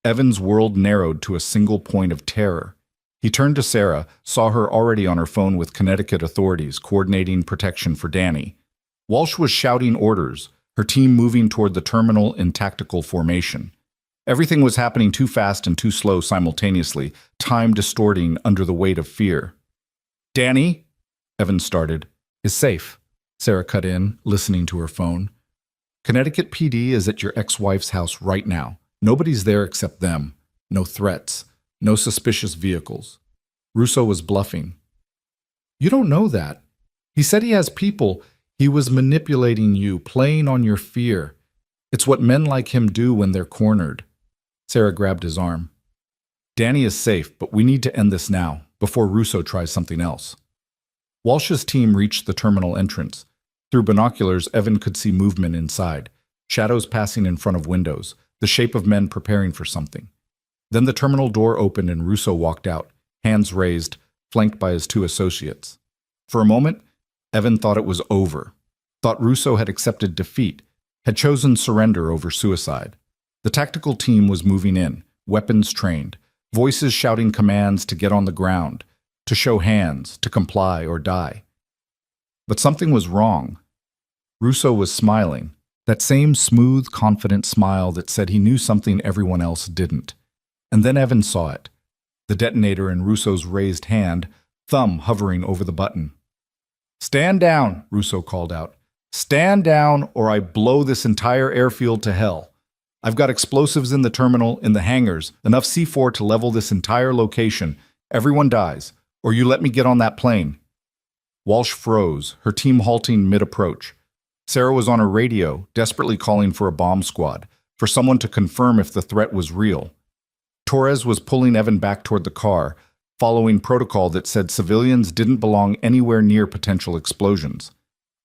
Evan's world narrowed to a single point of terror. He turned to Sarah, saw her already on her phone with Connecticut authorities coordinating protection for Danny. Walsh was shouting orders, her team moving toward the terminal in tactical formation. Everything was happening too fast and too slow simultaneously, time distorting under the weight of fear. Danny, Evan started, is safe, Sarah cut in, listening to her phone. Connecticut PD is at your ex-wife's house right now. Nobody's there except them. No threats. No suspicious vehicles. Russo was bluffing. You don't know that. He said he has people. He was manipulating you, playing on your fear. It's what men like him do when they're cornered. Sarah grabbed his arm. Danny is safe, but we need to end this now, before Russo tries something else. Walsh's team reached the terminal entrance. Through binoculars, Evan could see movement inside, shadows passing in front of windows, the shape of men preparing for something. Then the terminal door opened and Russo walked out, hands raised, flanked by his two associates. For a moment, Evan thought it was over, thought Russo had accepted defeat, had chosen surrender over suicide. The tactical team was moving in, weapons trained, voices shouting commands to get on the ground, to show hands, to comply or die. But something was wrong. Russo was smiling, that same smooth, confident smile that said he knew something everyone else didn't. And then Evan saw it, the detonator in Russo's raised hand, thumb hovering over the button. "Stand down," Russo called out. "Stand down or I blow this entire airfield to hell. I've got explosives in the terminal, in the hangars, enough C4 to level this entire location. Everyone dies, or you let me get on that plane." Walsh froze, her team halting mid-approach. Sarah was on her radio, desperately calling for a bomb squad, for someone to confirm if the threat was real. Torres was pulling Evan back toward the car, following protocol that said civilians didn't belong anywhere near potential explosions.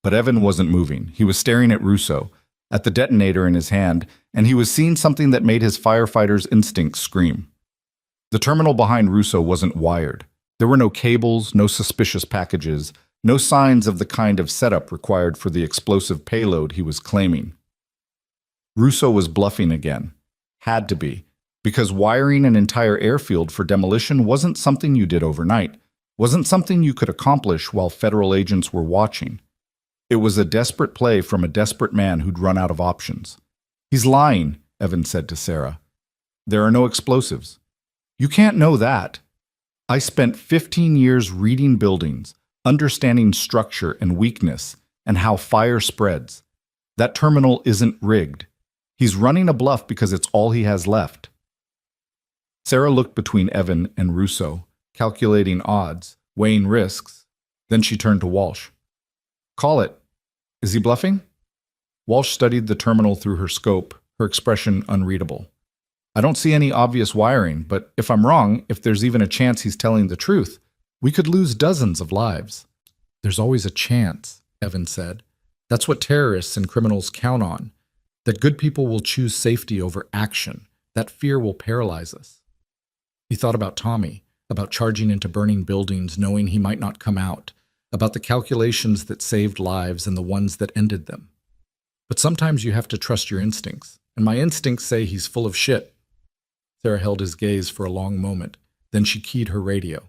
But Evan wasn't moving. He was staring at Russo, at the detonator in his hand, and he was seeing something that made his firefighter's instincts scream. The terminal behind Russo wasn't wired. There were no cables, no suspicious packages, no signs of the kind of setup required for the explosive payload he was claiming. Russo was bluffing again. Had to be, because wiring an entire airfield for demolition wasn't something you did overnight, wasn't something you could accomplish while federal agents were watching. It was a desperate play from a desperate man who'd run out of options. "He's lying," Evan said to Sarah. "There are no explosives." "You can't know that. I spent 15 years reading buildings, understanding structure and weakness, and how fire spreads. That terminal isn't rigged. He's running a bluff because it's all he has left." Sarah looked between Evan and Russo, calculating odds, weighing risks. Then she turned to Walsh. "Call it. Is he bluffing?" Walsh studied the terminal through her scope, her expression unreadable. "I don't see any obvious wiring, but if I'm wrong, if there's even a chance he's telling the truth, we could lose dozens of lives." "There's always a chance," Evan said. "That's what terrorists and criminals count on, that good people will choose safety over action. That fear will paralyze us." He thought about Tommy, about charging into burning buildings knowing he might not come out, about the calculations that saved lives and the ones that ended them. "But sometimes you have to trust your instincts, and my instincts say he's full of shit." Sarah held his gaze for a long moment, then she keyed her radio.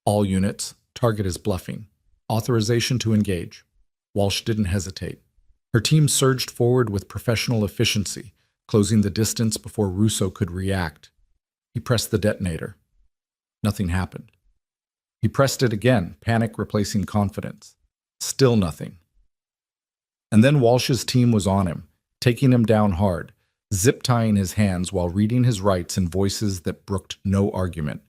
"All units, target is bluffing. Authorization to engage." Walsh didn't hesitate. Her team surged forward with professional efficiency, closing the distance before Russo could react. He pressed the detonator. Nothing happened. He pressed it again, panic replacing confidence. Still nothing. And then Walsh's team was on him, taking him down hard, zip-tying his hands while reading his rights in voices that brooked no argument.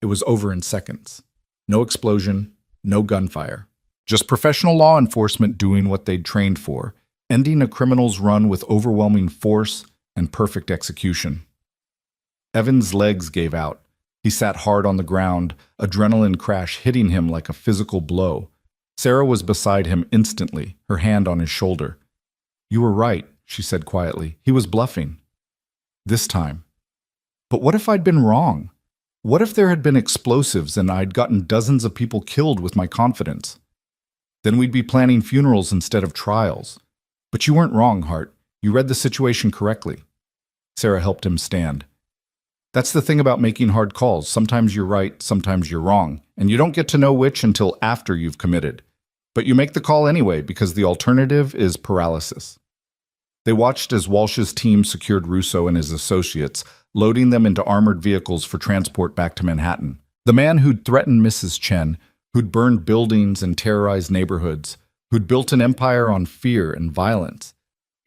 It was over in seconds. No explosion, no gunfire. Just professional law enforcement doing what they'd trained for, ending a criminal's run with overwhelming force and perfect execution. Evan's legs gave out. He sat hard on the ground, adrenaline crash hitting him like a physical blow. Sarah was beside him instantly, her hand on his shoulder. "You were right," she said quietly. "He was bluffing. This time. But what if I'd been wrong? What if there had been explosives and I'd gotten dozens of people killed with my confidence? Then we'd be planning funerals instead of trials. But you weren't wrong, Hart. You read the situation correctly." Sarah helped him stand. "That's the thing about making hard calls. Sometimes you're right, sometimes you're wrong, and you don't get to know which until after you've committed. But you make the call anyway because the alternative is paralysis." They watched as Walsh's team secured Russo and his associates, loading them into armored vehicles for transport back to Manhattan. The man who'd threatened Mrs. Chen, who'd burned buildings and terrorized neighborhoods, who'd built an empire on fear and violence.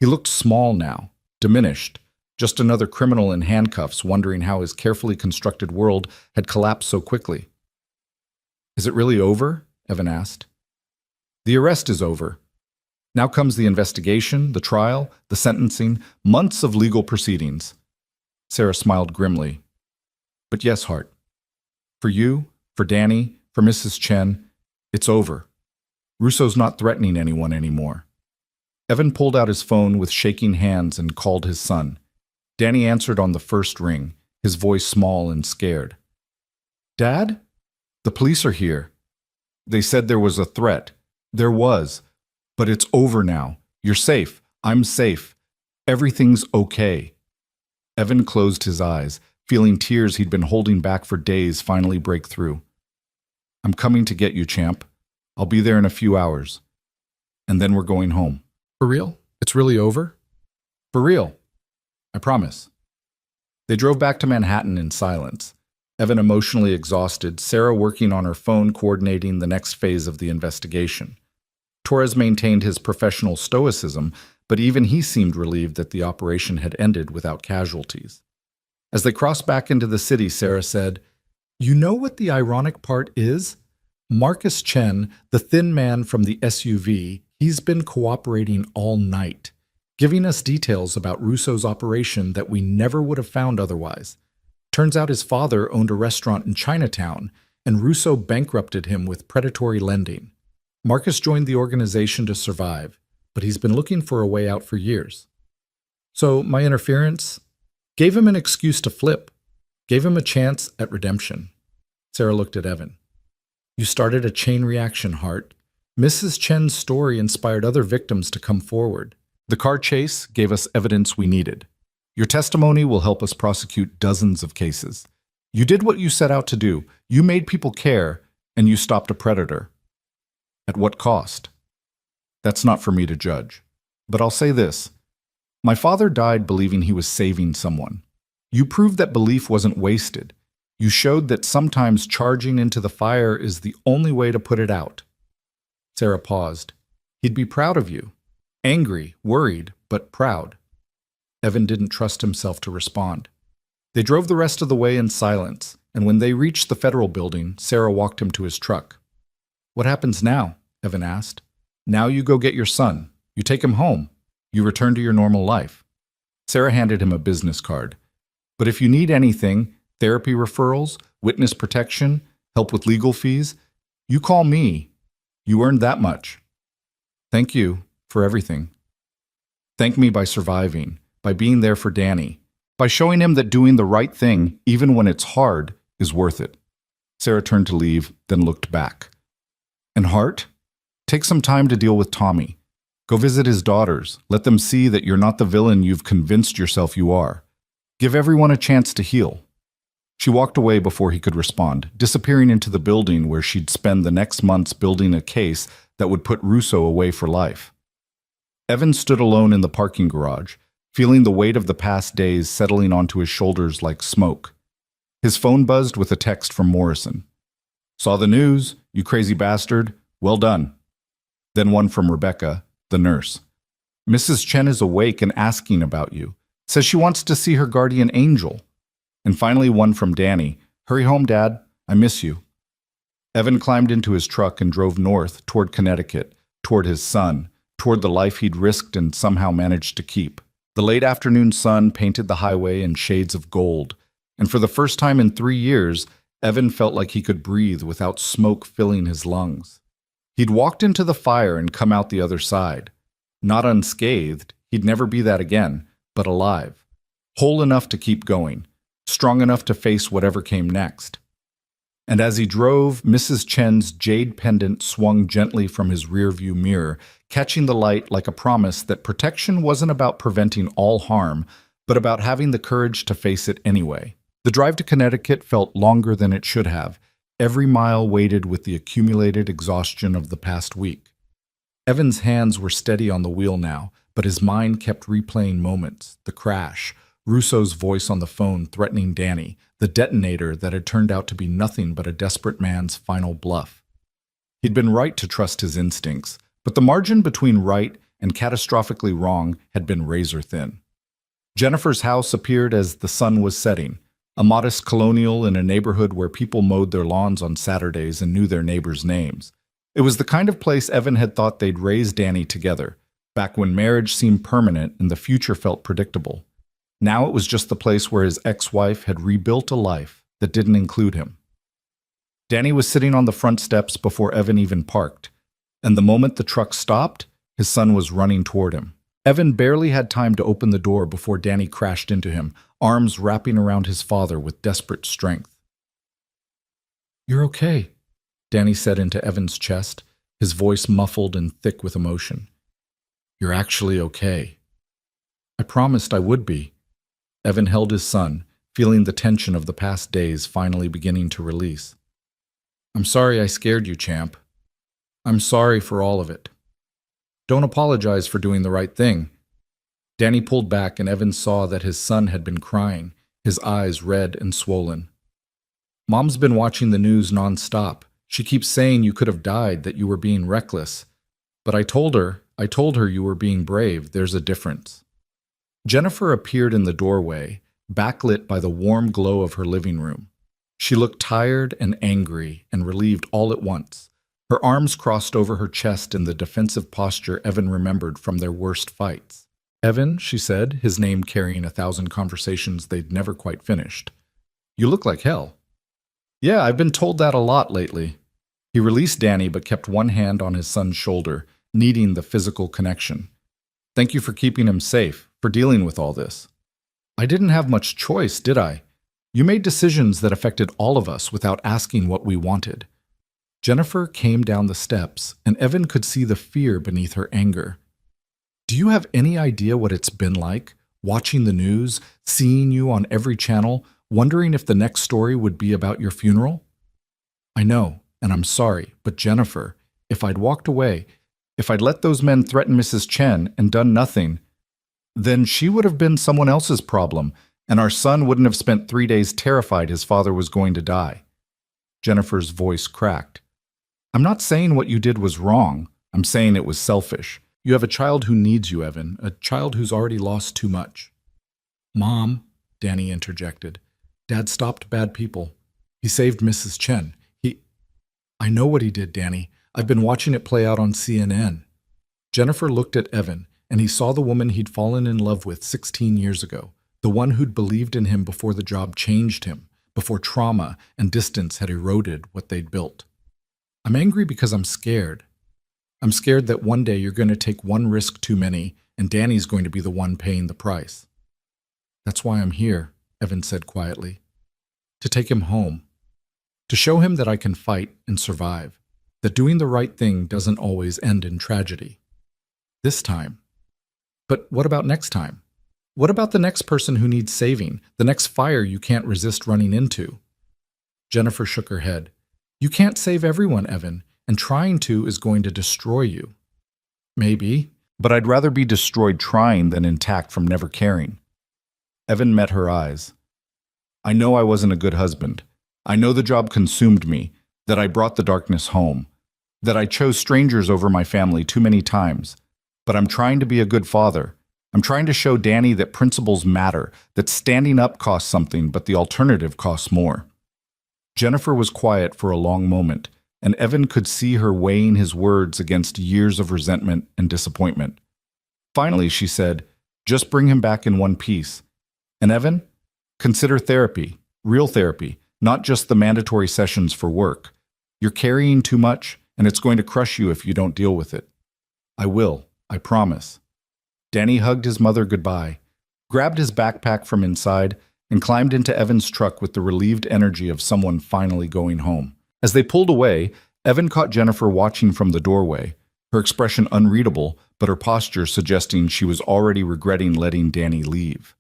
He looked small now, diminished. Just another criminal in handcuffs wondering how his carefully constructed world had collapsed so quickly. "Is it really over?" Evan asked. "The arrest is over. Now comes the investigation, the trial, the sentencing, months of legal proceedings. Sarah smiled grimly. But yes, Hart. For you, for Danny, for Mrs. Chen, it's over. Russo's not threatening anyone anymore. Evan pulled out his phone with shaking hands and called his son. Danny answered on the first ring, his voice small and scared. Dad? The police are here. They said there was a threat. There was. But it's over now. You're safe. I'm safe. Everything's okay. Evan closed his eyes, feeling tears he'd been holding back for days finally break through. I'm coming to get you, champ. I'll be there in a few hours. And then we're going home. For real? It's really over? For real. I promise. They drove back to Manhattan in silence. Evan emotionally exhausted, Sarah working on her phone coordinating the next phase of the investigation. Torres maintained his professional stoicism, but even he seemed relieved that the operation had ended without casualties. As they crossed back into the city, Sarah said, You know what the ironic part is? Marcus Chen, the thin man from the SUV, he's been cooperating all night, giving us details about Russo's operation that we never would have found otherwise. Turns out his father owned a restaurant in Chinatown, and Russo bankrupted him with predatory lending. Marcus joined the organization to survive, but he's been looking for a way out for years. So my interference gave him an excuse to flip, gave him a chance at redemption. Sarah looked at Evan. You started a chain reaction, Hart. Mrs. Chen's story inspired other victims to come forward. The car chase gave us evidence we needed. Your testimony will help us prosecute dozens of cases. You did what you set out to do. You made people care, and you stopped a predator. At what cost? That's not for me to judge. But I'll say this. My father died believing he was saving someone. You proved that belief wasn't wasted. You showed that sometimes charging into the fire is the only way to put it out. Sarah paused. He'd be proud of you. Angry, worried, but proud. Evan didn't trust himself to respond. They drove the rest of the way in silence, and when they reached the federal building, Sarah walked him to his truck. What happens now? Evan asked. Now you go get your son. You take him home. You return to your normal life. Sarah handed him a business card. But if you need anything, therapy referrals, witness protection, help with legal fees, you call me. You earned that much. Thank you for everything. Thank me by surviving, by being there for Danny, by showing him that doing the right thing, even when it's hard, is worth it. Sarah turned to leave, then looked back. And Hart, take some time to deal with Tommy. Go visit his daughters. Let them see that you're not the villain you've convinced yourself you are. Give everyone a chance to heal. She walked away before he could respond, disappearing into the building where she'd spend the next months building a case that would put Russo away for life. Evan stood alone in the parking garage, feeling the weight of the past days settling onto his shoulders like smoke. His phone buzzed with a text from Morrison. Saw the news, you crazy bastard. Well done. Then one from Rebecca, the nurse. Mrs. Chen is awake and asking about you. Says she wants to see her guardian angel. And finally one from Danny. Hurry home, Dad. I miss you. Evan climbed into his truck and drove north toward Connecticut, toward his son, toward the life he'd risked and somehow managed to keep. The late afternoon sun painted the highway in shades of gold, and for the first time in 3 years, Evan felt like he could breathe without smoke filling his lungs. He'd walked into the fire and come out the other side. Not unscathed, he'd never be that again, but alive. Whole enough to keep going, strong enough to face whatever came next. And as he drove, Mrs. Chen's jade pendant swung gently from his rearview mirror, catching the light like a promise that protection wasn't about preventing all harm, but about having the courage to face it anyway. The drive to Connecticut felt longer than it should have, every mile weighted with the accumulated exhaustion of the past week. Evan's hands were steady on the wheel now, but his mind kept replaying moments, the crash, Russo's voice on the phone threatening Danny, the detonator that had turned out to be nothing but a desperate man's final bluff. He'd been right to trust his instincts, but the margin between right and catastrophically wrong had been razor thin. Jennifer's house appeared as the sun was setting, a modest colonial in a neighborhood where people mowed their lawns on Saturdays and knew their neighbors' names. It was the kind of place Evan had thought they'd raise Danny together, back when marriage seemed permanent and the future felt predictable. Now it was just the place where his ex-wife had rebuilt a life that didn't include him. Danny was sitting on the front steps before Evan even parked, and the moment the truck stopped, his son was running toward him. Evan barely had time to open the door before Danny crashed into him, arms wrapping around his father with desperate strength. "You're okay," Danny said into Evan's chest, his voice muffled and thick with emotion. "You're actually okay." "I promised I would be." Evan held his son, feeling the tension of the past days finally beginning to release. "I'm sorry I scared you, champ. I'm sorry for all of it. Don't apologize for doing the right thing." Danny pulled back and Evan saw that his son had been crying, his eyes red and swollen. "Mom's been watching the news nonstop. She keeps saying you could have died, that you were being reckless. But I told her you were being brave. There's a difference." Jennifer appeared in the doorway, backlit by the warm glow of her living room. She looked tired and angry and relieved all at once. Her arms crossed over her chest in the defensive posture Evan remembered from their worst fights. "Evan," she said, his name carrying 1,000 conversations they'd never quite finished. "You look like hell." "Yeah, I've been told that a lot lately." He released Danny but kept one hand on his son's shoulder, needing the physical connection. "Thank you for keeping him safe, for dealing with all this." "I didn't have much choice, did I? You made decisions that affected all of us without asking what we wanted." Jennifer came down the steps, and Evan could see the fear beneath her anger. "Do you have any idea what it's been like, watching the news, seeing you on every channel, wondering if the next story would be about your funeral?" "I know, and I'm sorry, but Jennifer, if I'd walked away, if I'd let those men threaten Mrs. Chen and done nothing, then she would have been someone else's problem, and our son wouldn't have spent 3 days terrified his father was going to die." Jennifer's voice cracked. "I'm not saying what you did was wrong. I'm saying it was selfish. You have a child who needs you, Evan, a child who's already lost too much." "Mom," Danny interjected, "Dad stopped bad people. He saved Mrs. Chen. I know what he did, Danny. I've been watching it play out on CNN." Jennifer looked at Evan, and he saw the woman he'd fallen in love with 16 years ago, the one who'd believed in him before the job changed him, before trauma and distance had eroded what they'd built. "I'm angry because I'm scared. I'm scared that one day you're going to take one risk too many, and Danny's going to be the one paying the price." "That's why I'm here," Evan said quietly. "To take him home. To show him that I can fight and survive, that doing the right thing doesn't always end in tragedy. This time. But what about next time? What about the next person who needs saving, the next fire you can't resist running into?" Jennifer shook her head. "You can't save everyone, Evan, and trying to is going to destroy you." "Maybe, but I'd rather be destroyed trying than intact from never caring." Evan met her eyes. "I know I wasn't a good husband. I know the job consumed me, that I brought the darkness home, that I chose strangers over my family too many times. But I'm trying to be a good father. I'm trying to show Danny that principles matter, that standing up costs something, but the alternative costs more." Jennifer was quiet for a long moment, and Evan could see her weighing his words against years of resentment and disappointment. Finally, she said, "Just bring him back in one piece. And Evan, consider therapy, real therapy, not just the mandatory sessions for work. You're carrying too much, and it's going to crush you if you don't deal with it." "I will, I promise." Danny hugged his mother goodbye, grabbed his backpack from inside, and climbed into Evan's truck with the relieved energy of someone finally going home. As they pulled away, Evan caught Jennifer watching from the doorway, her expression unreadable, but her posture suggesting she was already regretting letting Danny leave.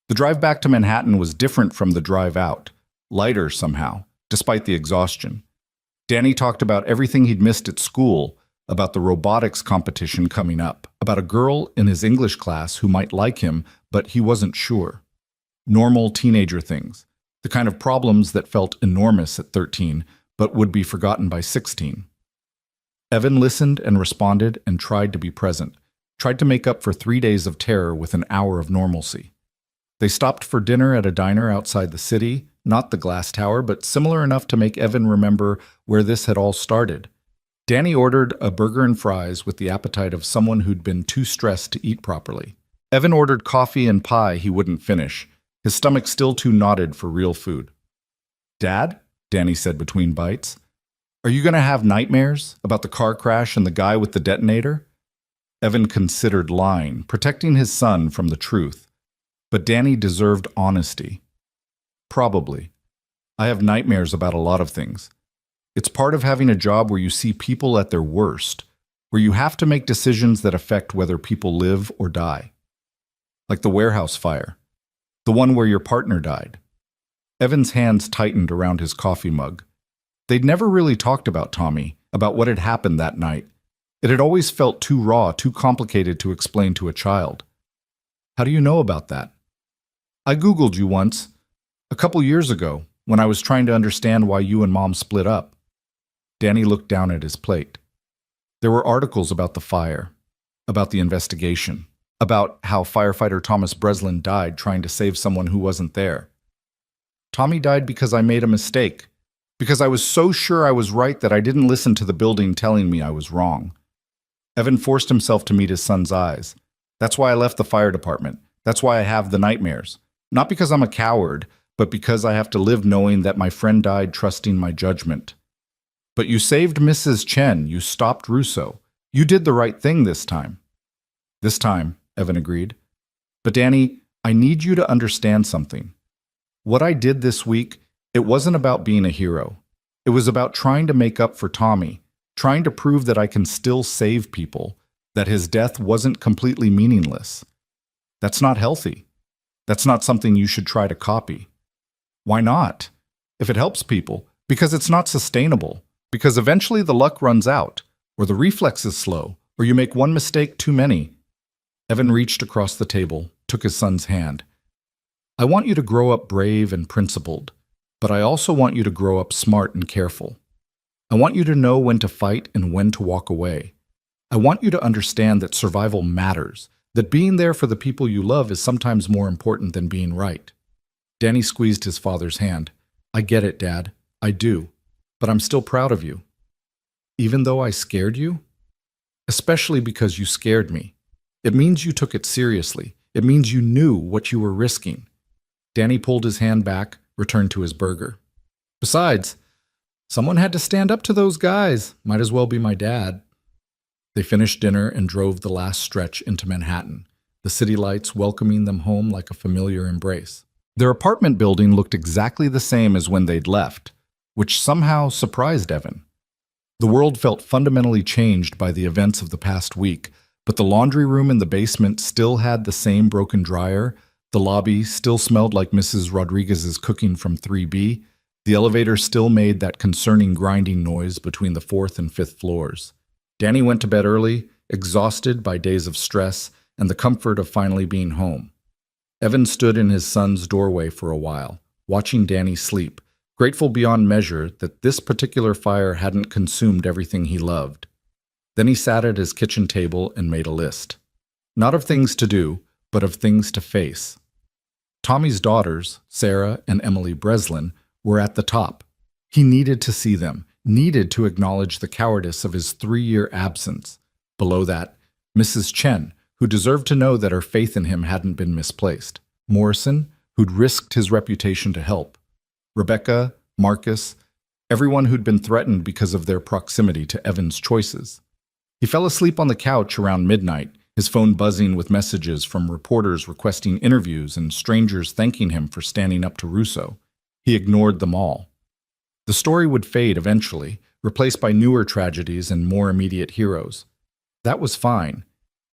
The drive back to Manhattan was different from the drive out, lighter somehow, despite the exhaustion. Danny talked about everything he'd missed at school, about the robotics competition coming up, about a girl in his English class who might like him, but he wasn't sure. Normal teenager things, the kind of problems that felt enormous at 13, but would be forgotten by 16. Evan listened and responded and tried to be present, tried to make up for 3 days of terror with an hour of normalcy. They stopped for dinner at a diner outside the city, not the Glass Tower, but similar enough to make Evan remember where this had all started. Danny ordered a burger and fries with the appetite of someone who'd been too stressed to eat properly. Evan ordered coffee and pie he wouldn't finish, his stomach still too knotted for real food. "Dad," Danny said between bites, "are you going to have nightmares about the car crash and the guy with the detonator?" Evan considered lying, protecting his son from the truth. But Danny deserved honesty. "Probably. I have nightmares about a lot of things. It's part of having a job where you see people at their worst, where you have to make decisions that affect whether people live or die. Like the warehouse fire, the one where your partner died." Evan's hands tightened around his coffee mug. They'd never really talked about Tommy, about what had happened that night. It had always felt too raw, too complicated to explain to a child. "How do you know about that?" "I Googled you once, a couple years ago, when I was trying to understand why you and Mom split up." Danny looked down at his plate. There were articles about the fire, about the investigation, about how firefighter Thomas Breslin died trying to save someone who wasn't there. "Tommy died because I made a mistake, because I was so sure I was right that I didn't listen to the building telling me I was wrong." Evan forced himself to meet his son's eyes. "That's why I left the fire department. That's why I have the nightmares. Not because I'm a coward, but because I have to live knowing that my friend died trusting my judgment." "But you saved Mrs. Chen. You stopped Russo. You did the right thing this time." "This time," Evan agreed. "But Danny, I need you to understand something. What I did this week, it wasn't about being a hero. It was about trying to make up for Tommy, trying to prove that I can still save people, that his death wasn't completely meaningless. That's not healthy. That's not something you should try to copy." "Why not?" "If it helps people, because it's not sustainable, because eventually the luck runs out, or the reflex is slow, or you make one mistake too many." Evan reached across the table, took his son's hand. "I want you to grow up brave and principled, but I also want you to grow up smart and careful. I want you to know when to fight and when to walk away. I want you to understand that survival matters, that being there for the people you love is sometimes more important than being right." Danny squeezed his father's hand. "I get it, Dad. I do. But I'm still proud of you." "Even though I scared you?" "Especially because you scared me. It means you took it seriously. It means you knew what you were risking." Danny pulled his hand back, returned to his burger. "Besides, someone had to stand up to those guys. Might as well be my dad." They finished dinner and drove the last stretch into Manhattan, the city lights welcoming them home like a familiar embrace. Their apartment building looked exactly the same as when they'd left, which somehow surprised Evan. The world felt fundamentally changed by the events of the past week, but the laundry room in the basement still had the same broken dryer, the lobby still smelled like Mrs. Rodriguez's cooking from 3B, the elevator still made that concerning grinding noise between the 4th and 5th floors. Danny went to bed early, exhausted by days of stress and the comfort of finally being home. Evan stood in his son's doorway for a while, watching Danny sleep, grateful beyond measure that this particular fire hadn't consumed everything he loved. Then he sat at his kitchen table and made a list. Not of things to do, but of things to face. Tommy's daughters, Sarah and Emily Breslin, were at the top. He needed to see them, needed to acknowledge the cowardice of his 3-year absence. Below that, Mrs. Chen, who deserved to know that her faith in him hadn't been misplaced. Morrison, who'd risked his reputation to help. Rebecca, Marcus, everyone who'd been threatened because of their proximity to Evan's choices. He fell asleep on the couch around midnight, his phone buzzing with messages from reporters requesting interviews and strangers thanking him for standing up to Russo. He ignored them all. The story would fade eventually, replaced by newer tragedies and more immediate heroes. That was fine.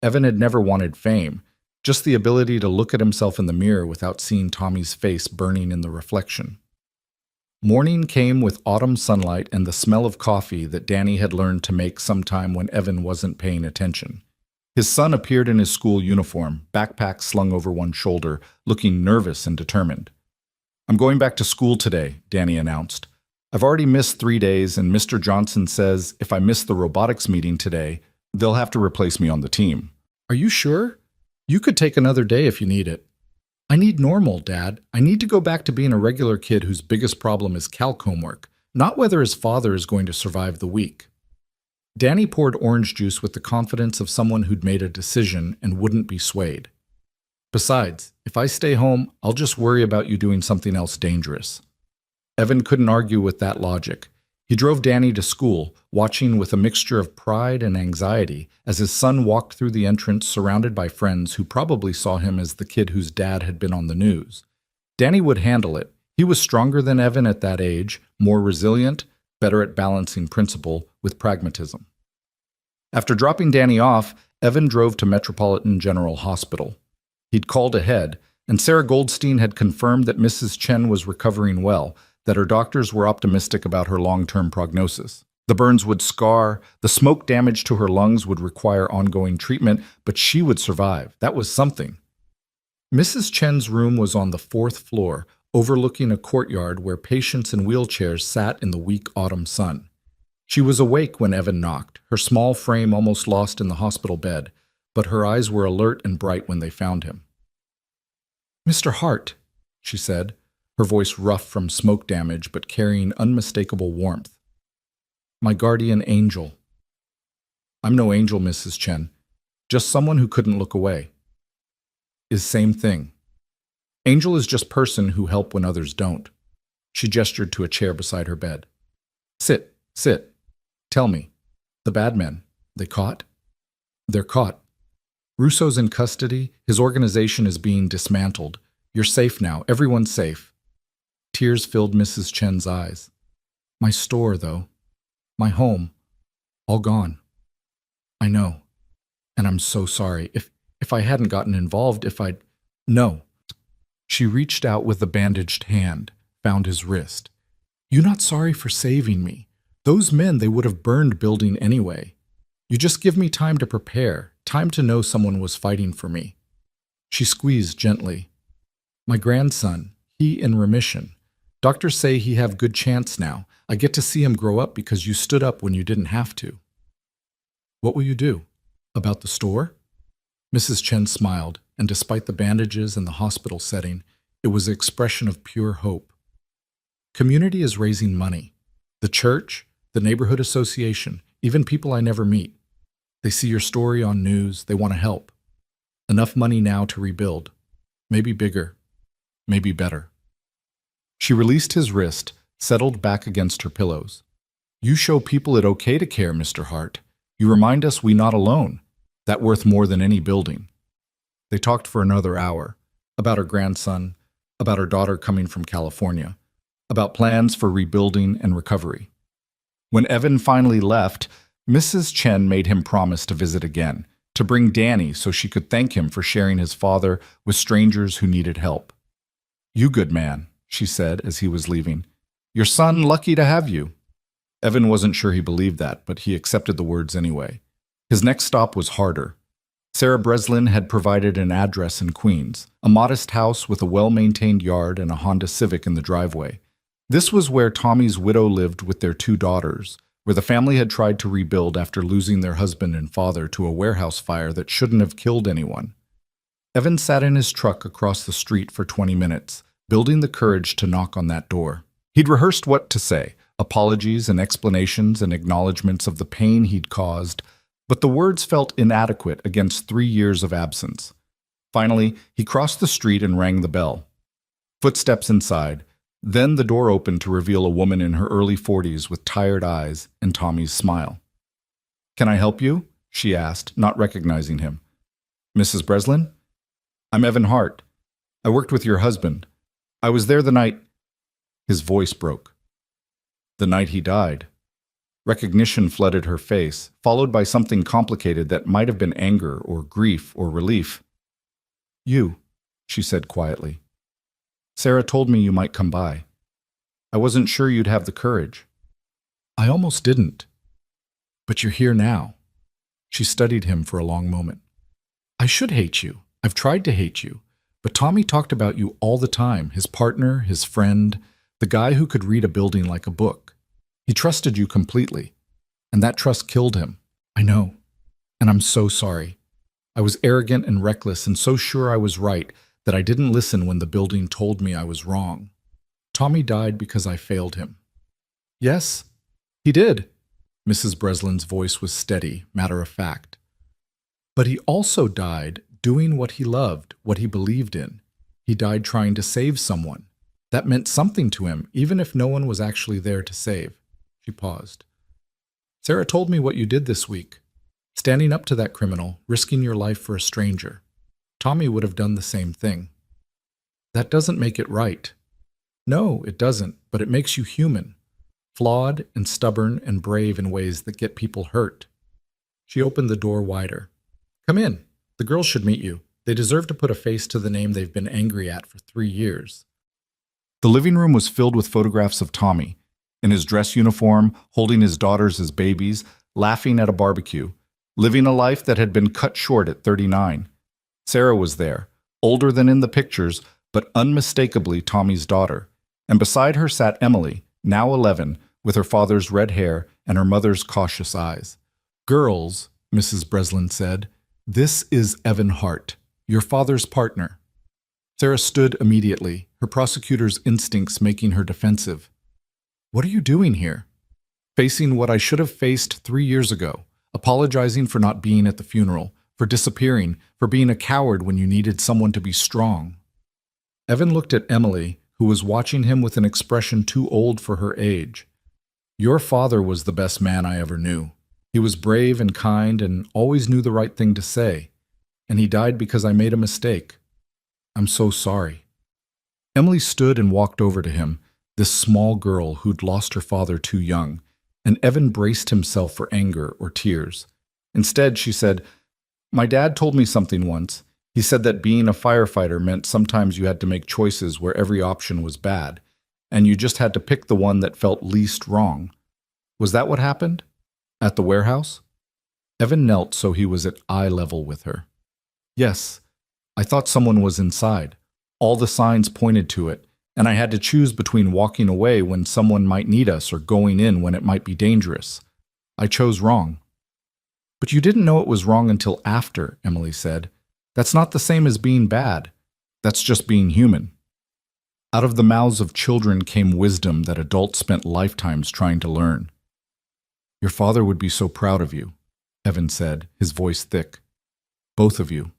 Evan had never wanted fame, just the ability to look at himself in the mirror without seeing Tommy's face burning in the reflection. Morning came with autumn sunlight and the smell of coffee that Danny had learned to make sometime when Evan wasn't paying attention. His son appeared in his school uniform, backpack slung over one shoulder, looking nervous and determined. "I'm going back to school today," Danny announced. "I've already missed 3 days, and Mr. Johnson says if I miss the robotics meeting today, they'll have to replace me on the team." "Are you sure? You could take another day if you need it." "I need normal, Dad. I need to go back to being a regular kid whose biggest problem is calc homework, not whether his father is going to survive the week." Danny poured orange juice with the confidence of someone who'd made a decision and wouldn't be swayed. Besides, if I stay home, I'll just worry about you doing something else dangerous. Evan couldn't argue with that logic. He drove Danny to school, watching with a mixture of pride and anxiety as his son walked through the entrance surrounded by friends who probably saw him as the kid whose dad had been on the news. Danny would handle it. He was stronger than Evan at that age, more resilient, better at balancing principle with pragmatism. After dropping Danny off, Evan drove to Metropolitan General Hospital. He'd called ahead, and Sarah Goldstein had confirmed that Mrs. Chen was recovering well, that her doctors were optimistic about her long-term prognosis. The burns would scar, the smoke damage to her lungs would require ongoing treatment, but she would survive. That was something. Mrs. Chen's room was on the 4th floor, overlooking a courtyard where patients in wheelchairs sat in the weak autumn sun. She was awake when Evan knocked, her small frame almost lost in the hospital bed, but her eyes were alert and bright when they found him. "Mr. Hart," she said, her voice rough from smoke damage but carrying unmistakable warmth. "My guardian angel." "I'm no angel, Mrs. Chen. Just someone who couldn't look away." "Is same thing. Angel is just person who help when others don't." She gestured to a chair beside her bed. "Sit, sit. Tell me, the bad men, they caught?" "They're caught. Russo's in custody. His organization is being dismantled. You're safe now. Everyone's safe." Tears filled Mrs. Chen's eyes. "My store, though. My home. All gone." "I know. And I'm so sorry. If I hadn't gotten involved, if I'd—" "No." She reached out with a bandaged hand, found his wrist. "You're not sorry for saving me. Those men, they would have burned building anyway. You just give me time to prepare, time to know someone was fighting for me." She squeezed gently. "My grandson, he in remission. Doctors say he have good chance now. I get to see him grow up because you stood up when you didn't have to." "What will you do? About the store?" Mrs. Chen smiled, and despite the bandages and the hospital setting, it was an expression of pure hope. "Community is raising money. The church, the neighborhood association, even people I never meet. They see your story on news, they want to help. Enough money now to rebuild. Maybe bigger, maybe better." She released his wrist, settled back against her pillows. "You show people it okay to care, Mr. Hart. You remind us we not alone. That worth more than any building." They talked for another hour, about her grandson, about her daughter coming from California, about plans for rebuilding and recovery. When Evan finally left, Mrs. Chen made him promise to visit again, to bring Danny so she could thank him for sharing his father with strangers who needed help. "You good man," she said as he was leaving. "Your son lucky to have you." Evan wasn't sure he believed that, but he accepted the words anyway. His next stop was harder. Sarah Breslin had provided an address in Queens, a modest house with a well-maintained yard and a Honda Civic in the driveway. This was where Tommy's widow lived with their 2 daughters, where the family had tried to rebuild after losing their husband and father to a warehouse fire that shouldn't have killed anyone. Evan sat in his truck across the street for 20 minutes, building the courage to knock on that door. He'd rehearsed what to say, apologies and explanations and acknowledgments of the pain he'd caused, but the words felt inadequate against 3 years of absence. Finally, he crossed the street and rang the bell. Footsteps inside. Then the door opened to reveal a woman in her early 40s with tired eyes and Tommy's smile. "Can I help you?" she asked, not recognizing him. "Mrs. Breslin? I'm Evan Hart. I worked with your husband. I was there the night—" His voice broke. "The night he died." Recognition flooded her face, followed by something complicated that might have been anger or grief or relief. "You," she said quietly. "Sarah told me you might come by. I wasn't sure you'd have the courage." "I almost didn't. But you're here now." She studied him for a long moment. "I should hate you. I've tried to hate you. But Tommy talked about you all the time, his partner, his friend, the guy who could read a building like a book. He trusted you completely, and that trust killed him. I know, and I'm so sorry. I was arrogant and reckless and so sure I was right that I didn't listen when the building told me I was wrong. Tommy died because I failed him." "Yes, he did. Mrs. Breslin's voice was steady, matter of fact. But he also died doing what he loved, what he believed in. He died trying to save someone. That meant something to him, even if no one was actually there to save. She paused. Sarah told me what you did this week. Standing up to that criminal, risking your life for a stranger. Tommy would have done the same thing. That doesn't make it right. No, it doesn't, but it makes you human. Flawed and stubborn and brave in ways that get people hurt. She opened the door wider. Come in. The girls should meet you. They deserve to put a face to the name they've been angry at for 3 years. The living room was filled with photographs of Tommy, in his dress uniform, holding his daughters as babies, laughing at a barbecue, living a life that had been cut short at 39. Sarah was there, older than in the pictures, but unmistakably Tommy's daughter. And beside her sat Emily, now 11, with her father's red hair and her mother's cautious eyes. Girls, Mrs. Breslin said, this is Evan Hart, your father's partner. Sarah stood immediately, her prosecutor's instincts making her defensive. What are you doing here? Facing what I should have faced 3 years ago, apologizing for not being at the funeral, for disappearing, for being a coward when you needed someone to be strong. Evan looked at Emily, who was watching him with an expression too old for her age. Your father was the best man I ever knew. He was brave and kind and always knew the right thing to say. And he died because I made a mistake. I'm so sorry. Emily stood and walked over to him, this small girl who'd lost her father too young, and Evan braced himself for anger or tears. Instead, she said, My dad told me something once. He said that being a firefighter meant sometimes you had to make choices where every option was bad, and you just had to pick the one that felt least wrong. Was that what happened? At the warehouse? Evan knelt so he was at eye level with her. Yes, I thought someone was inside. All the signs pointed to it, and I had to choose between walking away when someone might need us or going in when it might be dangerous. I chose wrong. But you didn't know it was wrong until after, Emily said. That's not the same as being bad. That's just being human. Out of the mouths of children came wisdom that adults spent lifetimes trying to learn. Your father would be so proud of you, Evan said, his voice thick. Both of you.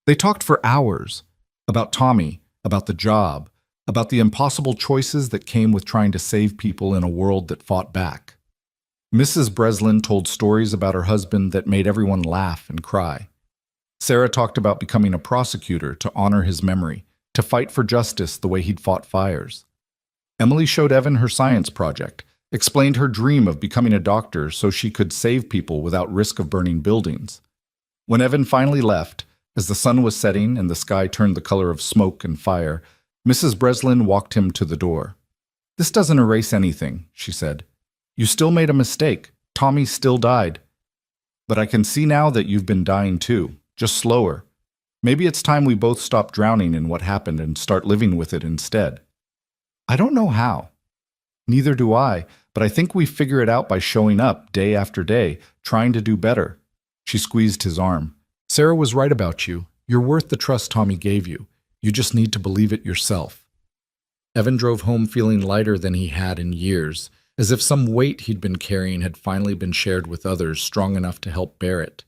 They talked for hours about Tommy, about the job, about the impossible choices that came with trying to save people in a world that fought back. Mrs. Breslin told stories about her husband that made everyone laugh and cry. Sarah talked about becoming a prosecutor to honor his memory, to fight for justice the way he'd fought fires. Emily showed Evan her science project, explained her dream of becoming a doctor so she could save people without risk of burning buildings. When Evan finally left, as the sun was setting and the sky turned the color of smoke and fire, Mrs. Breslin walked him to the door. This doesn't erase anything, she said. You still made a mistake. Tommy still died. But I can see now that you've been dying too, just slower. Maybe it's time we both stop drowning in what happened and start living with it instead. I don't know how. Neither do I, but I think we figure it out by showing up day after day, trying to do better. She squeezed his arm. Sarah was right about you. You're worth the trust Tommy gave you. You just need to believe it yourself. Evan drove home feeling lighter than he had in years, as if some weight he'd been carrying had finally been shared with others strong enough to help bear it.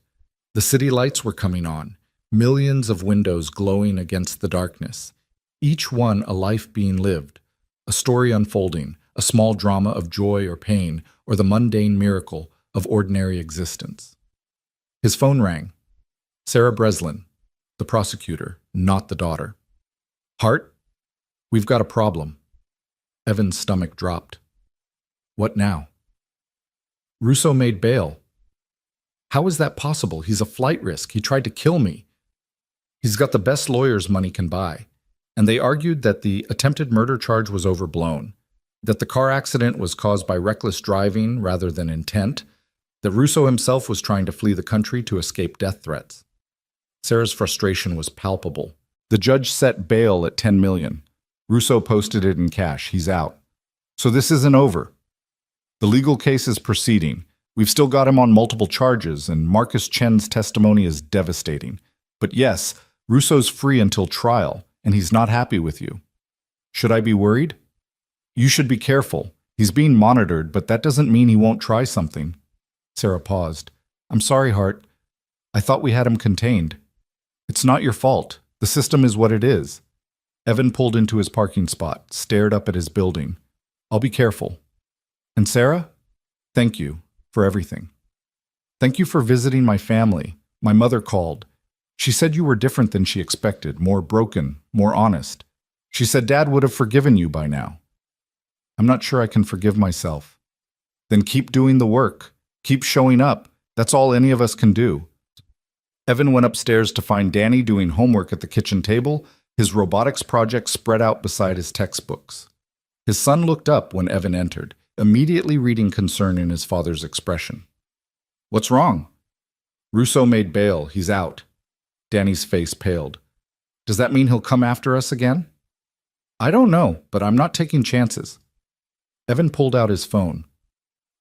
The city lights were coming on, millions of windows glowing against the darkness, each one a life being lived, a story unfolding, a small drama of joy or pain, or the mundane miracle of ordinary existence. His phone rang. Sarah Breslin, the prosecutor, not the daughter. Hart, we've got a problem. Evan's stomach dropped. What now? Russo made bail. How is that possible? He's a flight risk. He tried to kill me. He's got the best lawyers money can buy. And they argued that the attempted murder charge was overblown, that the car accident was caused by reckless driving rather than intent, that Russo himself was trying to flee the country to escape death threats. Sarah's frustration was palpable. The judge set bail at $10 million. Russo posted it in cash. He's out. So this isn't over. The legal case is proceeding. We've still got him on multiple charges, and Marcus Chen's testimony is devastating. But yes, Russo's free until trial, and he's not happy with you. Should I be worried? You should be careful. He's being monitored, but that doesn't mean he won't try something. Sarah paused. I'm sorry, Hart. I thought we had him contained. It's not your fault. The system is what it is. Evan pulled into his parking spot, stared up at his building. I'll be careful. And Sarah? Thank you for everything. Thank you for visiting my family. My mother called. She said you were different than she expected, more broken, more honest. She said Dad would have forgiven you by now. I'm not sure I can forgive myself. Then keep doing the work. Keep showing up. That's all any of us can do. Evan went upstairs to find Danny doing homework at the kitchen table, his robotics project spread out beside his textbooks. His son looked up when Evan entered, immediately reading concern in his father's expression. What's wrong? Russo made bail. He's out. Danny's face paled. Does that mean he'll come after us again? I don't know, but I'm not taking chances. Evan pulled out his phone.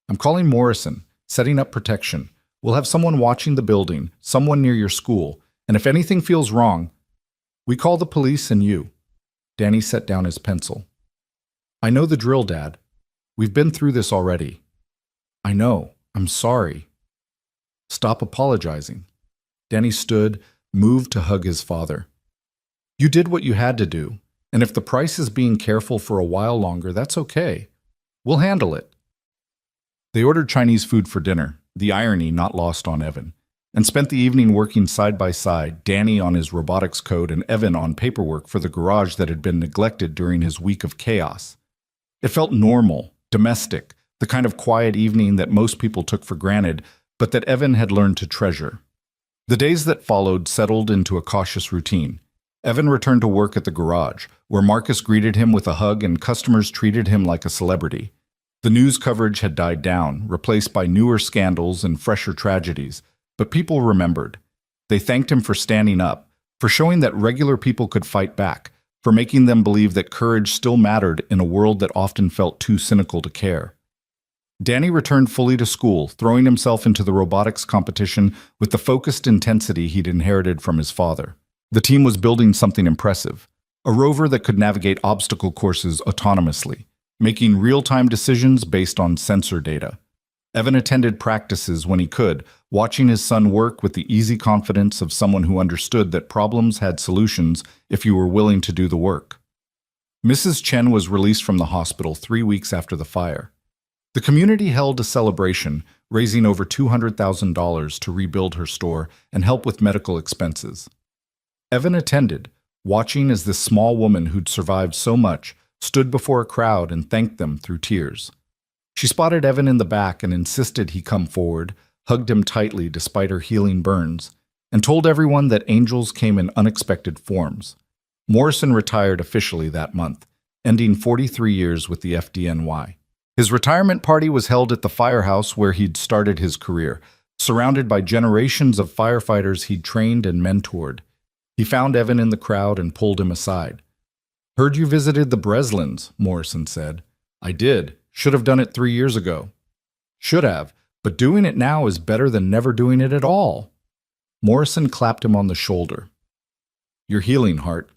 I'm calling Morrison, setting up protection. We'll have someone watching the building, someone near your school, and if anything feels wrong, we call the police and you. Danny set down his pencil. I know the drill, Dad. We've been through this already. I know. I'm sorry. Stop apologizing. Danny stood, moved to hug his father. You did what you had to do, and if the price is being careful for a while longer, that's okay. We'll handle it. They ordered Chinese food for dinner, the irony not lost on Evan, and spent the evening working side by side, Danny on his robotics code and Evan on paperwork for the garage that had been neglected during his week of chaos. It felt normal, domestic, the kind of quiet evening that most people took for granted, but that Evan had learned to treasure. The days that followed settled into a cautious routine. Evan returned to work at the garage, where Marcus greeted him with a hug and customers treated him like a celebrity. The news coverage had died down, replaced by newer scandals and fresher tragedies, but people remembered. They thanked him for standing up, for showing that regular people could fight back, for making them believe that courage still mattered in a world that often felt too cynical to care. Danny returned fully to school, throwing himself into the robotics competition with the focused intensity he'd inherited from his father. The team was building something impressive, a rover that could navigate obstacle courses autonomously, making real-time decisions based on sensor data. Evan attended practices when he could, watching his son work with the easy confidence of someone who understood that problems had solutions if you were willing to do the work. Mrs. Chen was released from the hospital 3 weeks after the fire. The community held a celebration, raising over $200,000 to rebuild her store and help with medical expenses. Evan attended, watching as this small woman who'd survived so much stood before a crowd and thanked them through tears. She spotted Evan in the back and insisted he come forward, hugged him tightly despite her healing burns, and told everyone that angels came in unexpected forms. Morrison retired officially that month, ending 43 years with the FDNY. His retirement party was held at the firehouse where he'd started his career, surrounded by generations of firefighters he'd trained and mentored. He found Evan in the crowd and pulled him aside. Heard you visited the Breslins, Morrison said. I did. Should have done it 3 years ago. Should have, but doing it now is better than never doing it at all. Morrison clapped him on the shoulder. You're healing, Hart.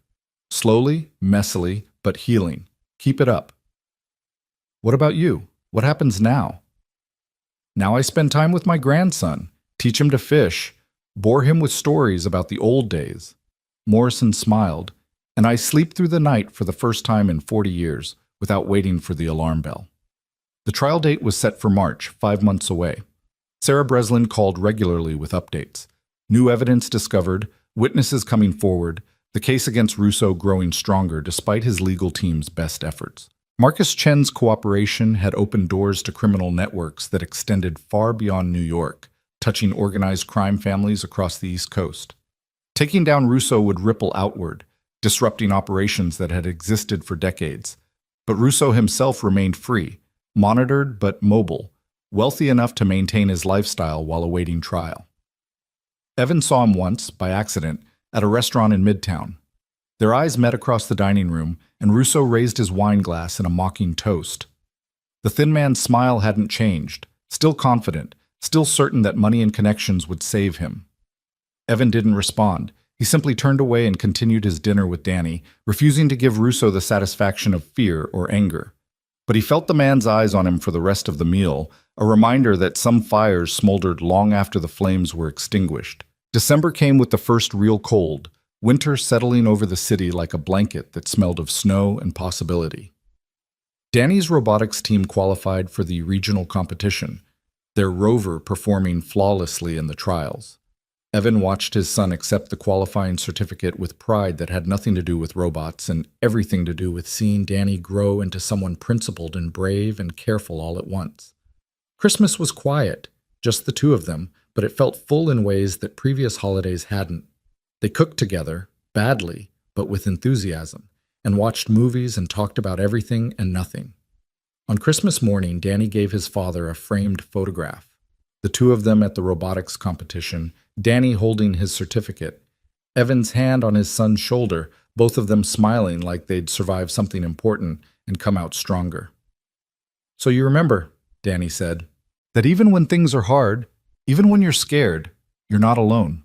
Slowly, messily, but healing. Keep it up. What about you? What happens now? Now I spend time with my grandson, teach him to fish, bore him with stories about the old days. Morrison smiled, and I sleep through the night for the first time in 40 years without waiting for the alarm bell. The trial date was set for March, 5 months away. Sarah Breslin called regularly with updates. New evidence discovered, witnesses coming forward, the case against Russo growing stronger despite his legal team's best efforts. Marcus Chen's cooperation had opened doors to criminal networks that extended far beyond New York, touching organized crime families across the East Coast. Taking down Russo would ripple outward, disrupting operations that had existed for decades. But Russo himself remained free, monitored but mobile, wealthy enough to maintain his lifestyle while awaiting trial. Evan saw him once, by accident, at a restaurant in Midtown. Their eyes met across the dining room, and Russo raised his wine glass in a mocking toast. The thin man's smile hadn't changed, still confident, still certain that money and connections would save him. Evan didn't respond. He simply turned away and continued his dinner with Danny, refusing to give Russo the satisfaction of fear or anger. But he felt the man's eyes on him for the rest of the meal, a reminder that some fires smoldered long after the flames were extinguished. December came with the first real cold, winter settling over the city like a blanket that smelled of snow and possibility. Danny's robotics team qualified for the regional competition, their rover performing flawlessly in the trials. Evan watched his son accept the qualifying certificate with pride that had nothing to do with robots and everything to do with seeing Danny grow into someone principled and brave and careful all at once. Christmas was quiet, just the two of them, but it felt full in ways that previous holidays hadn't. They cooked together, badly, but with enthusiasm, and watched movies and talked about everything and nothing. On Christmas morning, Danny gave his father a framed photograph. The two of them at the robotics competition, Danny holding his certificate, Evan's hand on his son's shoulder, both of them smiling like they'd survived something important and come out stronger. "So you remember," Danny said, "that even when things are hard, even when you're scared, you're not alone."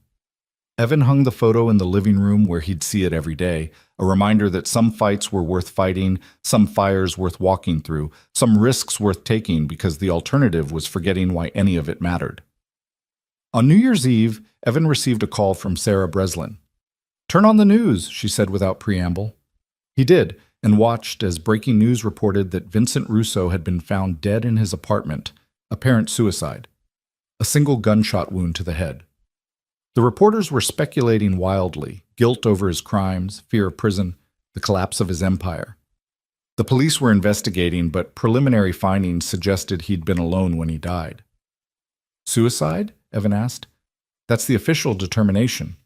Evan hung the photo in the living room where he'd see it every day, a reminder that some fights were worth fighting, some fires worth walking through, some risks worth taking because the alternative was forgetting why any of it mattered. On New Year's Eve, Evan received a call from Sarah Breslin. "Turn on the news," she said without preamble. He did, and watched as breaking news reported that Vincent Russo had been found dead in his apartment, apparent suicide, a single gunshot wound to the head. The reporters were speculating wildly, guilt over his crimes, fear of prison, the collapse of his empire. The police were investigating, but preliminary findings suggested he'd been alone when he died. "Suicide?" Evan asked. "That's the official determination."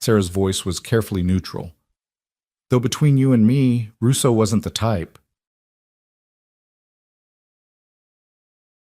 Sarah's voice was carefully neutral. "Though between you and me, Russo wasn't the type.